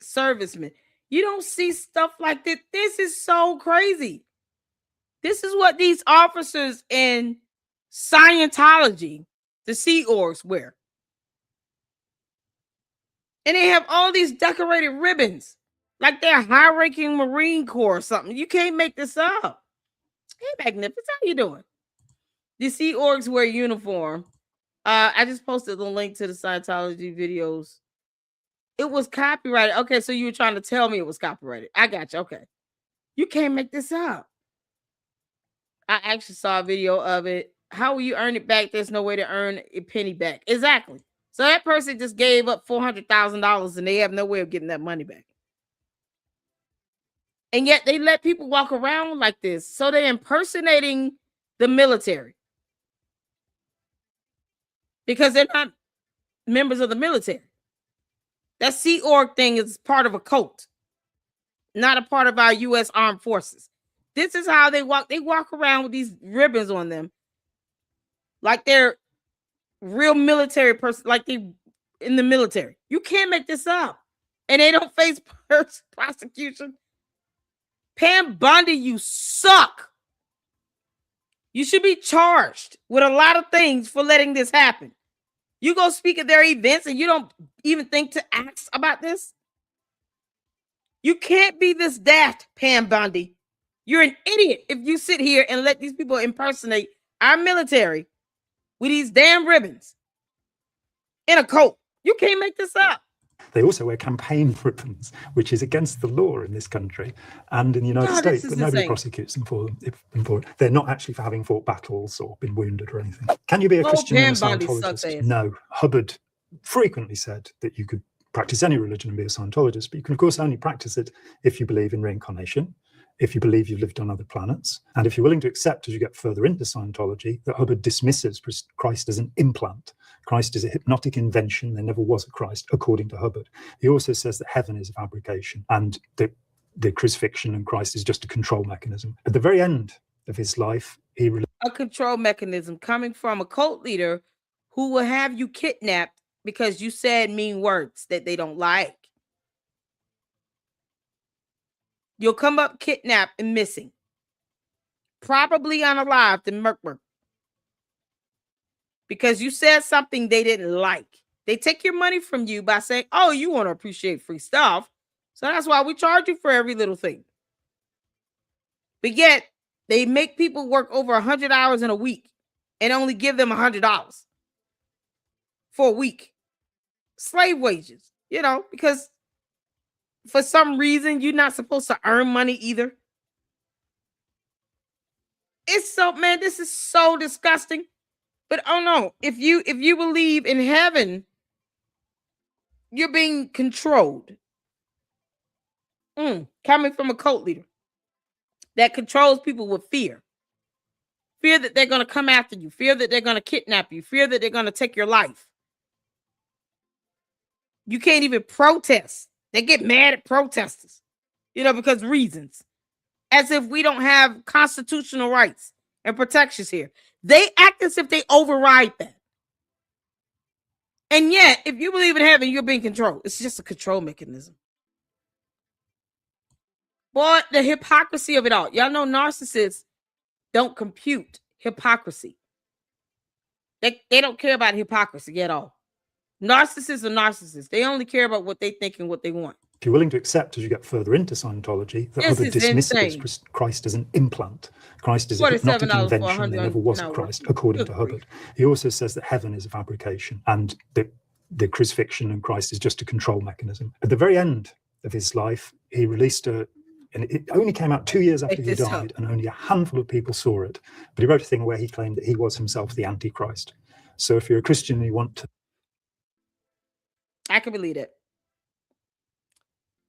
servicemen. You don't see stuff like this. This is so crazy. This is what these officers in Scientology, the Sea Orgs, wear. And they have all these decorated ribbons, like they're high-ranking Marine Corps or something. You can't make this up. Hey, Magnificent, how you doing? The Sea Orgs wear uniform. I just posted the link to the Scientology videos. It was copyrighted. Okay, so you were trying to tell me it was copyrighted. I got you. Okay. You can't make this up. I actually saw a video of it. How will you earn it back? There's no way to earn a penny back. Exactly. So that person just gave up $400,000 and they have no way of getting that money back. And yet they let people walk around like this. So they're impersonating the military. Because they're not members of the military. That Sea Org thing is part of a cult, not a part of our U.S. Armed Forces. This is how they walk. They walk around with these ribbons on them, like they're real military person, like they in the military. You can't make this up, and they don't face prosecution. Pam Bondi, you suck. You should be charged with a lot of things for letting this happen. You go speak at their events and you don't even think to ask about this? You can't be this daft, Pam Bondi. You're an idiot if you sit here and let these people impersonate our military with these damn ribbons in a coat. You can't make this up. They also wear campaign ribbons, which is against the law in this country and in the United States, but nobody prosecutes them for it. They're not actually for having fought battles or been wounded or anything. Can you be a Christian and a Scientologist? No. Hubbard frequently said that you could practice any religion and be a Scientologist, but you can, of course, only practice it if you believe in reincarnation, if you believe you've lived on other planets, and if you're willing to accept as you get further into Scientology that Hubbard dismisses Christ as an implant. Christ is a hypnotic invention. There never was a Christ, according to Hubbard. He also says that heaven is a fabrication and that the crucifixion and Christ is just a control mechanism. At the very end of his life, a control mechanism coming from a cult leader who will have you kidnapped because you said mean words that they don't like. You'll come up kidnapped and missing. Probably unalived in Merkburg. Because you said something they didn't like. They take your money from you by saying, oh, you want to appreciate free stuff. So that's why we charge you for every little thing. But yet, they make people work over 100 hours in a week and only give them $100 for a week. Slave wages, because for some reason, you're not supposed to earn money either. This is so disgusting. But oh no, if you believe in heaven, you're being controlled. Coming from a cult leader that controls people with fear. Fear that they're going to come after you. Fear that they're going to kidnap you. Fear that they're going to take your life. You can't even protest. They get mad at protesters, because reasons. As if we don't have constitutional rights and protections here. They act as if they override that. And yet, if you believe in heaven, you're being controlled. It's just a control mechanism. Boy, the hypocrisy of it all. Y'all know narcissists don't compute hypocrisy. They don't care about hypocrisy at all. Narcissists are narcissists. They only care about what they think and what they want. If you're willing to accept as you get further into Scientology that Hubbard dismisses Christ as an implant. Christ is a hypnotic invention. There never was a Christ, according to Hubbard. He also says that heaven is a fabrication and that the crucifixion and Christ is just a control mechanism. At the very end of his life, he released and it only came out 2 years after he died, and only a handful of people saw it. But he wrote a thing where he claimed that he was himself the Antichrist. So if you're a Christian and you want to... I can believe it.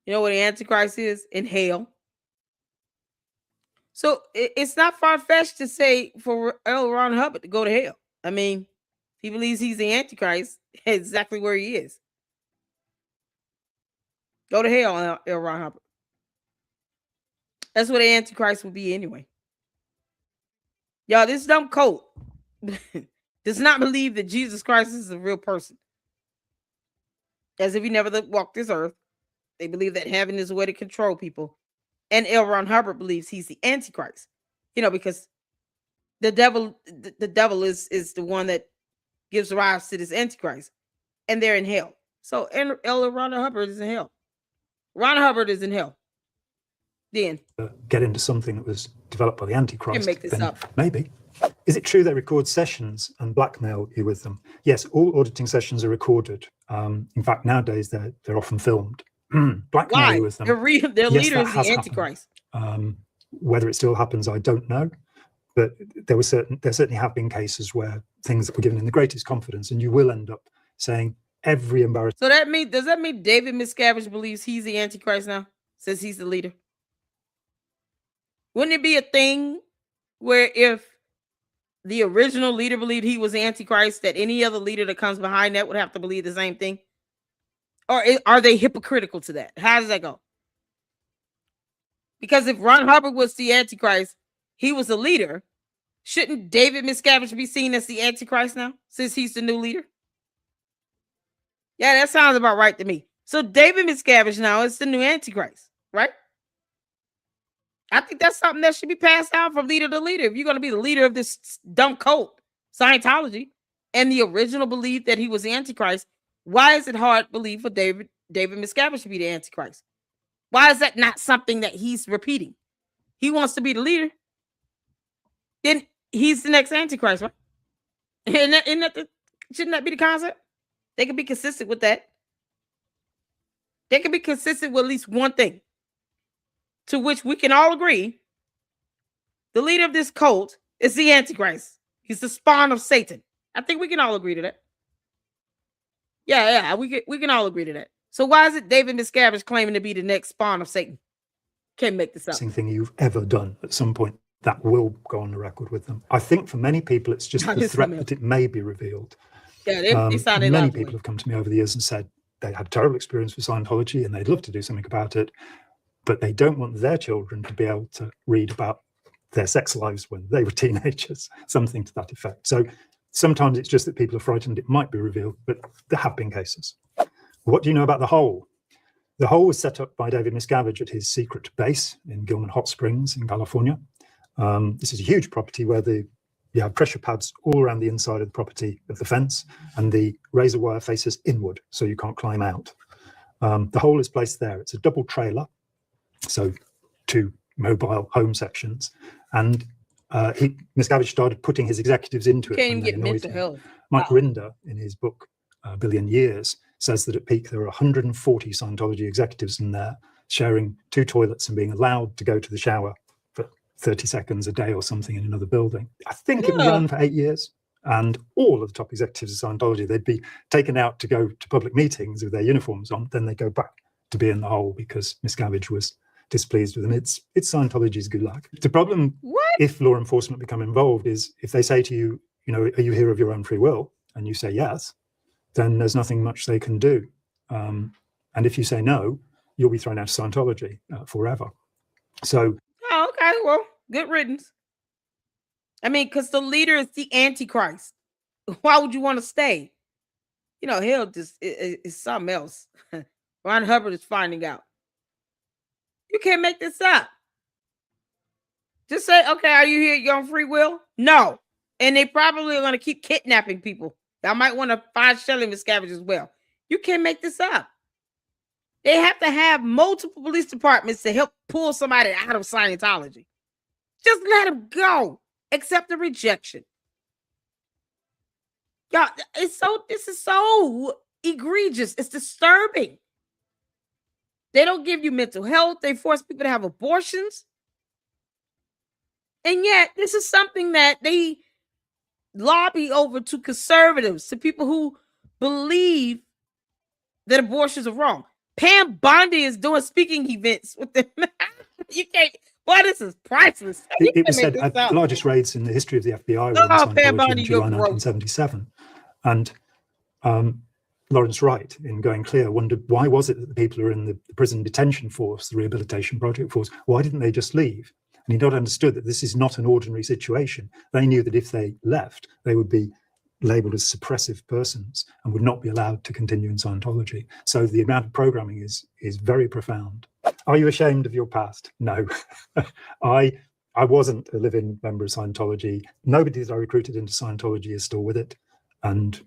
You know what the Antichrist is? In hell. So it's not far-fetched to say for L. Ron Hubbard to go to hell. I mean, he believes he's the Antichrist, exactly where he is. Go to hell, L. Ron Hubbard. That's what the Antichrist will be anyway. Y'all, this dumb cult does not believe that Jesus Christ is a real person. As if he never walked this earth. They believe that heaven is a way to control people. And L. Ron Hubbard believes he's the Antichrist. Because the devil is the one that gives rise to this Antichrist. And they're in hell. So L. Ron Hubbard is in hell. Ron Hubbard is in hell. Then get into something that was developed by the Antichrist. You can make this up. Maybe. Is it true they record sessions and blackmail you with them? Yes, all auditing sessions are recorded. In fact, nowadays they're often filmed. Blackmail you with them. Their leader is the Antichrist. Whether it still happens, I don't know. But there certainly have been cases where things that were given in the greatest confidence, and you will end up saying every embarrassing. So does that mean David Miscavige believes he's the Antichrist now, since he's the leader? Wouldn't it be a thing where if the original leader believed he was the Antichrist, that any other leader that comes behind that would have to believe the same thing? Or are they hypocritical to that? How does that go? Because if Ron Hubbard was the Antichrist, he was the leader. Shouldn't David Miscavige be seen as the Antichrist now, since he's the new leader? Yeah, that sounds about right to me. So David Miscavige now is the new Antichrist, right? I think that's something that should be passed down from leader to leader. If you're going to be the leader of this dumb cult, Scientology, and the original belief that he was the Antichrist, why is it hard to believe for David Miscavige to be the Antichrist? Why is that not something that he's repeating? He wants to be the leader. Then he's the next Antichrist, right? Shouldn't that be the concept? They can be consistent with that. They can be consistent with at least one thing, to which we can all agree. The leader of this cult is the Antichrist. He's the spawn of Satan. I think we can all agree to that. Yeah, we can all agree to that. So why is it David Miscavige claiming to be the next spawn of Satan? Can't make this up. Thing you've ever done at some point that will go on the record with them. I think for many people, it's just the threat that it may be revealed. Yeah, they sounded many people have come to me over the years and said they had a terrible experience with Scientology and they'd love to do something about it, but they don't want their children to be able to read about their sex lives when they were teenagers, something to that effect. So sometimes it's just that people are frightened it might be revealed, but there have been cases. What do you know about the Hole? The Hole was set up by David Miscavige at his secret base in Gilman Hot Springs in California. This is a huge property where you have pressure pads all around the inside of the property of the fence, and the razor wire faces inward, so you can't climb out. The Hole is placed there. It's a double trailer, so 2 mobile home sections, and Miscavige started putting his executives into it. Can't even get mental health. Mike Rinder, in his book A Billion Years, says that at peak there are 140 Scientology executives in there sharing 2 toilets and being allowed to go to the shower for 30 seconds a day or something in another building. I think it ran for 8 years, and all of the top executives of Scientology, they'd be taken out to go to public meetings with their uniforms on, then they go back to be in the Hole because Miscavige was displeased with them. It's Scientology's good luck. The problem, if law enforcement become involved, is if they say to you, are you here of your own free will? And you say yes, then there's nothing much they can do. And if you say no, you'll be thrown out of Scientology forever. So, okay, well, good riddance. I mean, because the leader is the Antichrist. Why would you want to stay? Hell just is something else. Ron Hubbard is finding out. You can't make this up. Just say, okay, are you here your own free will? No. And they probably are going to keep kidnapping people. I might want to find Shelley Miscavige as well. You can't make this up. They have to have multiple police departments to help pull somebody out of Scientology. Just let them go. Accept the rejection. Y'all, this is so egregious. It's disturbing. They don't give you mental health. They force people to have abortions. And yet, this is something that they lobby over to conservatives, to people who believe that abortions are wrong. Pam Bondi is doing speaking events with them. Boy, this is priceless. It was said the largest raids in the history of the FBI were in Scientology in July 1977. And Lawrence Wright, in Going Clear, wondered why was it that the people who are in the prison detention force, the rehabilitation project force, why didn't they just leave? And he not understood that this is not an ordinary situation. They knew that if they left, they would be labeled as suppressive persons and would not be allowed to continue in Scientology. So the amount of programming is very profound. Are you ashamed of your past? No. I wasn't a living member of Scientology. Nobody that I recruited into Scientology is still with it. And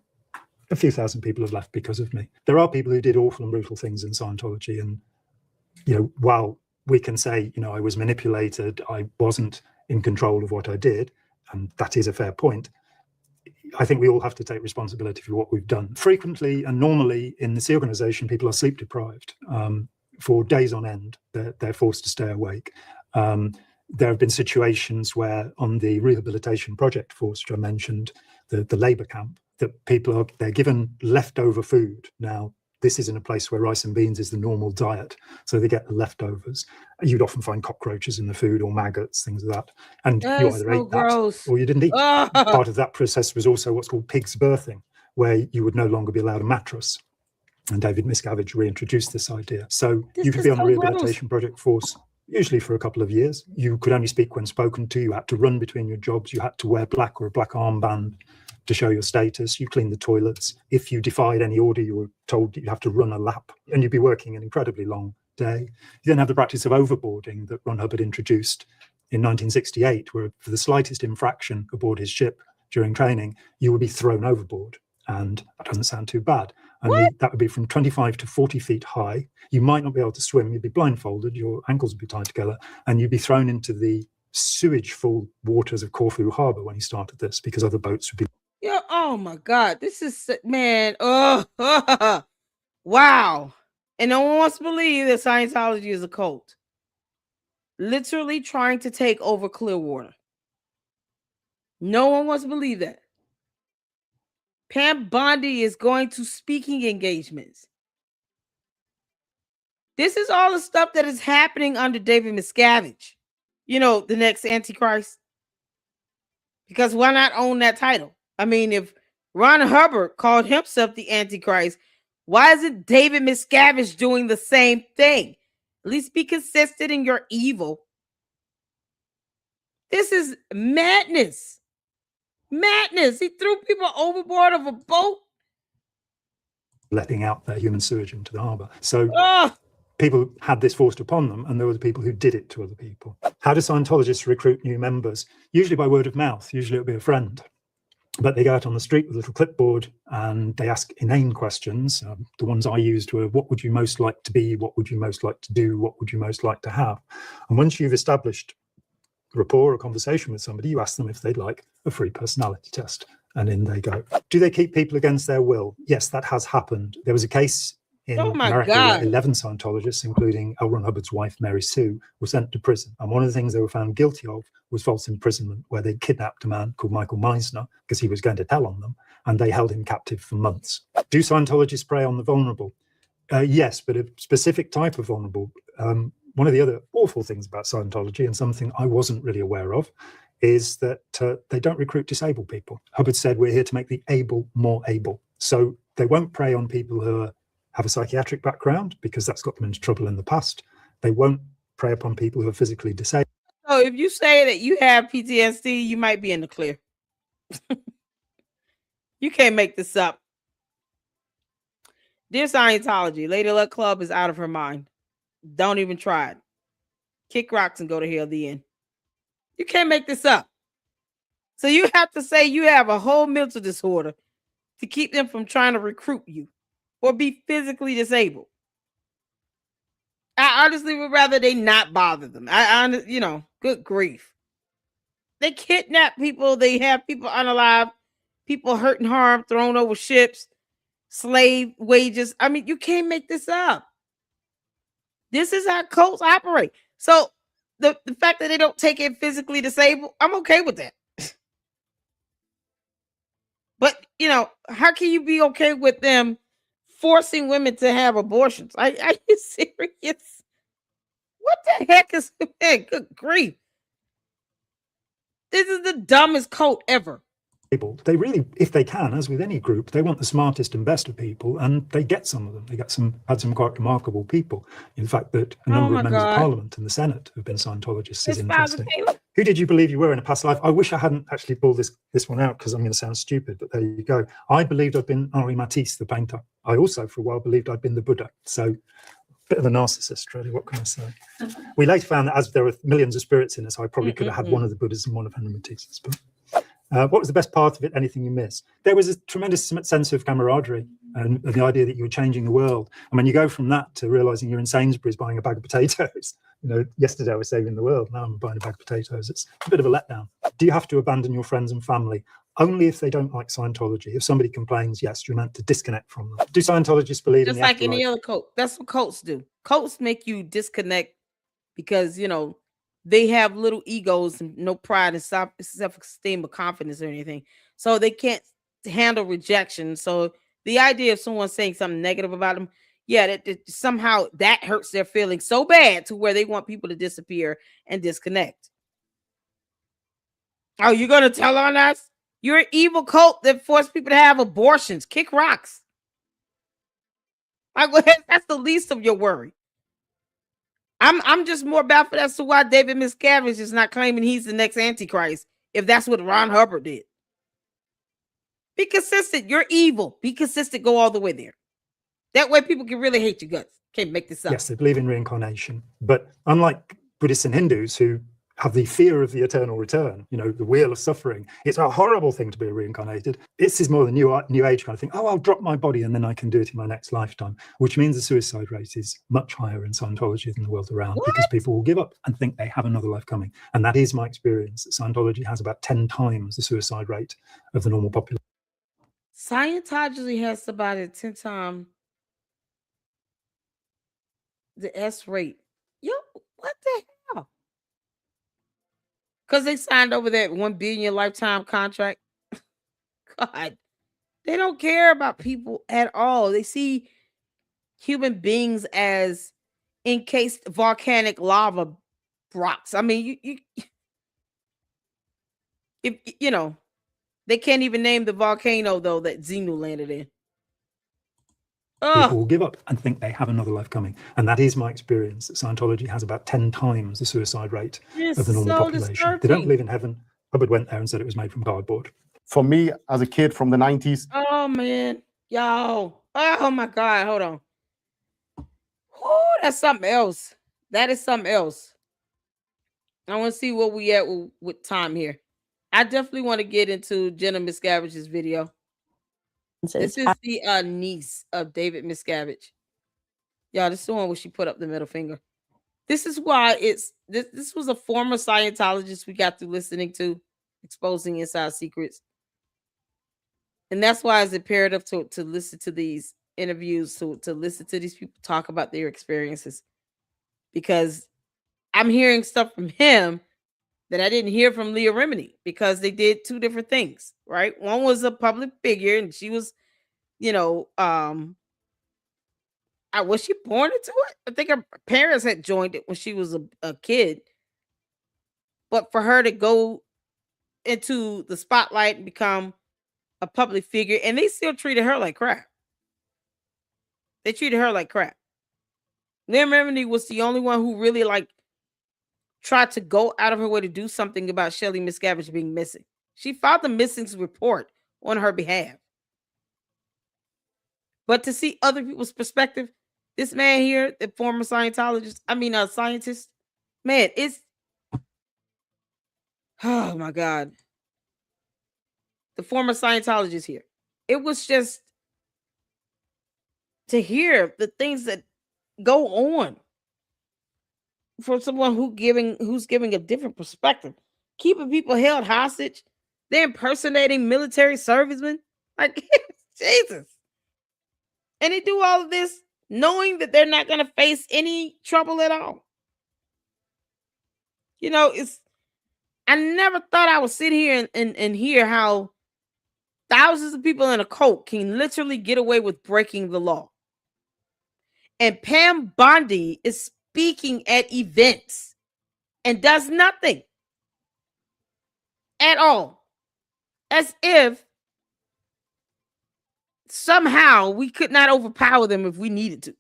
a few thousand people have left because of me. There are people who did awful and brutal things in Scientology. And, while we can say, I was manipulated, I wasn't in control of what I did, and that is a fair point, I think we all have to take responsibility for what we've done. Frequently and normally in this organization, people are sleep deprived for days on end. They're forced to stay awake. There have been situations where on the rehabilitation project force, which I mentioned, the labor camp, that they're given leftover food. Now, this is in a place where rice and beans is the normal diet, so they get the leftovers. You'd often find cockroaches in the food or maggots, things like that. And you either ate that or you didn't eat. Part of that process was also what's called pig's birthing, where you would no longer be allowed a mattress. And David Miscavige reintroduced this idea. So you could be on a rehabilitation project force usually for a couple of years. You could only speak when spoken to. You had to run between your jobs. You had to wear black or a black armband to show your status. You cleaned the toilets. If you defied any order, you were told you'd have to run a lap, and you'd be working an incredibly long day. You then have the practice of overboarding that Ron Hubbard introduced in 1968, where for the slightest infraction aboard his ship during training, you would be thrown overboard. And that doesn't sound too bad. And that would be from 25 to 40 feet high. You might not be able to swim. You'd be blindfolded. Your ankles would be tied together, and you'd be thrown into the sewage-full waters of Corfu Harbour when he started this, because other boats would be. Yeah. Oh my God. This is, man. Oh, wow. And no one wants to believe that Scientology is a cult. Literally trying to take over Clearwater. No one wants to believe that. Pam Bondi is going to speaking engagements. This is all the stuff that is happening under David Miscavige. The next Antichrist. Because why not own that title? I mean, if Ron Hubbard called himself the Antichrist, why isn't David Miscavige doing the same thing? At least be consistent in your evil. This is madness. Madness. He threw people overboard of a boat. Letting out their human sewage into the harbour. So people had this forced upon them, and there were the people who did it to other people. How do Scientologists recruit new members? Usually by word of mouth. Usually it'll be a friend. But they go out on the street with a little clipboard and they ask inane questions. The ones I used were, what would you most like to be? What would you most like to do? What would you most like to have? And once you've established rapport or conversation with somebody, you ask them if they'd like a free personality test. And in they go. Do they keep people against their will? Yes, that has happened. There was a case in America where 11 Scientologists, including L. Ron Hubbard's wife, Mary Sue, were sent to prison. And one of the things they were found guilty of was false imprisonment, where they kidnapped a man called Michael Meisner because he was going to tell on them, and they held him captive for months. Do Scientologists prey on the vulnerable? Yes, but a specific type of vulnerable. One of the other awful things about Scientology, and something I wasn't really aware of, is that they don't recruit disabled people. Hubbard said, we're here to make the able more able. So they won't prey on people who have a psychiatric background, because that's got them into trouble in the past. They won't prey upon people who are physically disabled. So if you say that you have PTSD, you might be in the clear. You can't make this up. Dear Scientology, Lady Luck Club is out of her mind. Don't even try it. Kick rocks and go to hell the end. You can't make this up. So you have to say you have a whole mental disorder to keep them from trying to recruit you or be physically disabled. I honestly would rather they not bother them. Good grief. They kidnap people. They have people unalive, people hurt and harmed, thrown over ships, slave wages. I mean, you can't make this up. This is how cults operate. So the fact that they don't take it physically disabled, I'm okay with that. But, how can you be okay with them forcing women to have abortions? Are you serious? What the heck is, Good grief. This is the dumbest cult ever. They really, if they can, as with any group, they want the smartest and best of people, and they get some of them. They had some quite remarkable people. In fact, that a number of members of Parliament and the Senate have been Scientologists is interesting. Who did you believe you were in a past life? I wish I hadn't actually pulled this one out because I'm going to sound stupid, but there you go. I believed I'd been Henri Matisse, the painter. I also, for a while, believed I'd been the Buddha. So, bit of a narcissist, really. What can I say? We later found that as there were millions of spirits in us, I probably could have had one of the Buddhas and one of Henri Matisse's. But what was the best part of it? Anything you miss? There was a tremendous sense of camaraderie and the idea that you were changing the world. And when you go from that to realizing you're in Sainsbury's buying a bag of potatoes, yesterday I was saving the world, now I'm buying a bag of potatoes. It's a bit of a letdown. Do you have to abandon your friends and family? Only if they don't like Scientology. If somebody complains, yes, you're meant to disconnect from them. Do Scientologists believe in the afterlife? Just like any other cult. That's what cults do. Cults make you disconnect because, they have little egos and no pride and self-esteem or confidence or anything. So they can't handle rejection. So the idea of someone saying something negative about them, that somehow that hurts their feelings so bad to where they want people to disappear and disconnect. Oh, you're going to tell on us? You're an evil cult that forced people to have abortions. Kick rocks. That's the least of your worry. I'm just more baffled as to why David Miscavige is not claiming he's the next Antichrist if that's what Ron Hubbard did. Be consistent. You're evil. Be consistent. Go all the way there. That way people can really hate your guts. Can't make this up. Yes, they believe in reincarnation. But unlike Buddhists and Hindus who have the fear of the eternal return, the wheel of suffering, it's a horrible thing to be reincarnated. This is more the new age kind of thing. Oh, I'll drop my body and then I can do it in my next lifetime, which means the suicide rate is much higher in Scientology than the world around because people will give up and think they have another life coming. And that is my experience. That Scientology has about 10 times the suicide rate of the normal population. Scientology has about a 10 times the S rate. Yo, what the hell? Because they signed over that $1 billion lifetime contract. God, they don't care about people at all. They see human beings as encased volcanic lava rocks. I mean, they can't even name the volcano though that Xenu landed in. People will give up and think they have another life coming. And that is my experience, that Scientology has about 10 times the suicide rate of the normal population. Disturbing. They don't believe in heaven. Hubbard went there and said it was made from cardboard. For me, as a kid from the 90s. Oh, man. Yo. Oh, my God. Hold on. Oh, that's something else. That is something else. I want to see where we at with time here. I definitely want to get into Jenna Miscavige's video. This is the niece of David Miscavige. Y'all, this is the one where she put up the middle finger. This is why this was a former Scientologist we got through listening to, exposing inside secrets. And that's why it's imperative to listen to these interviews, to listen to these people talk about their experiences. Because I'm hearing stuff from him that I didn't hear from Leah Remini because they did two different things, right? One was a public figure and she was, was she born into it? I think her parents had joined it when she was a kid. But for her to go into the spotlight and become a public figure, and they still treated her like crap. They treated her like crap. Leah Remini was the only one who really tried to go out of her way to do something about Shelley Miscavige being missing. She filed the missing report on her behalf. But to see other people's perspective, this man here, the former scientist, man, it's, oh my God. The former Scientologist here. It was just to hear the things that go on for someone who's giving a different perspective, keeping people held hostage, they're impersonating military servicemen. Jesus. And they do all of this knowing that they're not going to face any trouble at all. I never thought I would sit here and hear how thousands of people in a cult can literally get away with breaking the law. And Pam Bondi is speaking at events and does nothing at all, as if somehow we could not overpower them if we needed to.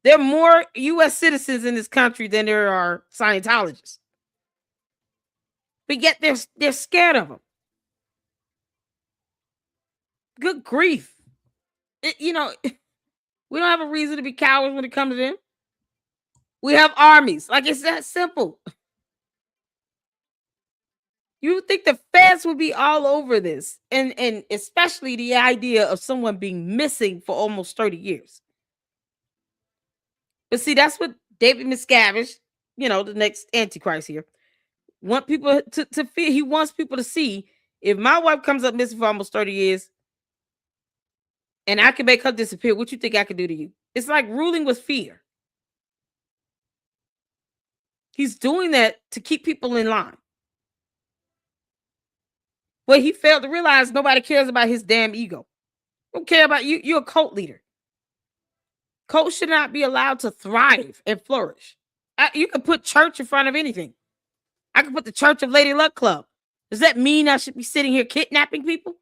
There are more U.S. citizens in this country than there are Scientologists, but yet they're scared of them. Good grief! We don't have a reason to be cowards when it comes to them. We have armies. Like, it's that simple. You would think the feds would be all over this, and especially the idea of someone being missing for almost 30 years. But see, that's what David Miscavige, the next Antichrist here, want people to feel. He wants people to see, if my wife comes up missing for almost 30 years and I can make her disappear, what you think I could do to you? It's like ruling with fear. He's doing that to keep people in line. But he failed to realize nobody cares about his damn ego. Don't care about you. You're a cult leader. Cults should not be allowed to thrive and flourish. You can put church in front of anything. I can put the Church of Lady Luck Club. Does that mean I should be sitting here kidnapping people?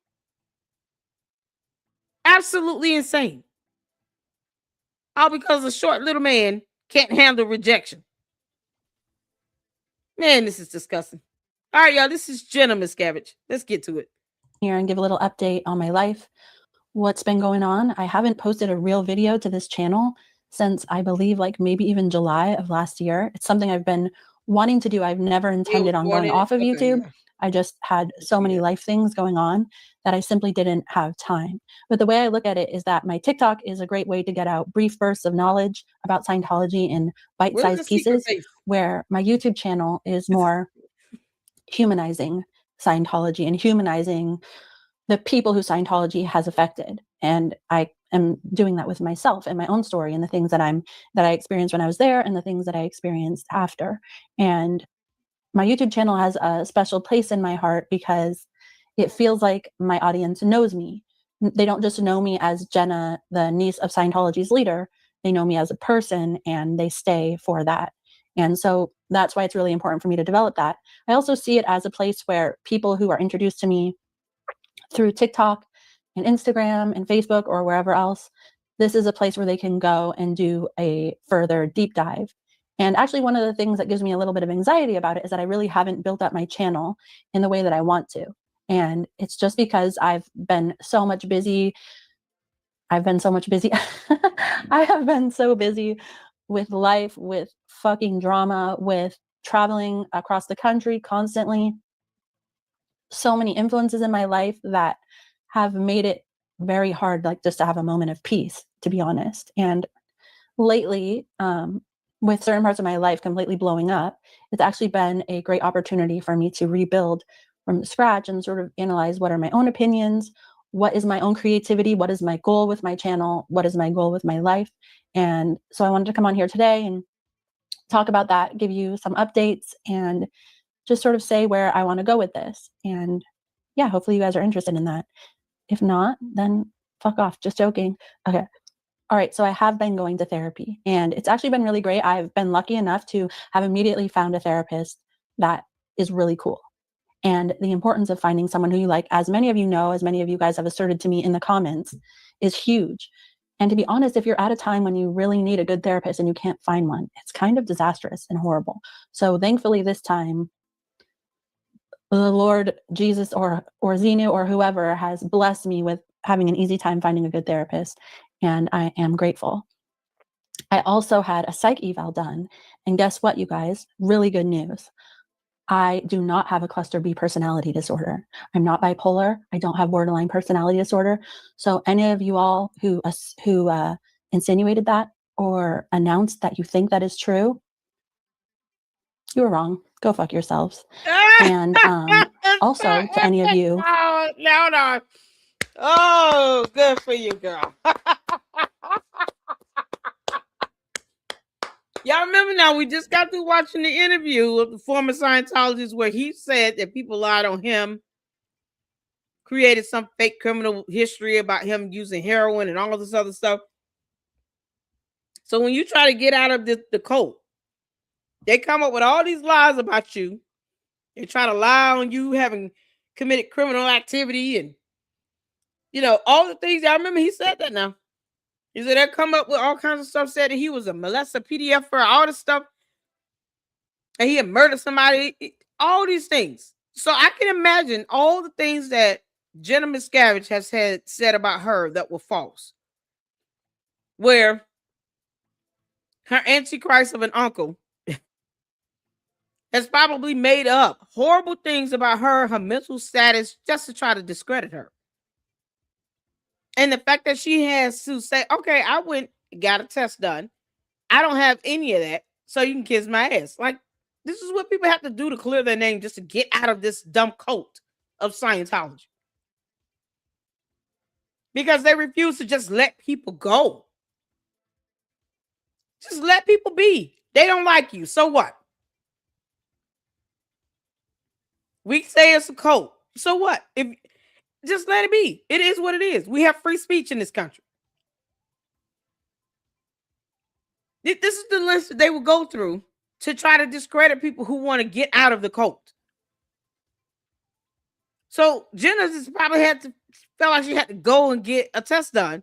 Absolutely insane. All because a short little man can't handle rejection. Man, this is disgusting. All right, y'all, this is Jenna Miscavige. Let's get to it. Here and give a little update on my life, what's been going on. I haven't posted a real video to this channel since, I believe, like maybe even July of last year. It's something I've been wanting to do. I've never intended on going off of YouTube. Yeah. I just had so many life things going on that I simply didn't have time. But the way I look at it is that my TikTok is a great way to get out brief bursts of knowledge about Scientology in bite-sized pieces, where my YouTube channel is more humanizing Scientology and humanizing the people who Scientology has affected. And I am doing that with myself and my own story and the things that I experienced when I was there and the things that I experienced after. And my YouTube channel has a special place in my heart because it feels like my audience knows me. They don't just know me as Jenna, the niece of Scientology's leader. They know me as a person and they stay for that. And so that's why it's really important for me to develop that. I also see it as a place where people who are introduced to me through TikTok and Instagram and Facebook or wherever else, this is a place where they can go and do a further deep dive. And actually, one of the things that gives me a little bit of anxiety about it is that I really haven't built up my channel in the way that I want to. And it's just because I've been so much busy. I have been so busy with life, with fucking drama, with traveling across the country constantly. So many influences in my life that have made it very hard, like just to have a moment of peace, to be honest. And lately, with certain parts of my life completely blowing up, it's actually been a great opportunity for me to rebuild from scratch and sort of analyze what are my own opinions, what is my own creativity, what is my goal with my channel, what is my goal with my life. And so I wanted to come on here today and talk about that, give you some updates, and just sort of say where I want to go with this. And yeah, hopefully you guys are interested in that. If not, then fuck off. Just joking. Okay. All right. So I have been going to therapy and it's actually been really great. I've been lucky enough to have immediately found a therapist that is really cool. And the importance of finding someone who you like, as many of you know, as many of you guys have asserted to me in the comments, is huge. And to be honest, if you're at a time when you really need a good therapist and you can't find one, it's kind of disastrous and horrible. So thankfully this time, the Lord Jesus or Xenu or whoever has blessed me with having an easy time finding a good therapist. And I am grateful. I also had a psych eval done. And guess what, you guys? Really good news. I do not have a cluster B personality disorder. I'm not bipolar. I don't have borderline personality disorder. So any of you all who insinuated that or announced that you think that is true, you were wrong. Go fuck yourselves. And also to any of you. No. Oh, good for you, girl. Y'all remember now, we just got through watching the interview of the former Scientologist where he said that people lied on him, created some fake criminal history about him using heroin and all this other stuff. So when you try to get out of the cult, They come up with all these lies about you. They try to lie on you having committed criminal activity and, all the things. I remember he said that now. He said they come up with all kinds of stuff, said that he was a molester, PDFer, all this stuff. And he had murdered somebody, all these things. So I can imagine all the things that Jenna Miscavige has said about her that were false. Where her antichrist of an uncle has probably made up horrible things about her mental status, just to try to discredit her. And the fact that she has to say, okay, I went, got a test done. I don't have any of that, so you can kiss my ass. Like, this is what people have to do to clear their name just to get out of this dumb cult of Scientology. Because they refuse to just let people go. Just let people be. They don't like you. So what? We say it's a cult. So what? If just let it be. It is what it is. We have free speech in this country. This is the list that they will go through to try to discredit people who want to get out of the cult. So Jenna just probably felt like she had to go and get a test done.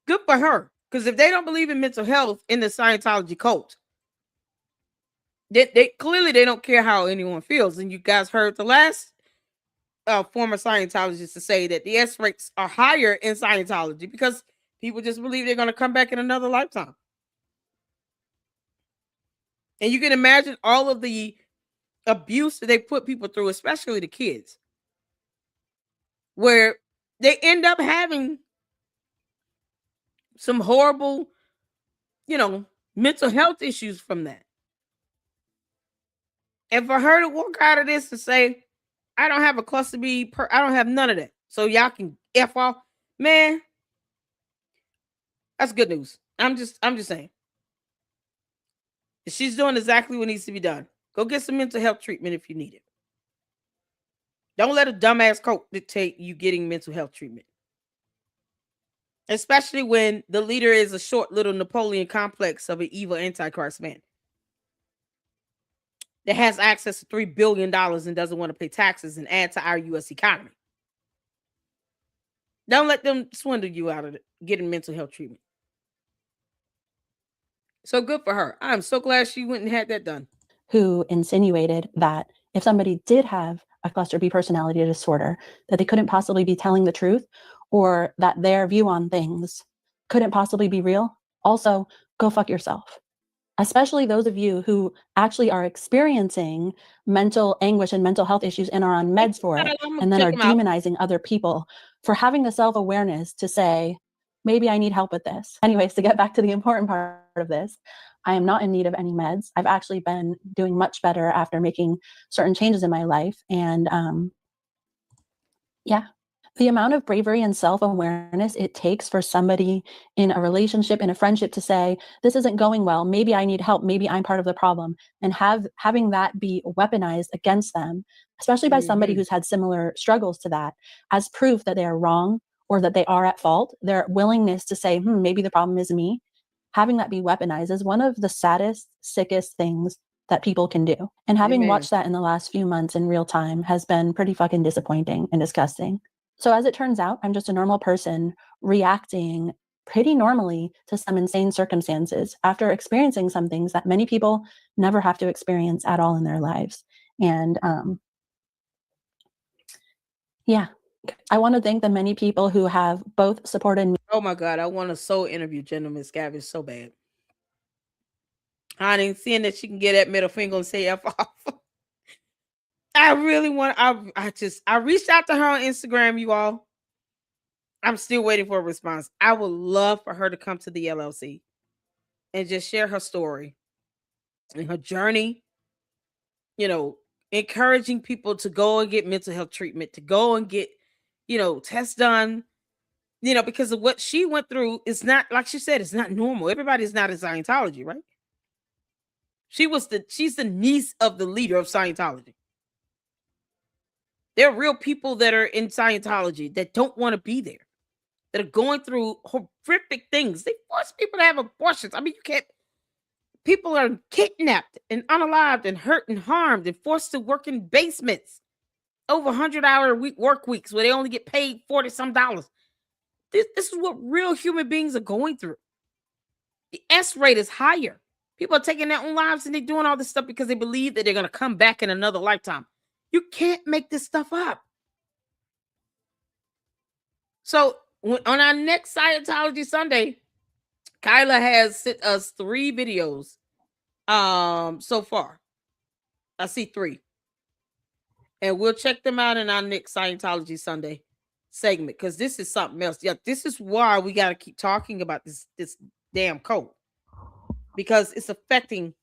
Good for her. Because if they don't believe in mental health in the Scientology cult, they clearly they don't care how anyone feels. And you guys heard the last former Scientologists to say that the S rates are higher in Scientology because people just believe they're going to come back in another lifetime. And you can imagine all of the abuse that they put people through, especially the kids, where they end up having some horrible, mental health issues from that. And for her to walk out of this and say, I don't have a cluster B, I don't have none of that. So y'all can F off. Man, that's good news. I'm just saying. She's doing exactly what needs to be done. Go get some mental health treatment if you need it. Don't let a dumbass cult dictate you getting mental health treatment. Especially when the leader is a short little Napoleon complex of an evil Antichrist man that has access to $3 billion and doesn't want to pay taxes and add to our U.S. economy. Don't let them swindle you out of getting mental health treatment. So good for her. I'm so glad she went and had that done. Who insinuated that if somebody did have a cluster B personality disorder, that they couldn't possibly be telling the truth, or that their view on things couldn't possibly be real. Also, go fuck yourself. Especially those of you who actually are experiencing mental anguish and mental health issues and are on meds for it, and then are demonizing other people for having the self-awareness to say, maybe I need help with this. Anyways, to get back to the important part of this, I am not in need of any meds. I've actually been doing much better after making certain changes in my life. And yeah, the amount of bravery and self-awareness it takes for somebody in a relationship, in a friendship, to say, this isn't going well, maybe I need help, maybe I'm part of the problem, and having that be weaponized against them, especially by somebody who's had similar struggles to that, as proof that they are wrong or that they are at fault. Their willingness to say, maybe the problem is me, having that be weaponized is one of the saddest, sickest things that people can do. And having watched that in the last few months in real time has been pretty fucking disappointing and disgusting. So as it turns out, I'm just a normal person reacting pretty normally to some insane circumstances after experiencing some things that many people never have to experience at all in their lives. And yeah, I want to thank the many people who have both supported me. Oh my God, I want to so interview Jenna Miscavige so bad. I ain't seeing that she can get that middle finger and say F off. I really want, I reached out to her on Instagram, you all. I'm still waiting for a response. I would love for her to come to the LLC and just share her story and her journey, encouraging people to go and get mental health treatment, to go and get, tests done, because of what she went through. It's not, like she said, it's not normal. Everybody's not in Scientology, right? She's the niece of the leader of Scientology. There are real people that are in Scientology that don't want to be there, that are going through horrific things. They force people to have abortions. I mean, People are kidnapped and unalived and hurt and harmed and forced to work in basements. Over 100-hour work weeks where they only get paid $40-some. This is what real human beings are going through. The S rate is higher. People are taking their own lives and they're doing all this stuff because they believe that they're going to come back in another lifetime. You can't make this stuff up. So on our next Scientology Sunday, Kyla has sent us 3 videos so far. I see 3. And we'll check them out in our next Scientology Sunday segment because this is something else. Yeah, this is why we got to keep talking about this damn cult, because it's affecting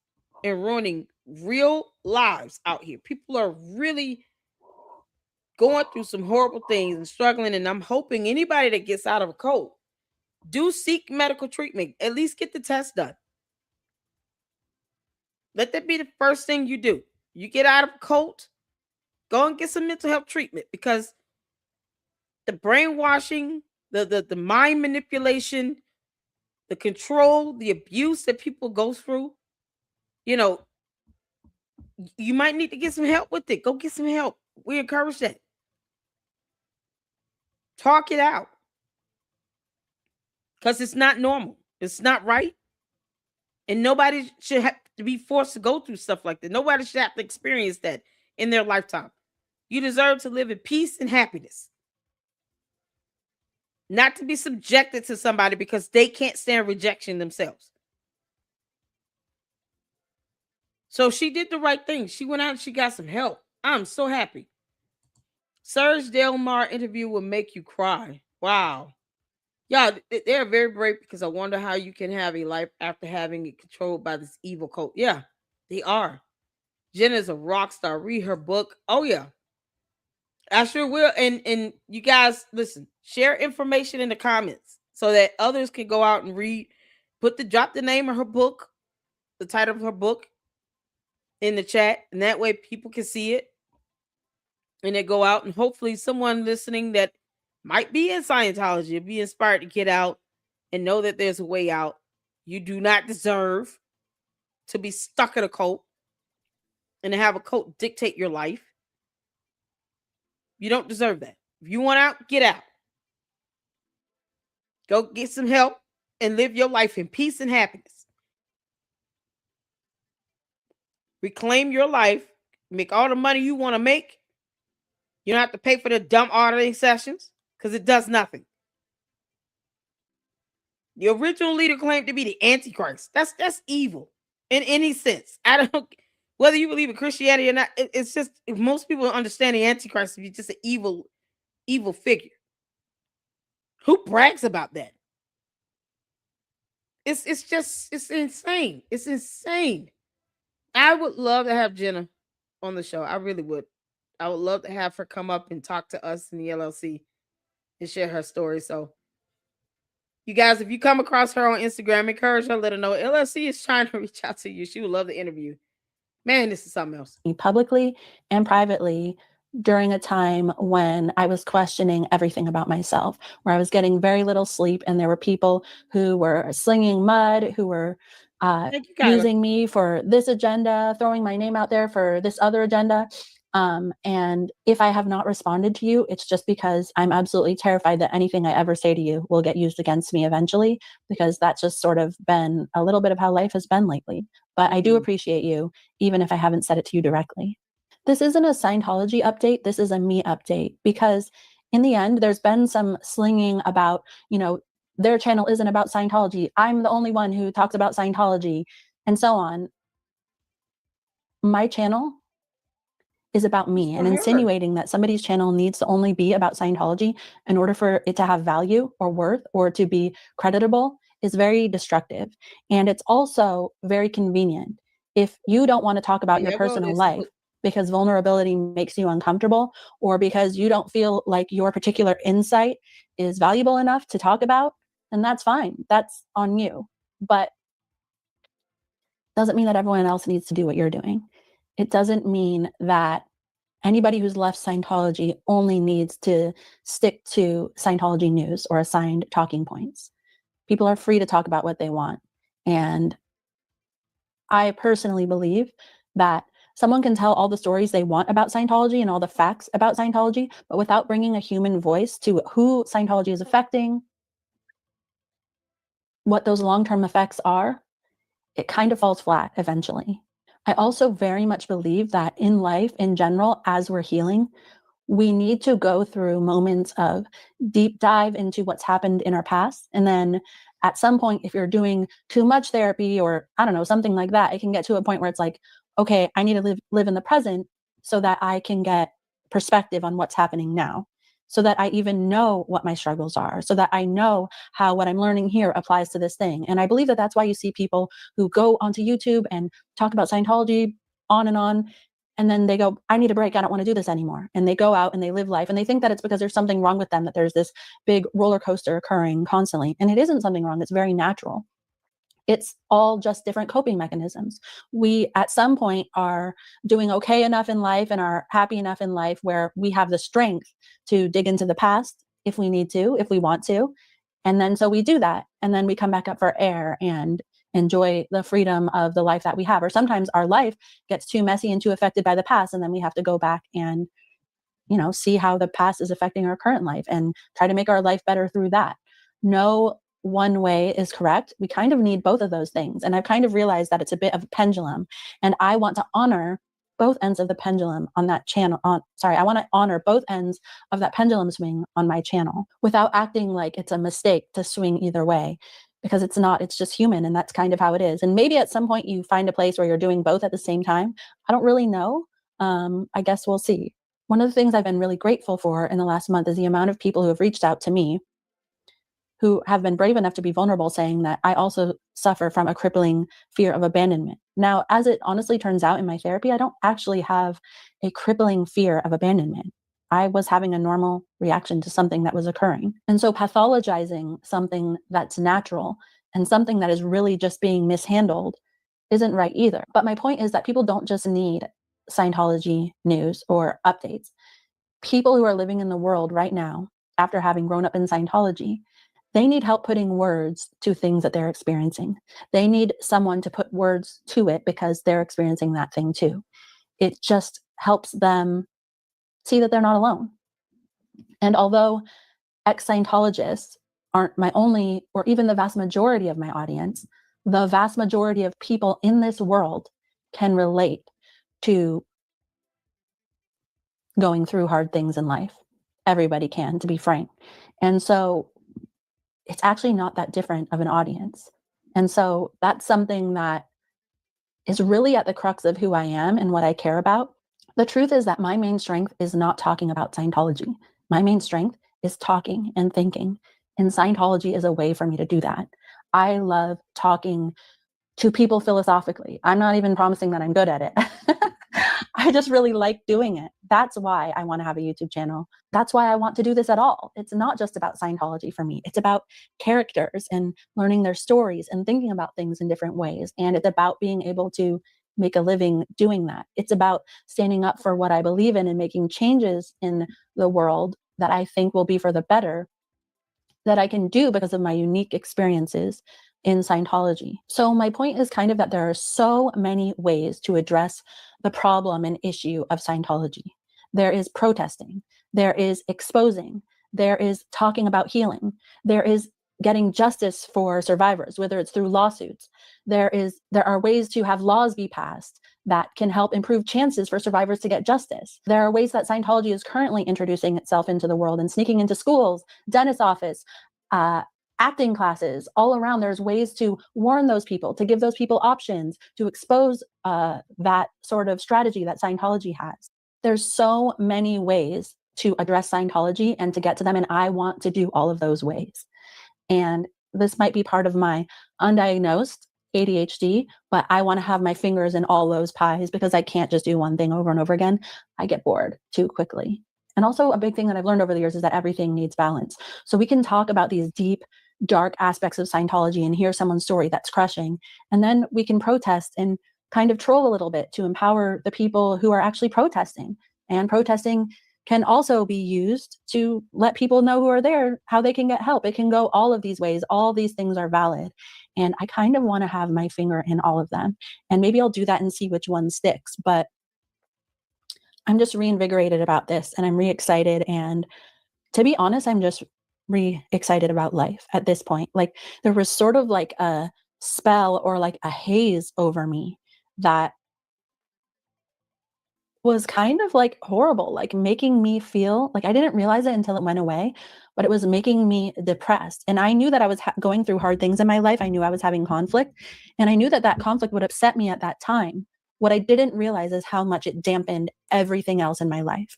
and ruining real lives out here. People are really going through some horrible things and struggling, and I'm hoping anybody that gets out of a cult do seek medical treatment. At least get the test done. Let that be the first thing you do. You get out of a cult, go and get some mental health treatment, because the brainwashing, the mind manipulation, the control, the abuse that people go through, you might need to get some help with it. Go get some help. We encourage that. Talk it out. Because it's not normal. It's not right. And nobody should have to be forced to go through stuff like that. Nobody should have to experience that in their lifetime. You deserve to live in peace and happiness. Not to be subjected to somebody because they can't stand rejection themselves. So she did the right thing. She went out and she got some help. I'm so happy. Serge Delmar interview will make you cry. Wow. Yeah, they're very brave, because I wonder how you can have a life after having it controlled by this evil cult. Yeah, they are. Jenna's a rock star. Read her book. Oh, yeah. I sure will. And you guys, listen, share information in the comments so that others can go out and read. Drop the name of her book, the title of her book in the chat, and that way people can see it. And they go out, and hopefully someone listening that might be in Scientology will be inspired to get out and know that there's a way out. You do not deserve to be stuck in a cult and to have a cult dictate your life. You don't deserve that. If you want out, get out. Go get some help and live your life in peace and happiness. Reclaim your life. Make all the money you want to make. You don't have to pay for the dumb auditing sessions because it does nothing. The original leader claimed to be the Antichrist. That's evil in any sense. I don't, whether you believe in Christianity or not. It's just, if most people understand the Antichrist to be just an evil figure. Who brags about that? It's insane. It's insane. I would love to have Jenna on the show. I really would. I would love to have her come up and talk to us in the LLC and share her story. So, you guys, if you come across her on Instagram, encourage her, let her know LLC is trying to reach out to you. She would love the interview. Man, this is something else. Publicly and privately during a time when I was questioning everything about myself, where I was getting very little sleep, and there were people who were slinging mud, who were using me for this agenda, throwing my name out there for this other agenda. And if I have not responded to you, it's just because I'm absolutely terrified that anything I ever say to you will get used against me eventually, because that's just sort of been a little bit of how life has been lately. But I do appreciate you, even if I haven't said it to you directly. This isn't a Scientology update. This is a me update, because in the end, there's been some slinging about, their channel isn't about Scientology. I'm the only one who talks about Scientology, and so on. My channel is about me, and insinuating that somebody's channel needs to only be about Scientology in order for it to have value or worth or to be creditable is very destructive. And it's also very convenient. If you don't want to talk about your personal life because vulnerability makes you uncomfortable, or because you don't feel like your particular insight is valuable enough to talk about, then that's fine. That's on you. But doesn't mean that everyone else needs to do what you're doing. It doesn't mean that anybody who's left Scientology only needs to stick to Scientology news or assigned talking points. People are free to talk about what they want. And I personally believe that someone can tell all the stories they want about Scientology and all the facts about Scientology, but without bringing a human voice to who Scientology is affecting, what those long-term effects are, it kind of falls flat eventually. I also very much believe that in life in general, as we're healing, we need to go through moments of deep dive into what's happened in our past. And then at some point, if you're doing too much therapy or I don't know, something like that, it can get to a point where it's like, okay, I need to live in the present so that I can get perspective on what's happening now, so that I even know what my struggles are, so that I know how what I'm learning here applies to this thing. And I believe that that's why you see people who go onto YouTube and talk about Scientology on, and then they go, I need a break. I don't want to do this anymore. And they go out and they live life. And they think that it's because there's something wrong with them, that there's this big roller coaster occurring constantly. And it isn't something wrong. It's very natural. It's all just different coping mechanisms. We, at some point, are doing okay enough in life and are happy enough in life where we have the strength to dig into the past if we need to, if we want to. And then so we do that. And then we come back up for air and enjoy the freedom of the life that we have. Or sometimes our life gets too messy and too affected by the past. And then we have to go back and, see how the past is affecting our current life and try to make our life better through that. No one way is correct. We kind of need both of those things. And I've kind of realized that it's a bit of a pendulum. And I want to honor both ends of the pendulum on that channel. I want to honor both ends of that pendulum swing on my channel without acting like it's a mistake to swing either way, because it's not. It's just human, and that's kind of how it is. And maybe at some point you find a place where you're doing both at the same time. I don't really know. I guess we'll see. One of the things I've been really grateful for in the last month is the amount of people who have reached out to me who have been brave enough to be vulnerable, saying that I also suffer from a crippling fear of abandonment. Now, as it honestly turns out in my therapy, I don't actually have a crippling fear of abandonment. I was having a normal reaction to something that was occurring. And so pathologizing something that's natural and something that is really just being mishandled isn't right either. But my point is that people don't just need Scientology news or updates. People who are living in the world right now, after having grown up in Scientology, they need help putting words to things that they're experiencing. They need someone to put words to it because they're experiencing that thing too. It just helps them see that they're not alone. And although ex-Scientologists aren't my only, or even the vast majority of my audience, the vast majority of people in this world can relate to going through hard things in life. Everybody can, to be frank. And so it's actually not that different of an audience. And so that's something that is really at the crux of who I am and what I care about. The truth is that my main strength is not talking about Scientology. My main strength is talking and thinking. And Scientology is a way for me to do that. I love talking to people philosophically. I'm not even promising that I'm good at it. I just really like doing it. That's why I want to have a YouTube channel. That's why I want to do this at all. It's not just about Scientology for me. It's about characters and learning their stories and thinking about things in different ways. And it's about being able to make a living doing that. It's about standing up for what I believe in and making changes in the world that I think will be for the better, that I can do because of my unique experiences in Scientology. So my point is kind of that there are so many ways to address the problem and issue of Scientology. There is protesting, there is exposing, there is talking about healing, there is getting justice for survivors, whether it's through lawsuits. There are ways to have laws be passed that can help improve chances for survivors to get justice. There are ways that Scientology is currently introducing itself into the world and sneaking into schools, dentist office, acting classes, all around. There's ways to warn those people, to give those people options, to expose that sort of strategy that Scientology has. There's so many ways to address Scientology and to get to them, and I want to do all of those ways. And this might be part of my undiagnosed ADHD, but I want to have my fingers in all those pies because I can't just do one thing over and over again. I get bored too quickly. And also a big thing that I've learned over the years is that everything needs balance. So we can talk about these deep, dark aspects of Scientology and hear someone's story that's crushing. And then we can protest and kind of troll a little bit to empower the people who are actually protesting. And protesting can also be used to let people know who are there how they can get help. It can go all of these ways. All these things are valid. And I kind of want to have my finger in all of them. And maybe I'll do that and see which one sticks. But I'm just reinvigorated about this, and I'm re-excited. And to be honest, I'm just re-excited about life at this point. Like, there was sort of like a spell or like a haze over me that was kind of like horrible, like making me feel like I didn't realize it until it went away, but it was making me depressed. And I knew that I was going through hard things in my life. I knew I was having conflict, and I knew that that conflict would upset me at that time. What I didn't realize is how much it dampened everything else in my life.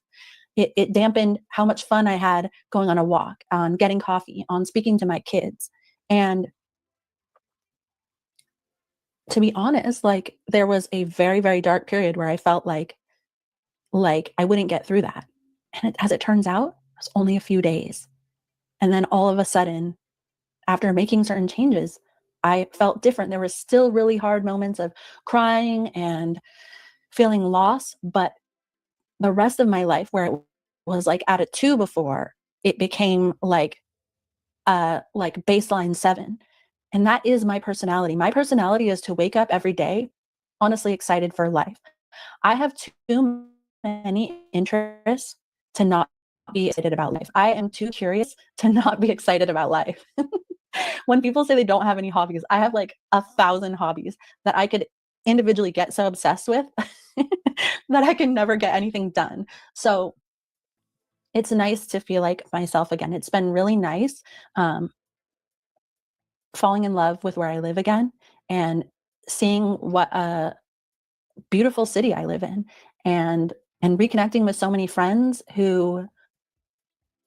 It dampened how much fun I had going on a walk, on getting coffee, on speaking to my kids. And to be honest, like, there was a very, very dark period where I felt like I wouldn't get through that. And as it turns out, it was only a few days. And then all of a sudden, after making certain changes, I felt different. There were still really hard moments of crying and feeling loss, but the rest of my life, where it was like at a 2 before, it became like baseline 7. And that is my personality. My personality is to wake up every day honestly excited for life. I have too many interests to not be excited about life. I am too curious to not be excited about life. When people say they don't have any hobbies, I have like 1,000 hobbies that I could individually get so obsessed with that I can never get anything done. So it's nice to feel like myself again. It's been really nice falling in love with where I live again and seeing what a beautiful city I live in, and reconnecting with so many friends who,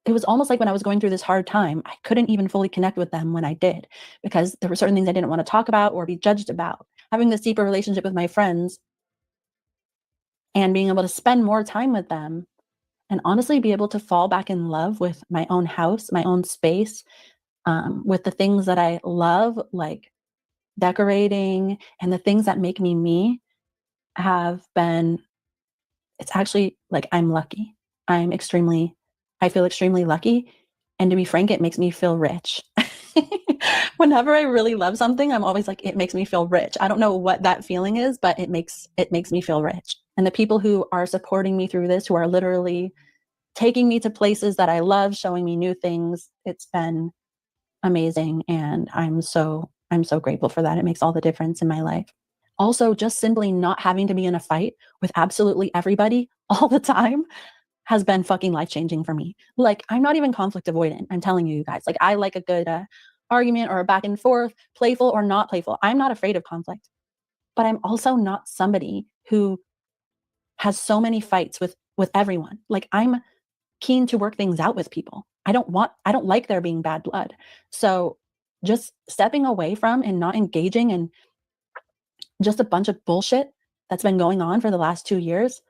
it was almost like when I was going through this hard time, I couldn't even fully connect with them when I did, because there were certain things I didn't want to talk about or be judged about. Having this deeper relationship with my friends and being able to spend more time with them, and honestly be able to fall back in love with my own house, my own space, with the things that I love, like decorating, and the things that make me, have been, it's actually like, I'm lucky. I feel extremely lucky. And to be frank, it makes me feel rich. Whenever I really love something, I'm always like, it makes me feel rich. I don't know what that feeling is, but it makes me feel rich. And the people who are supporting me through this, who are literally taking me to places that I love, showing me new things, it's been amazing. And I'm so grateful for that. It makes all the difference in my life. Also, just simply not having to be in a fight with absolutely everybody all the time has been fucking life-changing for me. Like, I'm not even conflict avoidant. I'm telling you guys, like, I like a good argument or a back and forth, playful or not playful. I'm not afraid of conflict, but I'm also not somebody who has so many fights with everyone. Like, I'm keen to work things out with people. I don't like there being bad blood. So just stepping away from and not engaging in just a bunch of bullshit that's been going on for the last 2 years.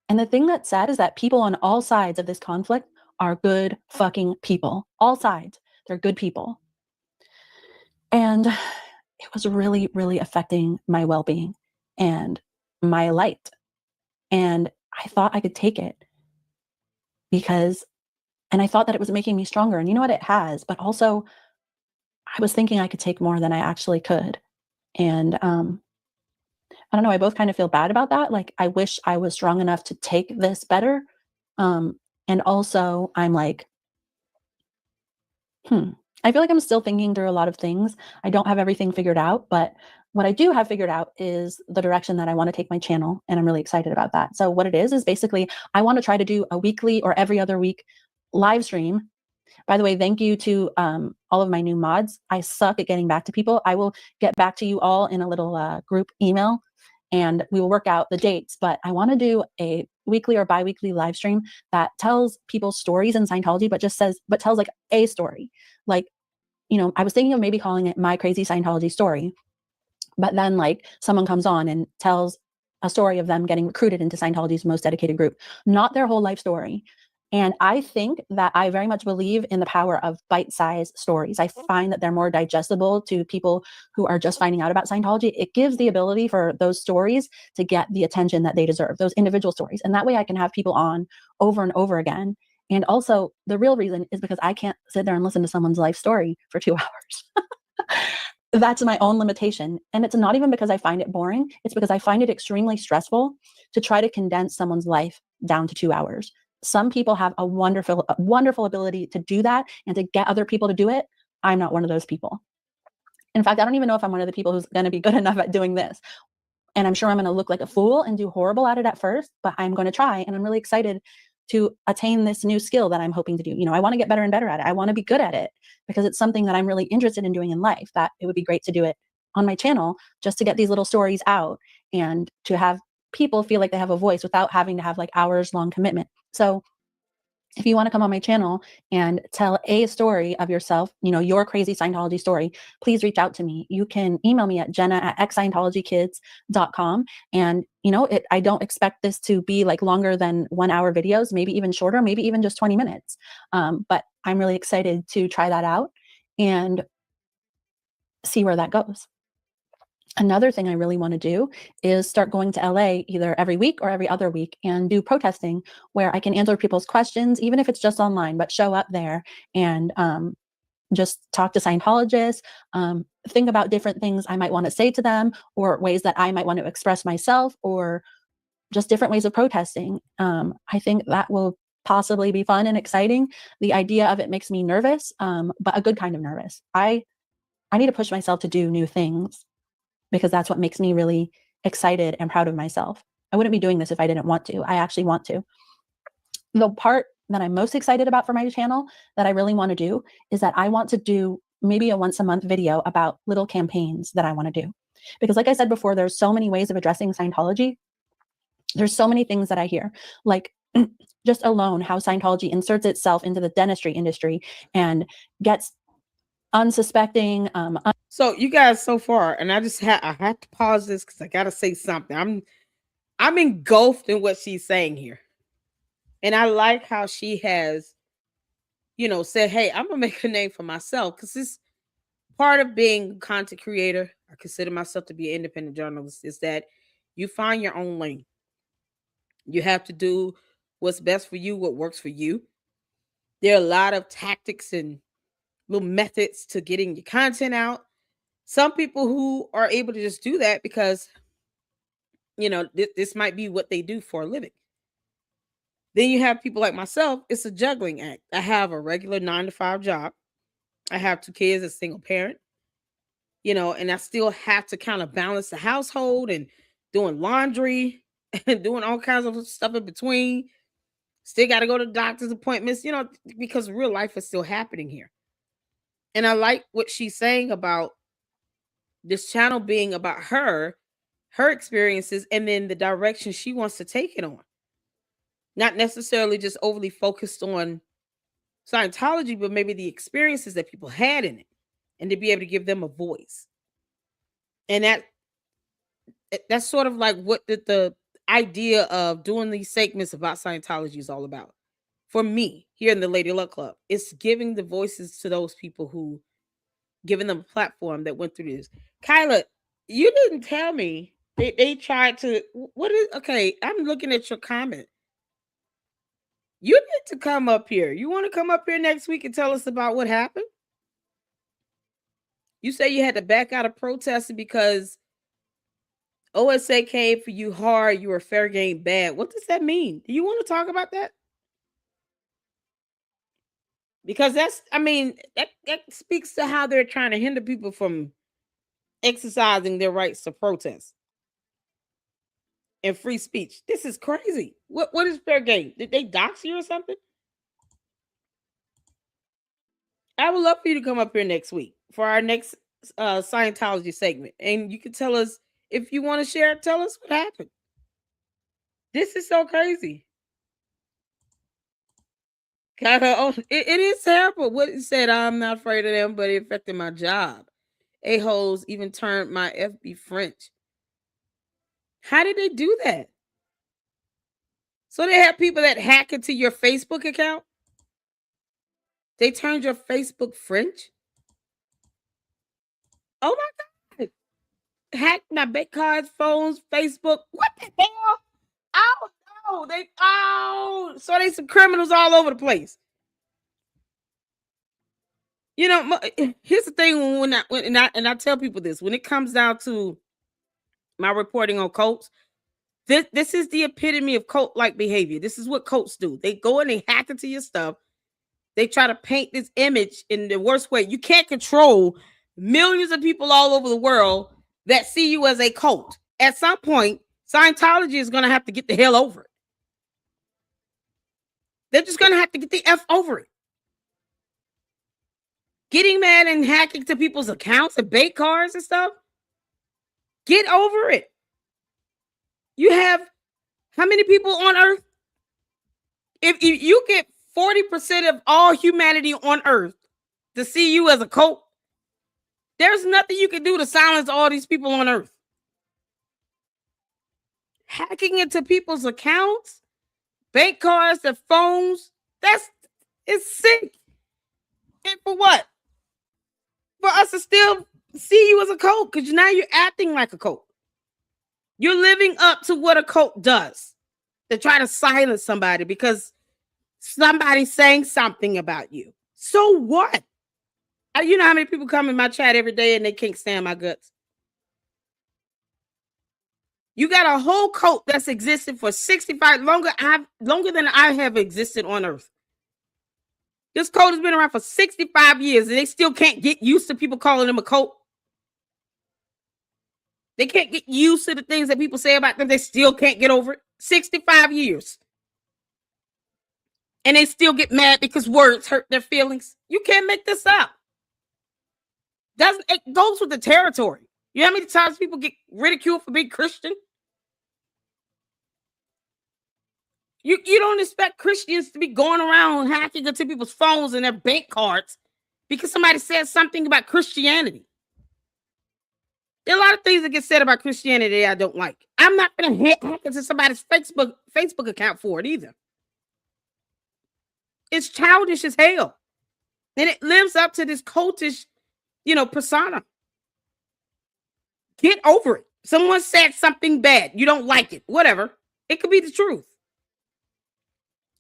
And the thing that's sad is that people on all sides of this conflict are good fucking people. All sides. They're good people. And it was really, really affecting my well-being and my light. And I thought I could take it and I thought that it was making me stronger. And you know what? It has. But also, I was thinking I could take more than I actually could. And I don't know, I both kind of feel bad about that. Like, I wish I was strong enough to take this better. And also I'm like, I feel like I'm still thinking through a lot of things. I don't have everything figured out, but what I do have figured out is the direction that I want to take my channel. And I'm really excited about that. So what it is basically, I want to try to do a weekly or every other week live stream. By the way, thank you to all of my new mods. I suck at getting back to people. I will get back to you all in a little group email, and we will work out the dates. But I want to do a weekly or bi-weekly live stream that tells people's stories in Scientology, but tells like a story. Like, I was thinking of maybe calling it My Crazy Scientology Story, but then like someone comes on and tells a story of them getting recruited into Scientology's most dedicated group, not their whole life story, And I think that I very much believe in the power of bite-sized stories. I find that they're more digestible to people who are just finding out about Scientology. It gives the ability for those stories to get the attention that they deserve, those individual stories. And that way I can have people on over and over again. And also, the real reason is because I can't sit there and listen to someone's life story for 2 hours. That's my own limitation. And it's not even because I find it boring. It's because I find it extremely stressful to try to condense someone's life down to 2 hours. Some people have a wonderful ability to do that and to get other people to do it. I'm not one of those people. In fact, I don't even know if I'm one of the people who's going to be good enough at doing this. And I'm sure I'm going to look like a fool and do horrible at it at first, but I'm going to try. And I'm really excited to attain this new skill that I'm hoping to do. I want to get better and better at it. I want to be good at it because it's something that I'm really interested in doing in life, that it would be great to do it on my channel just to get these little stories out and to have people feel like they have a voice without having to have like hours long commitment. So if you want to come on my channel and tell a story of yourself, your crazy Scientology story, please reach out to me. You can email me at jenna@xscientologykids.com. And, I don't expect this to be like longer than 1 hour videos, maybe even shorter, maybe even just 20 minutes. But I'm really excited to try that out and see where that goes. Another thing I really want to do is start going to LA either every week or every other week and do protesting where I can answer people's questions, even if it's just online, but show up there and just talk to Scientologists, think about different things I might want to say to them or ways that I might want to express myself or just different ways of protesting. I think that will possibly be fun and exciting. The idea of it makes me nervous, but a good kind of nervous. I need to push myself to do new things, because that's what makes me really excited and proud of myself. I wouldn't be doing this if I didn't want to. I actually want to. The part that I'm most excited about for my channel that I really want to do is that I want to do maybe a once a month video about little campaigns that I want to do. Because like I said before, there's so many ways of addressing Scientology. There's so many things that I hear, like just alone how Scientology inserts itself into the dentistry industry and gets unsuspecting. So you guys so far, and I had to pause this because I gotta say something. I'm engulfed in what she's saying here. And I like how she has, said, hey, I'm gonna make a name for myself, because this part of being a content creator, I consider myself to be an independent journalist, is that you find your own lane. You have to do what's best for you, what works for you. There are a lot of tactics and little methods to getting your content out. Some people who are able to just do that because, this might be what they do for a living. Then you have people like myself. It's a juggling act. I have a regular 9-to-5 job. I have 2 kids, a single parent, and I still have to kind of balance the household and doing laundry and doing all kinds of stuff in between. Still got to go to doctor's appointments, because real life is still happening here. And I like what she's saying about this channel being about her experiences, and then the direction she wants to take it on. Not necessarily just overly focused on Scientology, but maybe the experiences that people had in it, and to be able to give them a voice. And that's sort of like what the idea of doing these segments about Scientology is all about. For me, here in the Lady Luck Club, it's giving the voices to those people who, giving them a platform that went through this. Kyla, you didn't tell me they tried to. What is okay? I'm looking at your comment. You need to come up here. You want to come up here next week and tell us about what happened? You say you had to back out of protesting because OSA came for you hard. You were fair game bad. What does that mean? Do you want to talk about that? Because that speaks to how they're trying to hinder people from exercising their rights to protest and free speech. This is crazy. What is fair game? Did they dox you or something? I would love for you to come up here next week for our next Scientology segment, and you can tell us if you want to share. Tell us what happened. This is so crazy. It is terrible. What it said, I'm not afraid of them, but it affected my job. A-holes even turned my FB French. How did they do that? So they have people that hack into your Facebook account. They turned your Facebook French. Oh my God. Hack my bank cards, phones, Facebook. What the hell? Oh no. So they some criminals all over the place. You know, here's the thing when I tell people this, when it comes down to my reporting on cults, this is the epitome of cult-like behavior. This is what cults do. They go and they hack into your stuff. They try to paint this image in the worst way. You can't control millions of people all over the world that see you as a cult. At some point, Scientology is going to have to get the hell over it. They're just going to have to get the F over it. Getting mad and hacking to people's accounts and bank cards and stuff. Get over it. You have how many people on Earth? If you get 40% of all humanity on Earth to see you as a cult, there's nothing you can do to silence all these people on Earth. Hacking into people's accounts, bank cards, their phones, it's sick. And for what? For us to still see you as a cult, because now you're acting like a cult. You're living up to what a cult does. To try to silence somebody because somebody's saying something about you. So what? You know how many people come in my chat every day and they can't stand my guts? You got a whole cult that's existed for 65 longer than I have existed on Earth. This cult has been around for 65 years and they still can't get used to people calling them a cult. They can't get used to the things that people say about them. They still can't get over it. 65 years. And they still get mad because words hurt their feelings. You can't make this up. It goes with the territory. You know how many times people get ridiculed for being Christian? You don't expect Christians to be going around hacking into people's phones and their bank cards because somebody said something about Christianity. There are a lot of things that get said about Christianity I don't like. I'm not going to hack into somebody's Facebook account for it either. It's childish as hell. And it lives up to this cultish, persona. Get over it. Someone said something bad. You don't like it. Whatever. It could be the truth.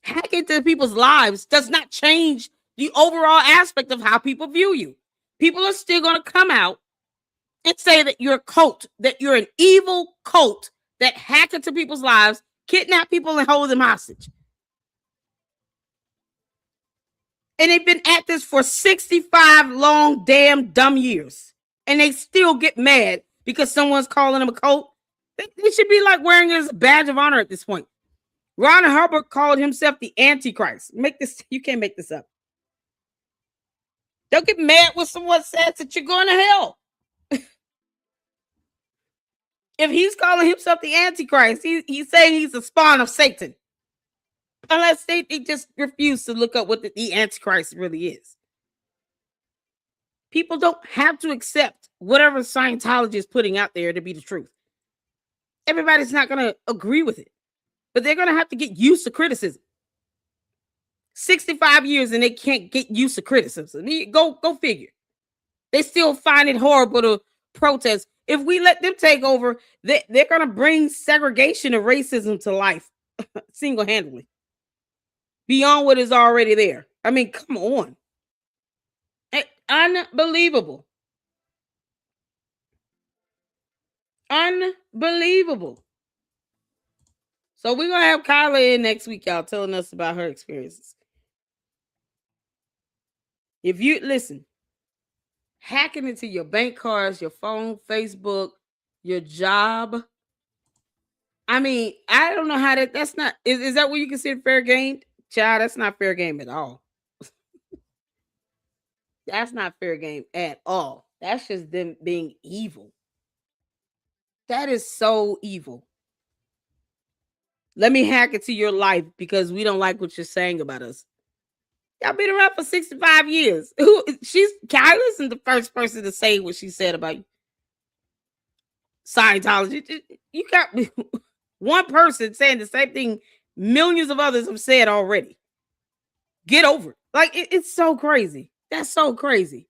Hacking into people's lives does not change the overall aspect of how people view you. People are still going to come out and say that you're a cult, that you're an evil cult that hack into people's lives, kidnap people, and hold them hostage. And they've been at this for 65 long, damn, dumb years. And they still get mad because someone's calling them a cult. They should be like wearing it as a badge of honor at this point. Ron Hubbard called himself the Antichrist. You can't make this up. Don't get mad when someone says that you're going to hell. If he's calling himself the Antichrist, he's saying he's a spawn of Satan. Unless they just refuse to look up what the Antichrist really is. People don't have to accept whatever Scientology is putting out there to be the truth. Everybody's not going to agree with it. But they're going to have to get used to criticism. 65 years and they can't get used to criticism. Go figure. They still find it horrible to protest. If we let them take over, they're going to bring segregation and racism to life single-handedly. Beyond what is already there. I mean, come on. Unbelievable. Unbelievable. So we're going to have Kyla in next week, y'all, telling us about her experiences. If you, listen, hacking into your bank cards, your phone, Facebook, your job. I mean, I don't know how that's not, is that what you consider fair game? Child, that's not fair game at all. That's not fair game at all. That's just them being evil. That is so evil. Let me hack into your life because we don't like what you're saying about us. Y'all been around for 65 years. Kyla isn't the first person to say what she said about Scientology. You got one person saying the same thing millions of others have said already. Get over it. Like, it's so crazy. That's so crazy.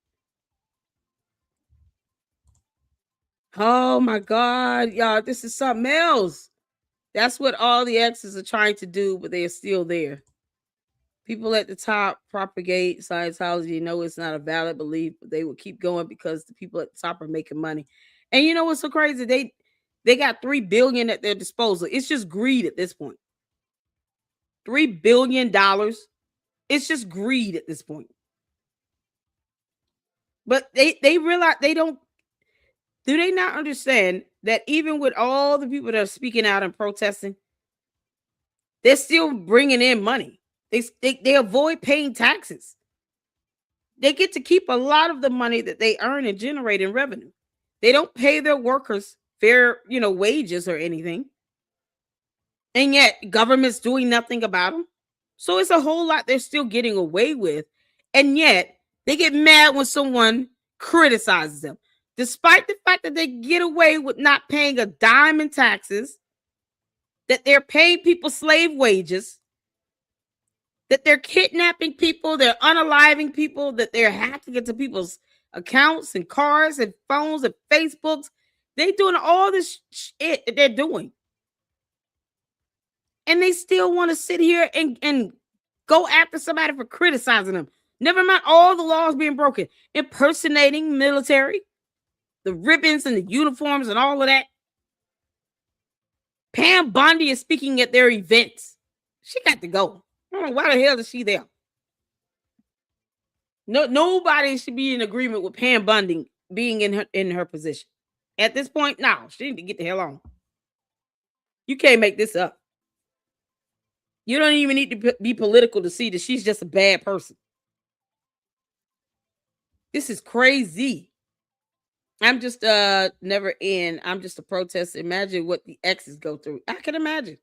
Oh my God, y'all, this is something else. That's what all the exes are trying to do, but they are still there. People at the top propagate Scientology, know it's not a valid belief, but they will keep going because the people at the top are making money. And you know what's so crazy? They got $3 billion at their disposal. It's just greed at this point. $3 billion. It's just greed at this point. But they realize they don't. Do they not understand that even with all the people that are speaking out and protesting, they're still bringing in money. They avoid paying taxes. They get to keep a lot of the money that they earn and generate in revenue. They don't pay their workers fair, wages or anything. And yet government's doing nothing about them. So it's a whole lot they're still getting away with. And yet they get mad when someone criticizes them. Despite the fact that they get away with not paying a dime in taxes, that they're paying people slave wages, that they're kidnapping people, they're unaliving people, that they're hacking into people's accounts and cars and phones and Facebooks. They're doing all this shit that they're doing. And they still want to sit here and go after somebody for criticizing them. Never mind all the laws being broken, impersonating military, the ribbons and the uniforms and all of that. Pam Bondi is speaking at their events. She got to go. I don't know why the hell is she there. No, nobody should be in agreement with Pam Bondi being in her position. At this point, no, she need to get the hell on. You can't make this up. You don't even need to be political to see that she's just a bad person. This is crazy. I'm just never in. I'm just a protester. Imagine what the exes go through. I can imagine.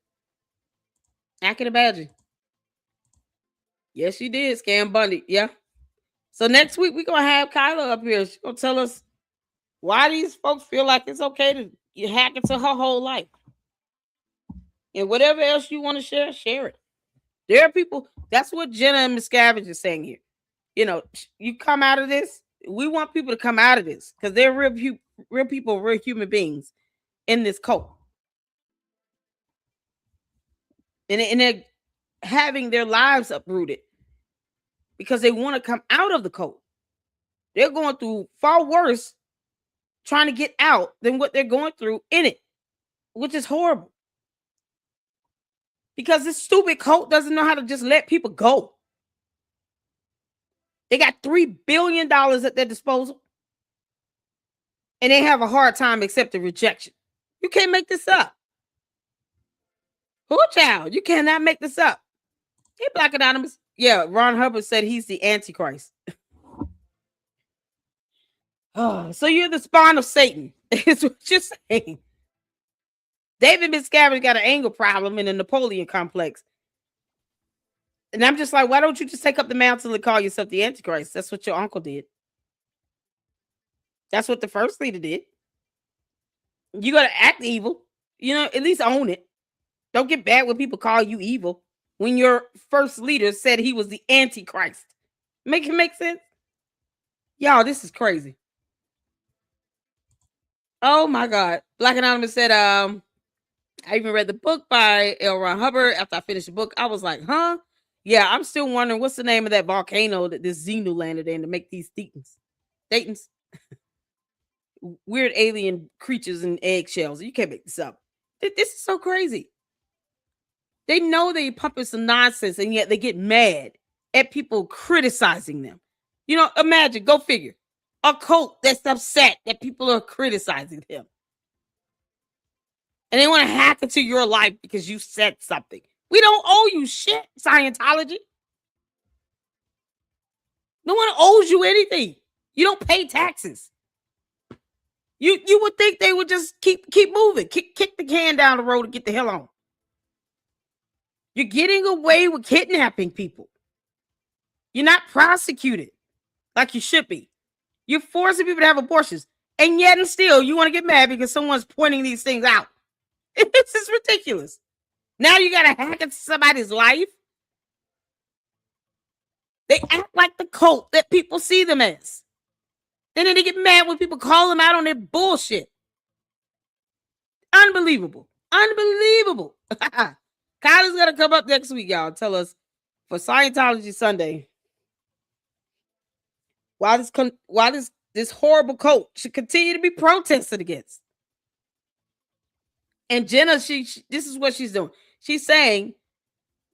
Yes, you did, Scam Bundy. Yeah. So next week we're gonna have Kyla up here. She's gonna tell us why these folks feel like it's okay to hack into her whole life. And whatever else you want to share, share it. There are people. That's what Jenna and Miscavige is saying here. You come out of this. We want people to come out of this because they're real people, real human beings in this cult. And they're having their lives uprooted because they want to come out of the cult. They're going through far worse trying to get out than what they're going through in it, which is horrible. Because this stupid cult doesn't know how to just let people go. They got $3 billion at their disposal. And they have a hard time accepting rejection. You can't make this up. Who child? You cannot make this up. Hey, Black Anonymous. Yeah, Ron Hubbard said he's the Antichrist. Oh, so you're the spawn of Satan. Is what you're saying. David Miscavige got an anger problem in the Napoleon complex. And I'm just like, why don't you just take up the mantle and call yourself the Antichrist? That's what your uncle did. That's what the first leader did. You got to act evil. At least own it. Don't get bad when people call you evil when your first leader said he was the Antichrist. Make it make sense? Y'all, this is crazy. Oh my God. Black Anonymous said, I even read the book by L. Ron Hubbard. After I finished the book, I was like, huh? Yeah, I'm still wondering what's the name of that volcano that this Xenu landed in to make these Thetans. Weird alien creatures and eggshells. You can't make this up. This is so crazy. They know they're pumping some nonsense, and yet they get mad at people criticizing them. Imagine, go figure. A cult that's upset that people are criticizing them. And they want to hack into your life because you said something. We don't owe you shit, Scientology. No one owes you anything. You don't pay taxes. You would think they would just keep moving, kick the can down the road and get the hell on. You're getting away with kidnapping people. You're not prosecuted like you should be. You're forcing people to have abortions. And yet and still, you want to get mad because someone's pointing these things out. This is ridiculous. Now you got to hack into somebody's life. They act like the cult that people see them as. And then they get mad when people call them out on their bullshit. Unbelievable. Unbelievable. Kylie's going to come up next week, y'all. Tell us for Scientology Sunday why this horrible cult should continue to be protested against. And Jenna, this is what she's doing. She's saying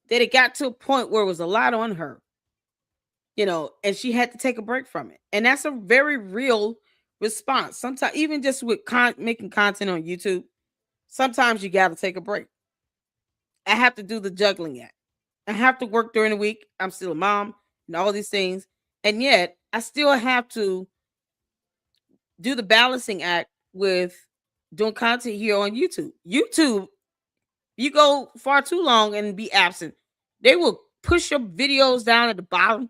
that it got to a point where it was a lot on her, and she had to take a break from it. And that's a very real response. Sometimes, even just with making content on YouTube, sometimes you got to take a break. I have to do the juggling act. I have to work during the week. I'm still a mom and all these things. And yet, I still have to do the balancing act with doing content here on YouTube. YouTube, you go far too long and be absent, they will push your videos down at the bottom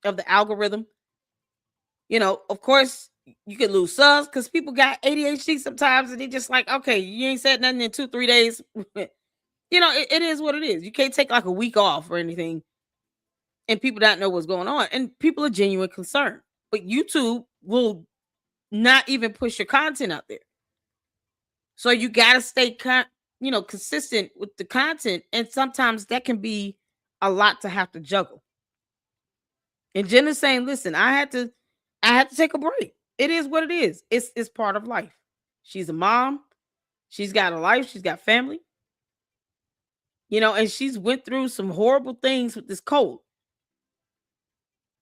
of the algorithm. Of course, you could lose subs because people got ADHD sometimes and they just like, okay, you ain't said nothing in 2-3 days. It is what it is. You can't take like a week off or anything and people don't know what's going on. And people are genuine concerned. But YouTube will not even push your content out there. So you got to stay consistent with the content. And sometimes that can be a lot to have to juggle. And Jenna's saying, listen, I had to take a break. It is what it is. It's part of life. She's a mom. She's got a life. She's got family. And she's went through some horrible things with this cult.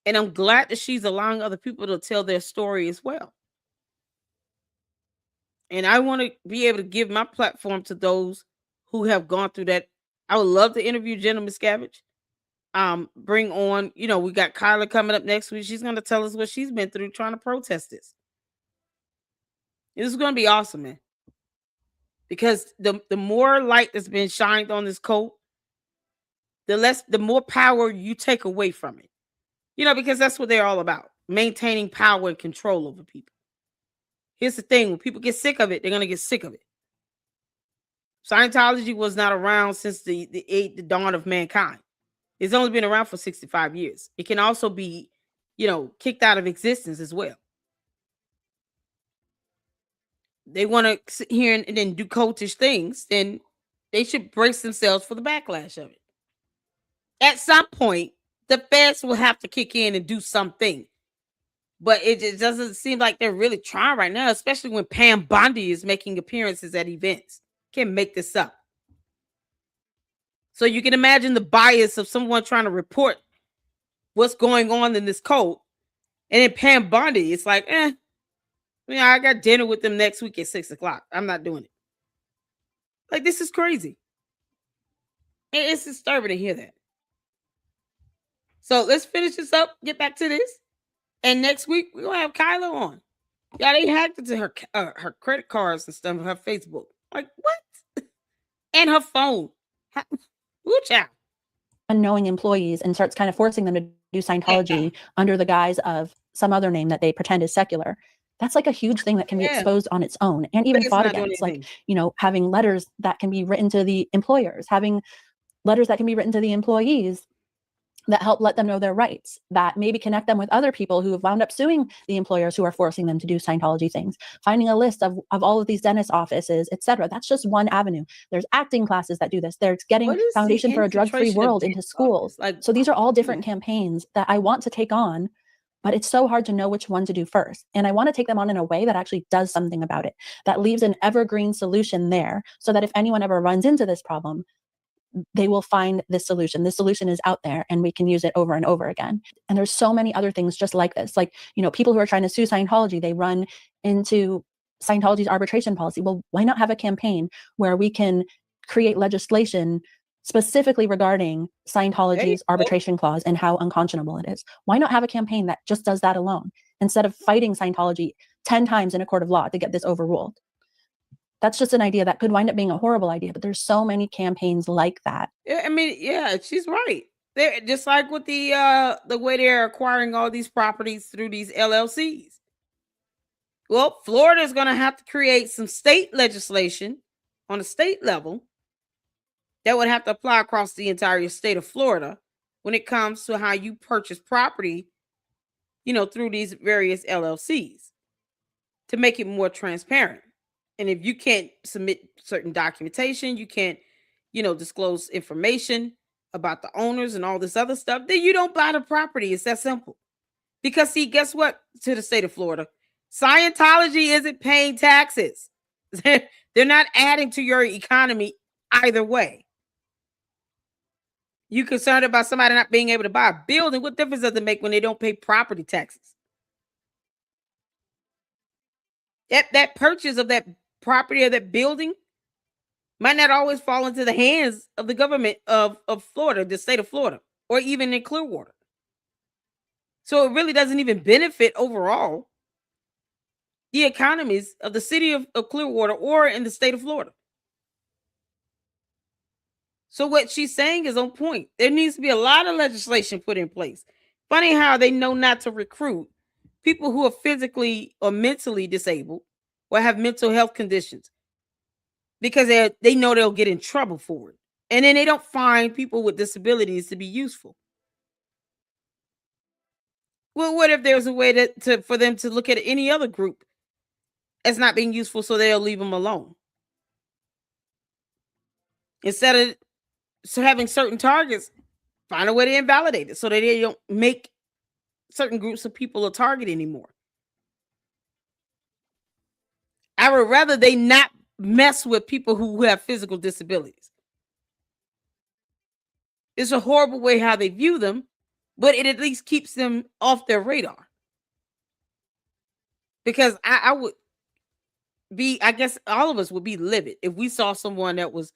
And I'm glad that she's allowing other people to tell their story as well. And I want to be able to give my platform to those who have gone through that. I would love to interview Jenna Miscavige. Bring on, we got Kyla coming up next week. She's going to tell us what she's been through trying to protest this. This is going to be awesome, man. Because the more light that's been shined on this cult, the more power you take away from it. Because that's what they're all about. Maintaining power and control over people. Here's the thing. When people get sick of it, they're going to get sick of it. Scientology was not around since the dawn of mankind. It's only been around for 65 years. It can also be, kicked out of existence as well. They want to sit here and then do cultish things, then they should brace themselves for the backlash of it. At some point, the feds will have to kick in and do something. But it just doesn't seem like they're really trying right now, especially when Pam Bondi is making appearances at events. Can't make this up. So you can imagine the bias of someone trying to report what's going on in this cult. And then Pam Bondi, it's like, I got dinner with them next week at 6:00. I'm not doing it. Like, this is crazy. It's disturbing to hear that. So let's finish this up, get back to this. And next week, we're going to have Kyla on. Yeah, they hacked into her credit cards and stuff, her Facebook. Like, what? And her phone. Woo child. Unknowing employees and starts kind of forcing them to do Scientology under the guise of some other name that they pretend is secular. That's like a huge thing that can be exposed on its own and even fought against. Like, having letters that can be written to the employers, having letters that can be written to the employees that help let them know their rights, that maybe connect them with other people who have wound up suing the employers who are forcing them to do Scientology things, finding a list of all of these dentist offices, etc. That's just one avenue. There's acting classes that do this. There's getting Foundation for a Drug-Free World into schools. So these are all different campaigns that I want to take on, but it's so hard to know which one to do first. And I want to take them on in a way that actually does something about it, that leaves an evergreen solution there so that if anyone ever runs into this problem, they will find this solution. This solution is out there and we can use it over and over again. And there's so many other things just like this. Like, people who are trying to sue Scientology, they run into Scientology's arbitration policy. Well, why not have a campaign where we can create legislation specifically regarding Scientology's arbitration clause and how unconscionable it is? Why not have a campaign that just does that alone instead of fighting Scientology 10 times in a court of law to get this overruled? That's just an idea that could wind up being a horrible idea, but there's so many campaigns like that. Yeah, she's right. They're just like with the way they're acquiring all these properties through these LLCs. Well, Florida is going to have to create some state legislation on a state level that would have to apply across the entire state of Florida when it comes to how you purchase property, through these various LLCs to make it more transparent. And if you can't submit certain documentation, you can't, disclose information about the owners and all this other stuff, then you don't buy the property. It's that simple. Because see, guess what? To the state of Florida, Scientology isn't paying taxes. They're not adding to your economy either way. You concerned about somebody not being able to buy a building? What difference does it make when they don't pay property taxes? That purchase of that property or that building might not always fall into the hands of the government of Florida, the state of Florida, or even in Clearwater. So it really doesn't even benefit overall the economies of the city of Clearwater or in the state of Florida. So what she's saying is on point. There needs to be a lot of legislation put in place. Funny how they know not to recruit people who are physically or mentally disabled or have mental health conditions because they know they'll get in trouble for it. And then they don't find people with disabilities to be useful. Well, what if there's a way for them to look at any other group as not being useful, so they'll leave them alone? Instead of having certain targets, find a way to invalidate it so that they don't make certain groups of people a target anymore. I would rather they not mess with people who have physical disabilities. It's a horrible way how they view them, but it at least keeps them off their radar. Because I would be, I guess all of us would be livid if we saw someone that was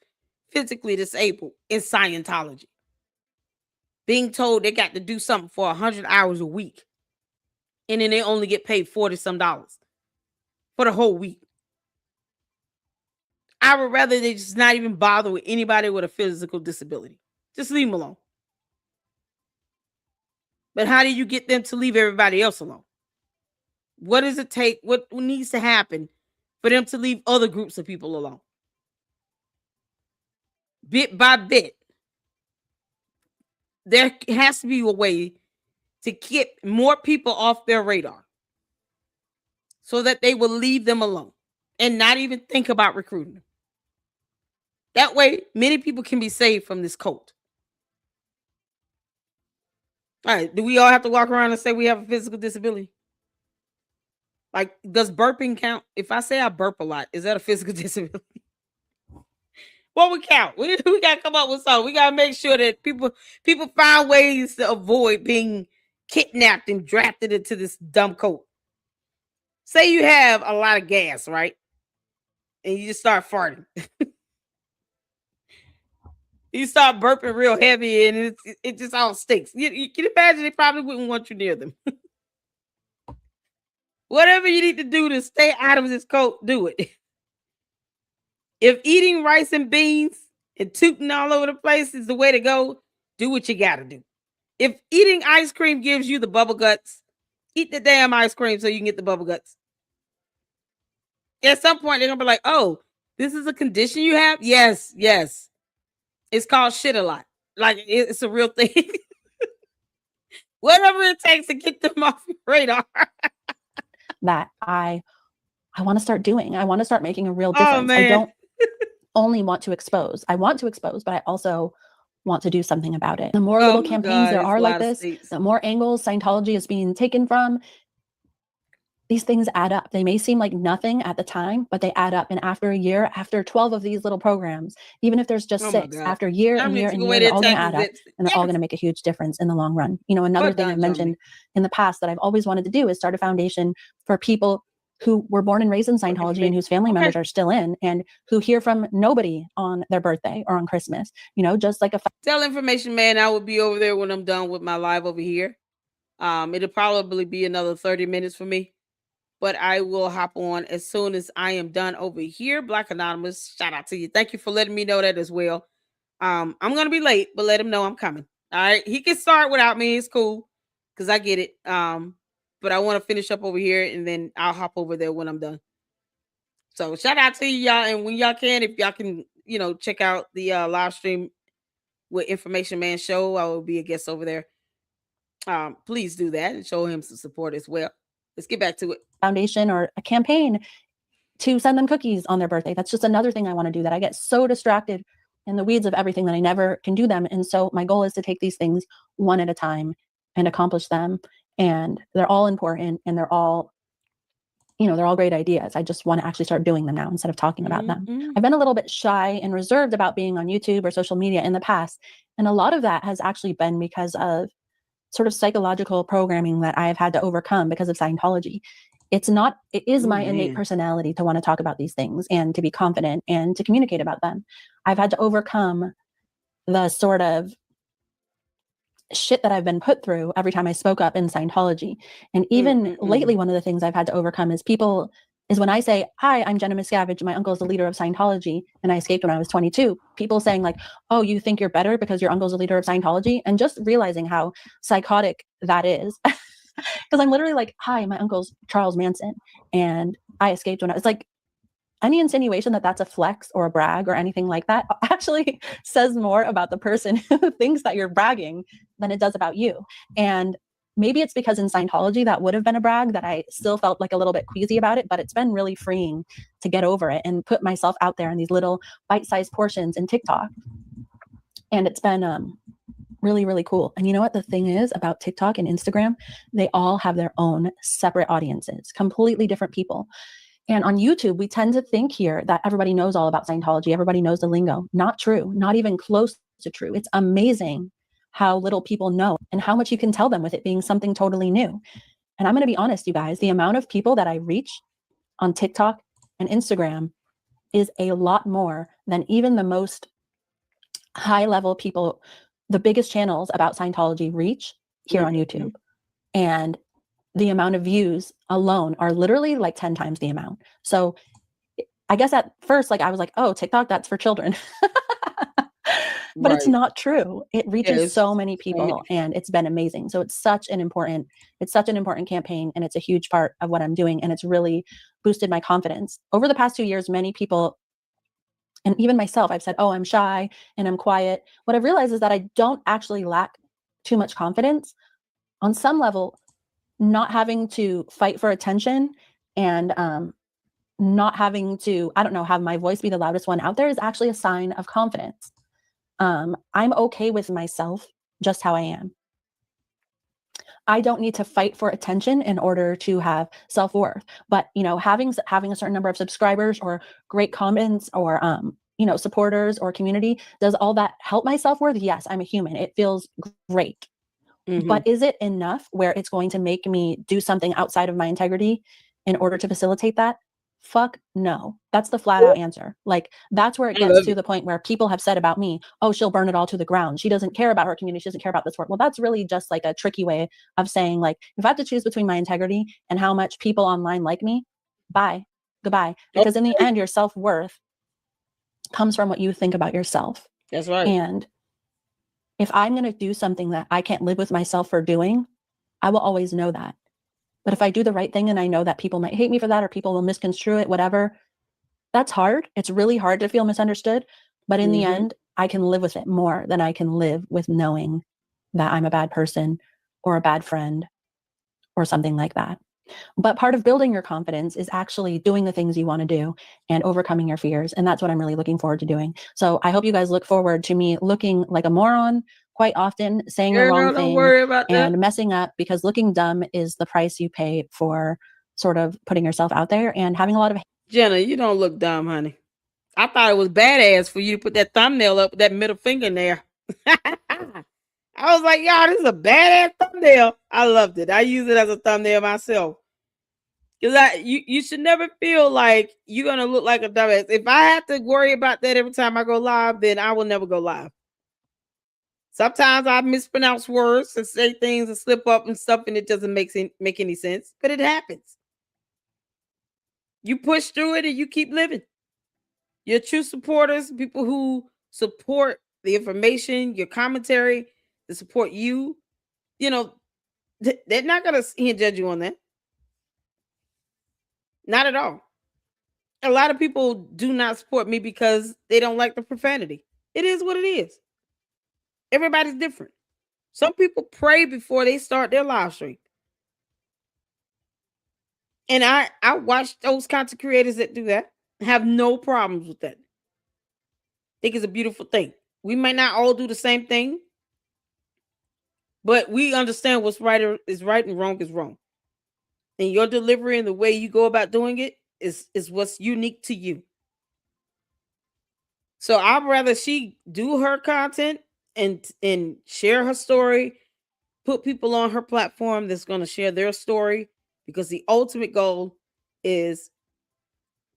physically disabled in Scientology being told they got to do something for 100 hours a week, and then they only get paid $40 some for the whole week. I would rather they just not even bother with anybody with a physical disability. Just leave them alone. But how do you get them to leave everybody else alone? What does it take? What needs to happen for them to leave other groups of people alone? Bit by bit, there has to be a way to get more people off their radar so that they will leave them alone and not even think about recruiting them. That way, many people can be saved from this cult. All right, do we all have to walk around and say we have a physical disability? Like, does burping count? If I say I burp a lot, is that a physical disability? What would count? We got to come up with something. We got to make sure that people find ways to avoid being kidnapped and drafted into this dumb cult. Say you have a lot of gas, right? And you just start farting. You start burping real heavy and it just all stinks. You can imagine they probably wouldn't want you near them. Whatever you need to do to stay out of this cult, do it. If eating rice and beans and tooting all over the place is the way to go, do what you got to do. If eating ice cream gives you the bubble guts, eat the damn ice cream so you can get the bubble guts. At some point, they're going to be like, oh, this is a condition you have? Yes. It's called shit a lot. Like, it's a real thing. Whatever it takes to get them off your radar. That I want to start doing. I want to start making a real difference. I don't only want to expose. I want to expose, but I also want to do something about it. The more little campaigns there are like this, the more angles Scientology is being taken from, these things add up. They may seem like nothing at the time, but they add up. And after a year, after 12 of these little programs, even if there's just 6, after year and year and year, they're all going to add up and they're all going to make a huge difference in the long run. You know, another thing I mentioned in the past that I've always wanted to do is start a foundation for people who were born and raised in Scientology and whose family members are still in and who hear from nobody on their birthday or on Christmas, you know, just like a tell information man. I will be over there when I'm done with my live over here. It'll probably be another 30 minutes for me, but I will hop on as soon as I am done over here. Black Anonymous, shout out to you. Thank you for letting me know that as well. I'm going to be late, but let him know I'm coming. All right. He can start without me. It's cool because I get it. But I want to finish up over here and then I'll hop over there when I'm done. So shout out to y'all. And when y'all can, if y'all can check out the live stream with Information Man Show. I will be a guest over there. Please do that and show him some support as well. Let's get back to it. Foundation or a campaign to send them cookies on their birthday. That's just another thing I want to do, that I get so distracted in the weeds of everything that I never can do them. And so my goal is to take these things one at a time and accomplish them. And they're all important, and they're all great ideas. I just want to actually start doing them now instead of talking about them. I've been a little bit shy and reserved about being on YouTube or social media in the past. And a lot of that has actually been because of sort of psychological programming that I have had to overcome because of Scientology. It is my innate personality to want to talk about these things and to be confident and to communicate about them. I've had to overcome the sort of shit that I've been put through every time I spoke up in Scientology. And even lately, one of the things I've had to overcome is when I say, hi, I'm Jenna Miscavige, my uncle is the leader of Scientology, and I escaped when I was 22, people saying like, oh, you think you're better because your uncle's the leader of Scientology? And just realizing how psychotic that is. Because I'm literally like, hi, my uncle's Charles Manson, and I escaped when I was like, any insinuation that that's a flex or a brag or anything like that actually says more about the person who thinks that you're bragging than it does about you. And maybe it's because in Scientology that would have been a brag that I still felt like a little bit queasy about it, but it's been really freeing to get over it and put myself out there in these little bite-sized portions in TikTok. And it's been really, really cool. And you know what the thing is about TikTok and Instagram? They all have their own separate audiences, completely different people. And on YouTube, we tend to think here that everybody knows all about Scientology. Everybody knows the lingo. Not true. Not even close to true. It's amazing how little people know and how much you can tell them with it being something totally new. And I'm going to be honest, you guys, the amount of people that I reach on TikTok and Instagram is a lot more than even the most high-level people, the biggest channels about Scientology reach here on YouTube. And the amount of views alone are literally like 10 times the amount. So I guess at first, like I was like, oh, TikTok, that's for children. But it's not true. It reaches so many people and it's been amazing. So it's such an important campaign, and it's a huge part of what I'm doing. And it's really boosted my confidence. Over the past 2 years, many people, and even myself, I've said, oh, I'm shy and I'm quiet. What I've realized is that I don't actually lack too much confidence. On some level, not having to fight for attention and not having to, have my voice be the loudest one out there is actually a sign of confidence. I'm okay with myself just how I am. I don't need to fight for attention in order to have self-worth. But, having a certain number of subscribers or great comments or, supporters or community, does all that help my self-worth? Yes, I'm a human. It feels great. But is it enough where it's going to make me do something outside of my integrity in order to facilitate that? Fuck no. That's the flat out answer. Like, that's where it gets to the point where people have said about me, oh, she'll burn it all to the ground. She doesn't care about her community. She doesn't care about this work. Well, that's really just like a tricky way of saying, like, if I have to choose between my integrity and how much people online like me, bye, goodbye. Because in the end, your self-worth comes from what you think about yourself. That's right. And if I'm going to do something that I can't live with myself for doing, I will always know that. But if I do the right thing and I know that people might hate me for that or people will misconstrue it, whatever, that's hard. It's really hard to feel misunderstood. But in the end, I can live with it more than I can live with knowing that I'm a bad person or a bad friend or something like that. But part of building your confidence is actually doing the things you want to do and overcoming your fears. And that's what I'm really looking forward to doing. So I hope you guys look forward to me looking like a moron quite often, saying the wrong thing and messing up, because looking dumb is the price you pay for sort of putting yourself out there and having a lot of... Jenna, you don't look dumb, honey. I thought it was badass for you to put that thumbnail up with that middle finger in there. I was like, y'all, this is a badass thumbnail. I loved it. I use it as a thumbnail myself. Because you should never feel like you're going to look like a dumbass. If I have to worry about that every time I go live, then I will never go live. Sometimes I mispronounce words and say things and slip up and stuff, and it doesn't make any sense. But it happens. You push through it and you keep living. Your true supporters, people who support the information, your commentary, to support you, they're not going to judge you on that. Not at all. A lot of people do not support me because they don't like the profanity. It is what it is. Everybody's different. Some people pray before they start their live stream. And I watch those content creators that do that. Have no problems with that. Think it's a beautiful thing. We might not all do the same thing, but we understand what's right is right and wrong is wrong. And your delivery and the way you go about doing it is what's unique to you. So I'd rather she do her content and share her story, put people on her platform that's going to share their story, because the ultimate goal is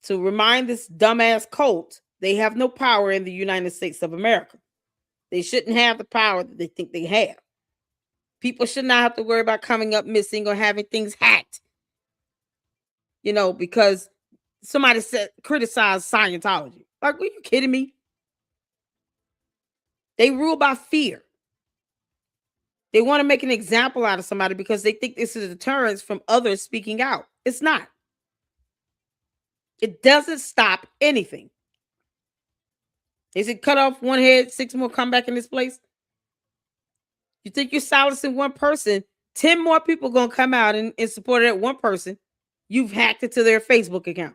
to remind this dumbass cult they have no power in the United States of America. They shouldn't have the power that they think they have. People should not have to worry about coming up missing or having things hacked. Because somebody said criticized Scientology. Like, are you kidding me? They rule by fear. They want to make an example out of somebody because they think this is a deterrence from others speaking out. It's not. It doesn't stop anything. They said cut off one head, 6 more come back in this place. You think you're silencing one person, 10 more people going to come out and support that one person. You've hacked into their Facebook account.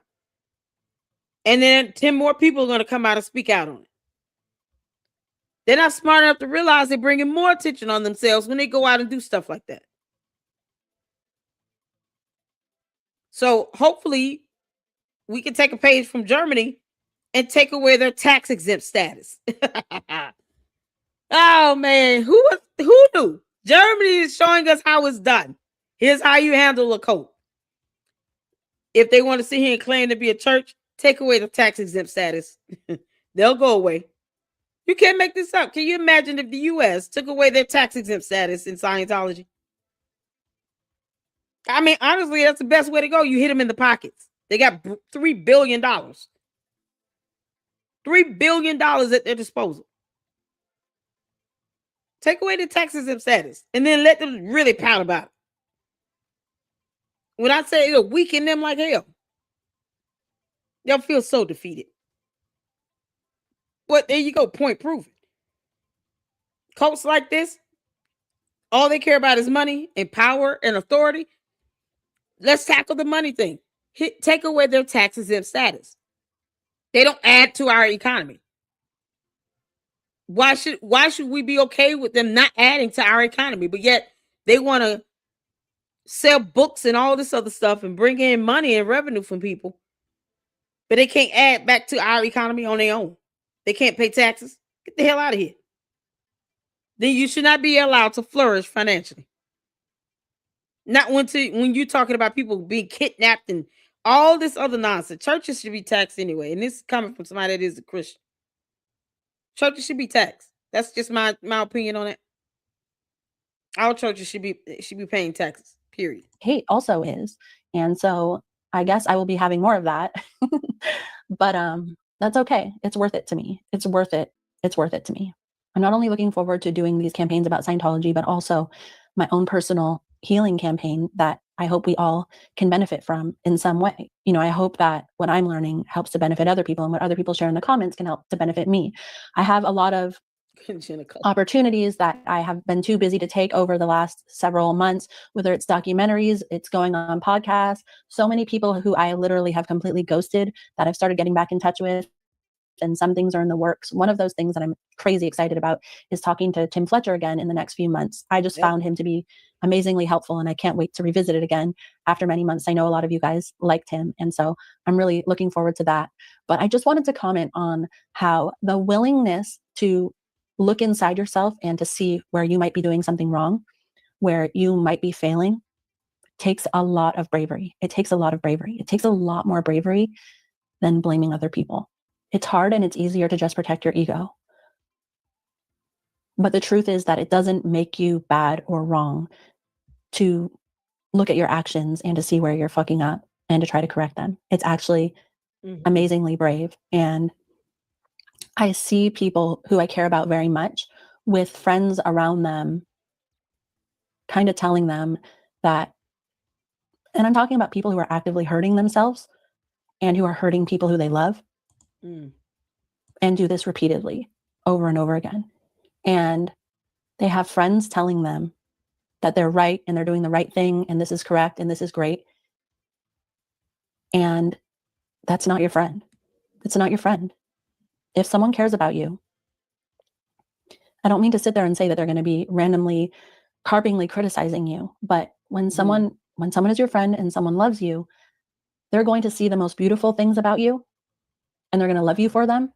And then 10 more people are going to come out and speak out on it. They're not smart enough to realize they're bringing more attention on themselves when they go out and do stuff like that. So hopefully we can take a page from Germany and take away their tax exempt status. Oh man, who knew? Germany is showing us how it's done. Here's how you handle a cult. If they want to sit here and claim to be a church, take away the tax exempt status. They'll go away. You can't make this up. Can you imagine if the U.S. took away their tax exempt status in Scientology? I mean, honestly, that's the best way to go. You hit them in the pockets. They got $3 billion. $3 billion at their disposal. Take away the tax exempt status and then let them really pout about it. When I say it'll weaken them like hell, they'll feel so defeated. But there you go, point proven. Cults like this, all they care about is money and power and authority. Let's tackle the money thing. Take away their tax exempt status. They don't add to our economy. Why should we be okay with them not adding to our economy? But yet they want to sell books and all this other stuff and bring in money and revenue from people. But they can't add back to our economy on their own. They can't pay taxes. Get the hell out of here. Then you should not be allowed to flourish financially. Not when you're talking about people being kidnapped and all this other nonsense. Churches should be taxed anyway. And this is coming from somebody that is a Christian. Churches should be taxed. That's just my opinion on it. All churches should be paying taxes, period. Hate also is. And so I guess I will be having more of that. But that's okay. It's worth it to me. It's worth it. It's worth it to me. I'm not only looking forward to doing these campaigns about Scientology, but also my own personal healing campaign that I hope we all can benefit from in some way. I hope that what I'm learning helps to benefit other people, and what other people share in the comments can help to benefit me. I have a lot of opportunities that I have been too busy to take over the last several months, whether it's documentaries, it's going on podcasts. So many people who I literally have completely ghosted that I've started getting back in touch with, and some things are in the works. One of those things that I'm crazy excited about is talking to Tim Fletcher again in the next few months. I just found him to be amazingly helpful, and I can't wait to revisit it again after many months. I know a lot of you guys liked him, and so I'm really looking forward to that. But I just wanted to comment on how the willingness to look inside yourself and to see where you might be doing something wrong, where you might be failing, takes a lot of bravery. It takes a lot of bravery. It takes a lot more bravery than blaming other people. It's hard and it's easier to just protect your ego. But the truth is that it doesn't make you bad or wrong to look at your actions and to see where you're fucking up and to try to correct them. It's actually amazingly brave. And I see people who I care about very much with friends around them kind of telling them that, and I'm talking about people who are actively hurting themselves, and who are hurting people who they love, and do this repeatedly over and over again. And they have friends telling them that they're right and they're doing the right thing and this is correct and this is great. And that's not your friend. It's not your friend. If someone cares about you, I don't mean to sit there and say that they're going to be randomly, carpingly criticizing you, but when someone is your friend and someone loves you, they're going to see the most beautiful things about you and they're going to love you for them.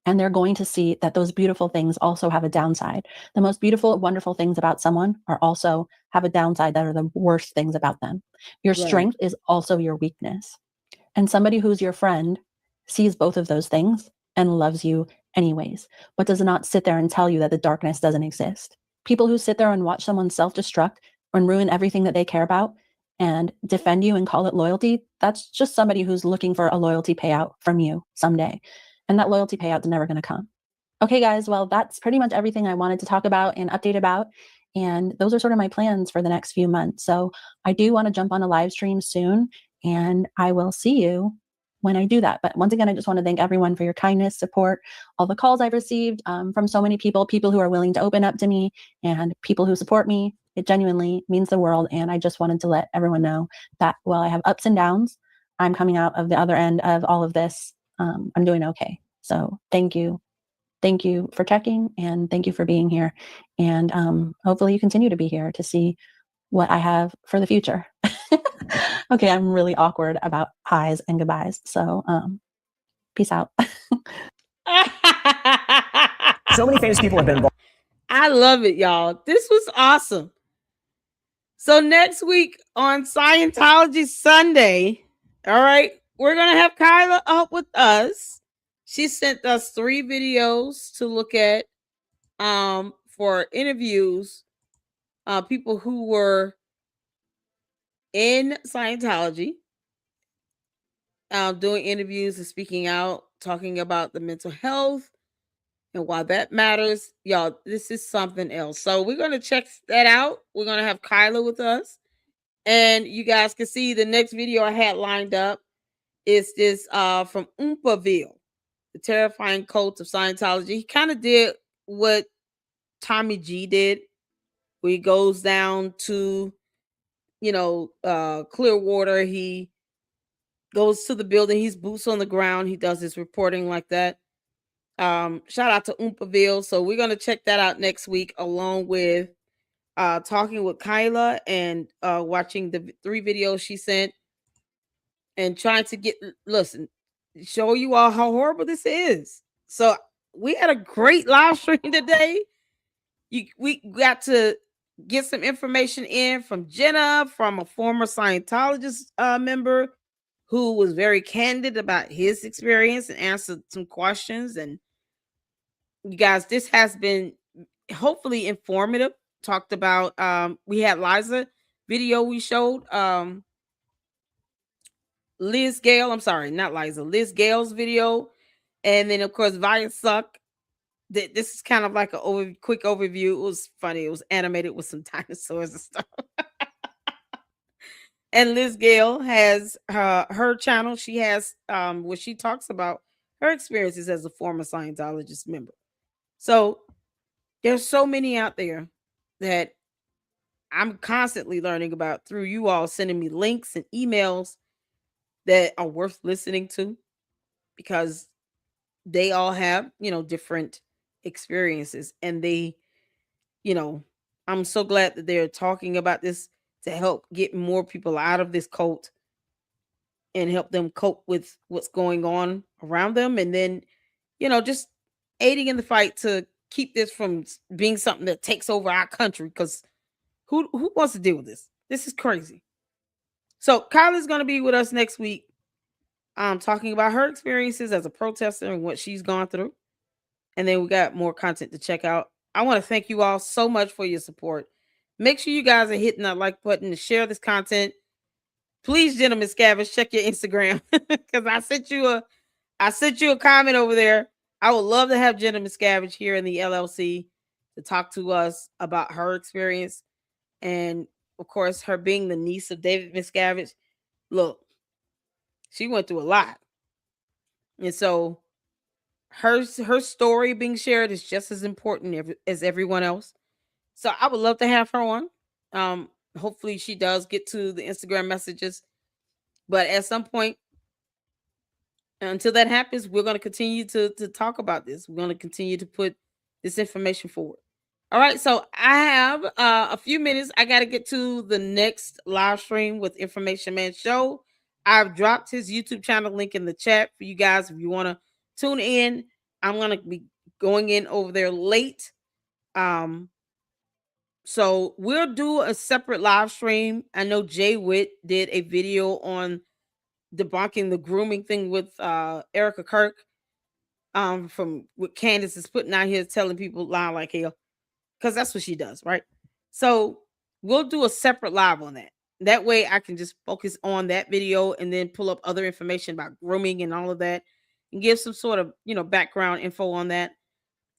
And they're going to see that those beautiful things also have a downside. The most beautiful, wonderful things about someone are also have a downside that are the worst things about them. Your strength is also your weakness. And somebody who's your friend sees both of those things and loves you anyways, but does not sit there and tell you that the darkness doesn't exist. People who sit there and watch someone self-destruct and ruin everything that they care about and defend you and call it loyalty, that's just somebody who's looking for a loyalty payout from you someday. And that loyalty payout is never going to come. Okay, guys, well, that's pretty much everything I wanted to talk about and update about. And those are sort of my plans for the next few months. So I do want to jump on a live stream soon, and I will see you when I do that. But once again, I just want to thank everyone for your kindness, support, all the calls I've received from so many people who are willing to open up to me and people who support me. It genuinely means the world. And I just wanted to let everyone know that while I have ups and downs, I'm coming out of the other end of all of this. I'm doing okay. So thank you. Thank you for checking and thank you for being here. And hopefully you continue to be here to see what I have for the future. Okay, I'm really awkward about highs and goodbyes. So peace out. So many famous people have been involved. I love it, y'all. This was awesome. So next week on Scientology Sunday, all right, we're going to have Kyla up with us. She sent us 3 videos to look at for interviews, people who were in Scientology, doing interviews and speaking out, talking about the mental health and why that matters. Y'all, this is something else. So we're going to check that out. We're going to have Kyla with us. And you guys can see the next video I had lined up is this from Oompaville, the terrifying cult of Scientology. He kind of did what Tommy G did, where he goes down to, Clearwater. He goes to the building. He's boots on the ground. He does his reporting like that. Shout out to Oompaville. So we're going to check that out next week, along with talking with Kyla and watching the 3 videos she sent and trying to show you all how horrible this is. So we had a great live stream today. We got to get some information in from Jenna, from a former Scientologist member who was very candid about his experience and answered some questions. And you guys, this has been hopefully informative. Talked about we had Liza video we showed, Liz Gale, I'm sorry, not Liza, Liz Gale's video, and then of course Via Suck. This is kind of like a quick overview. It was funny. It was animated with some dinosaurs and stuff. And Liz Gale has her channel. She has where she talks about her experiences as a former Scientologist member. So there's so many out there that I'm constantly learning about through you all sending me links and emails that are worth listening to, because they all have, different experiences, and they, I'm so glad that they're talking about this to help get more people out of this cult and help them cope with what's going on around them, and then, just aiding in the fight to keep this from being something that takes over our country, because who wants to deal with this? This is crazy. So Kyla's going to be with us next week, talking about her experiences as a protester and what she's gone through. And then we got more content to check out. I want to thank you all so much for your support. Make sure you guys are hitting that like button to share this content. Please, Jenna Miscavige, check your Instagram, because I sent you a comment over there. I would love to have Jenna Miscavige here in the LLC to talk to us about her experience. And of course, her being the niece of David Miscavige. Look, She went through a lot. And so her story being shared is just as important as everyone else. So I would love to have her on. Hopefully she does get to the Instagram messages. But at some point, until that happens, we're going to continue to talk about this. We're going to continue to put this information forward. All right, so I have a few minutes. I got to get to the next live stream with Information Man Show. I've dropped his YouTube channel link in the chat for you guys if you want to tune in. I'm going to be going in over there late. So we'll do a separate live stream. I know Jay Witt did a video on debunking the grooming thing with Erica Kirk. From what Candace is putting out here telling people lie like hell. Because that's what she does, right? So we'll do a separate live on that. That way I can just focus on that video and then pull up other information about grooming and all of that and give some sort of, background info on that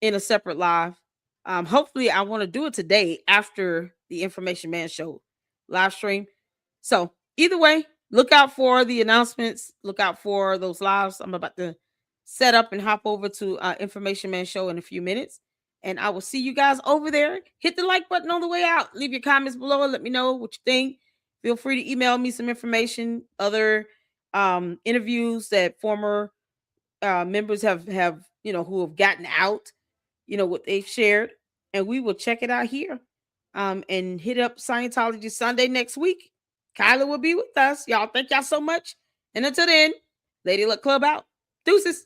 in a separate live. Hopefully I want to do it today after the Information Man Show live stream. So either way, look out for the announcements. Look out for those lives. I'm about to set up and hop over to Information Man Show in a few minutes. And I will see you guys over there. Hit the like button on the way out. Leave your comments below and let me know what you think. Feel free to email me some information, other interviews that former members have who have gotten out, what they've shared. And we will check it out here. And hit up Scientology Sunday next week. Kyla will be with us. Y'all, thank y'all so much. And until then, Lady Luck Club out. Deuces.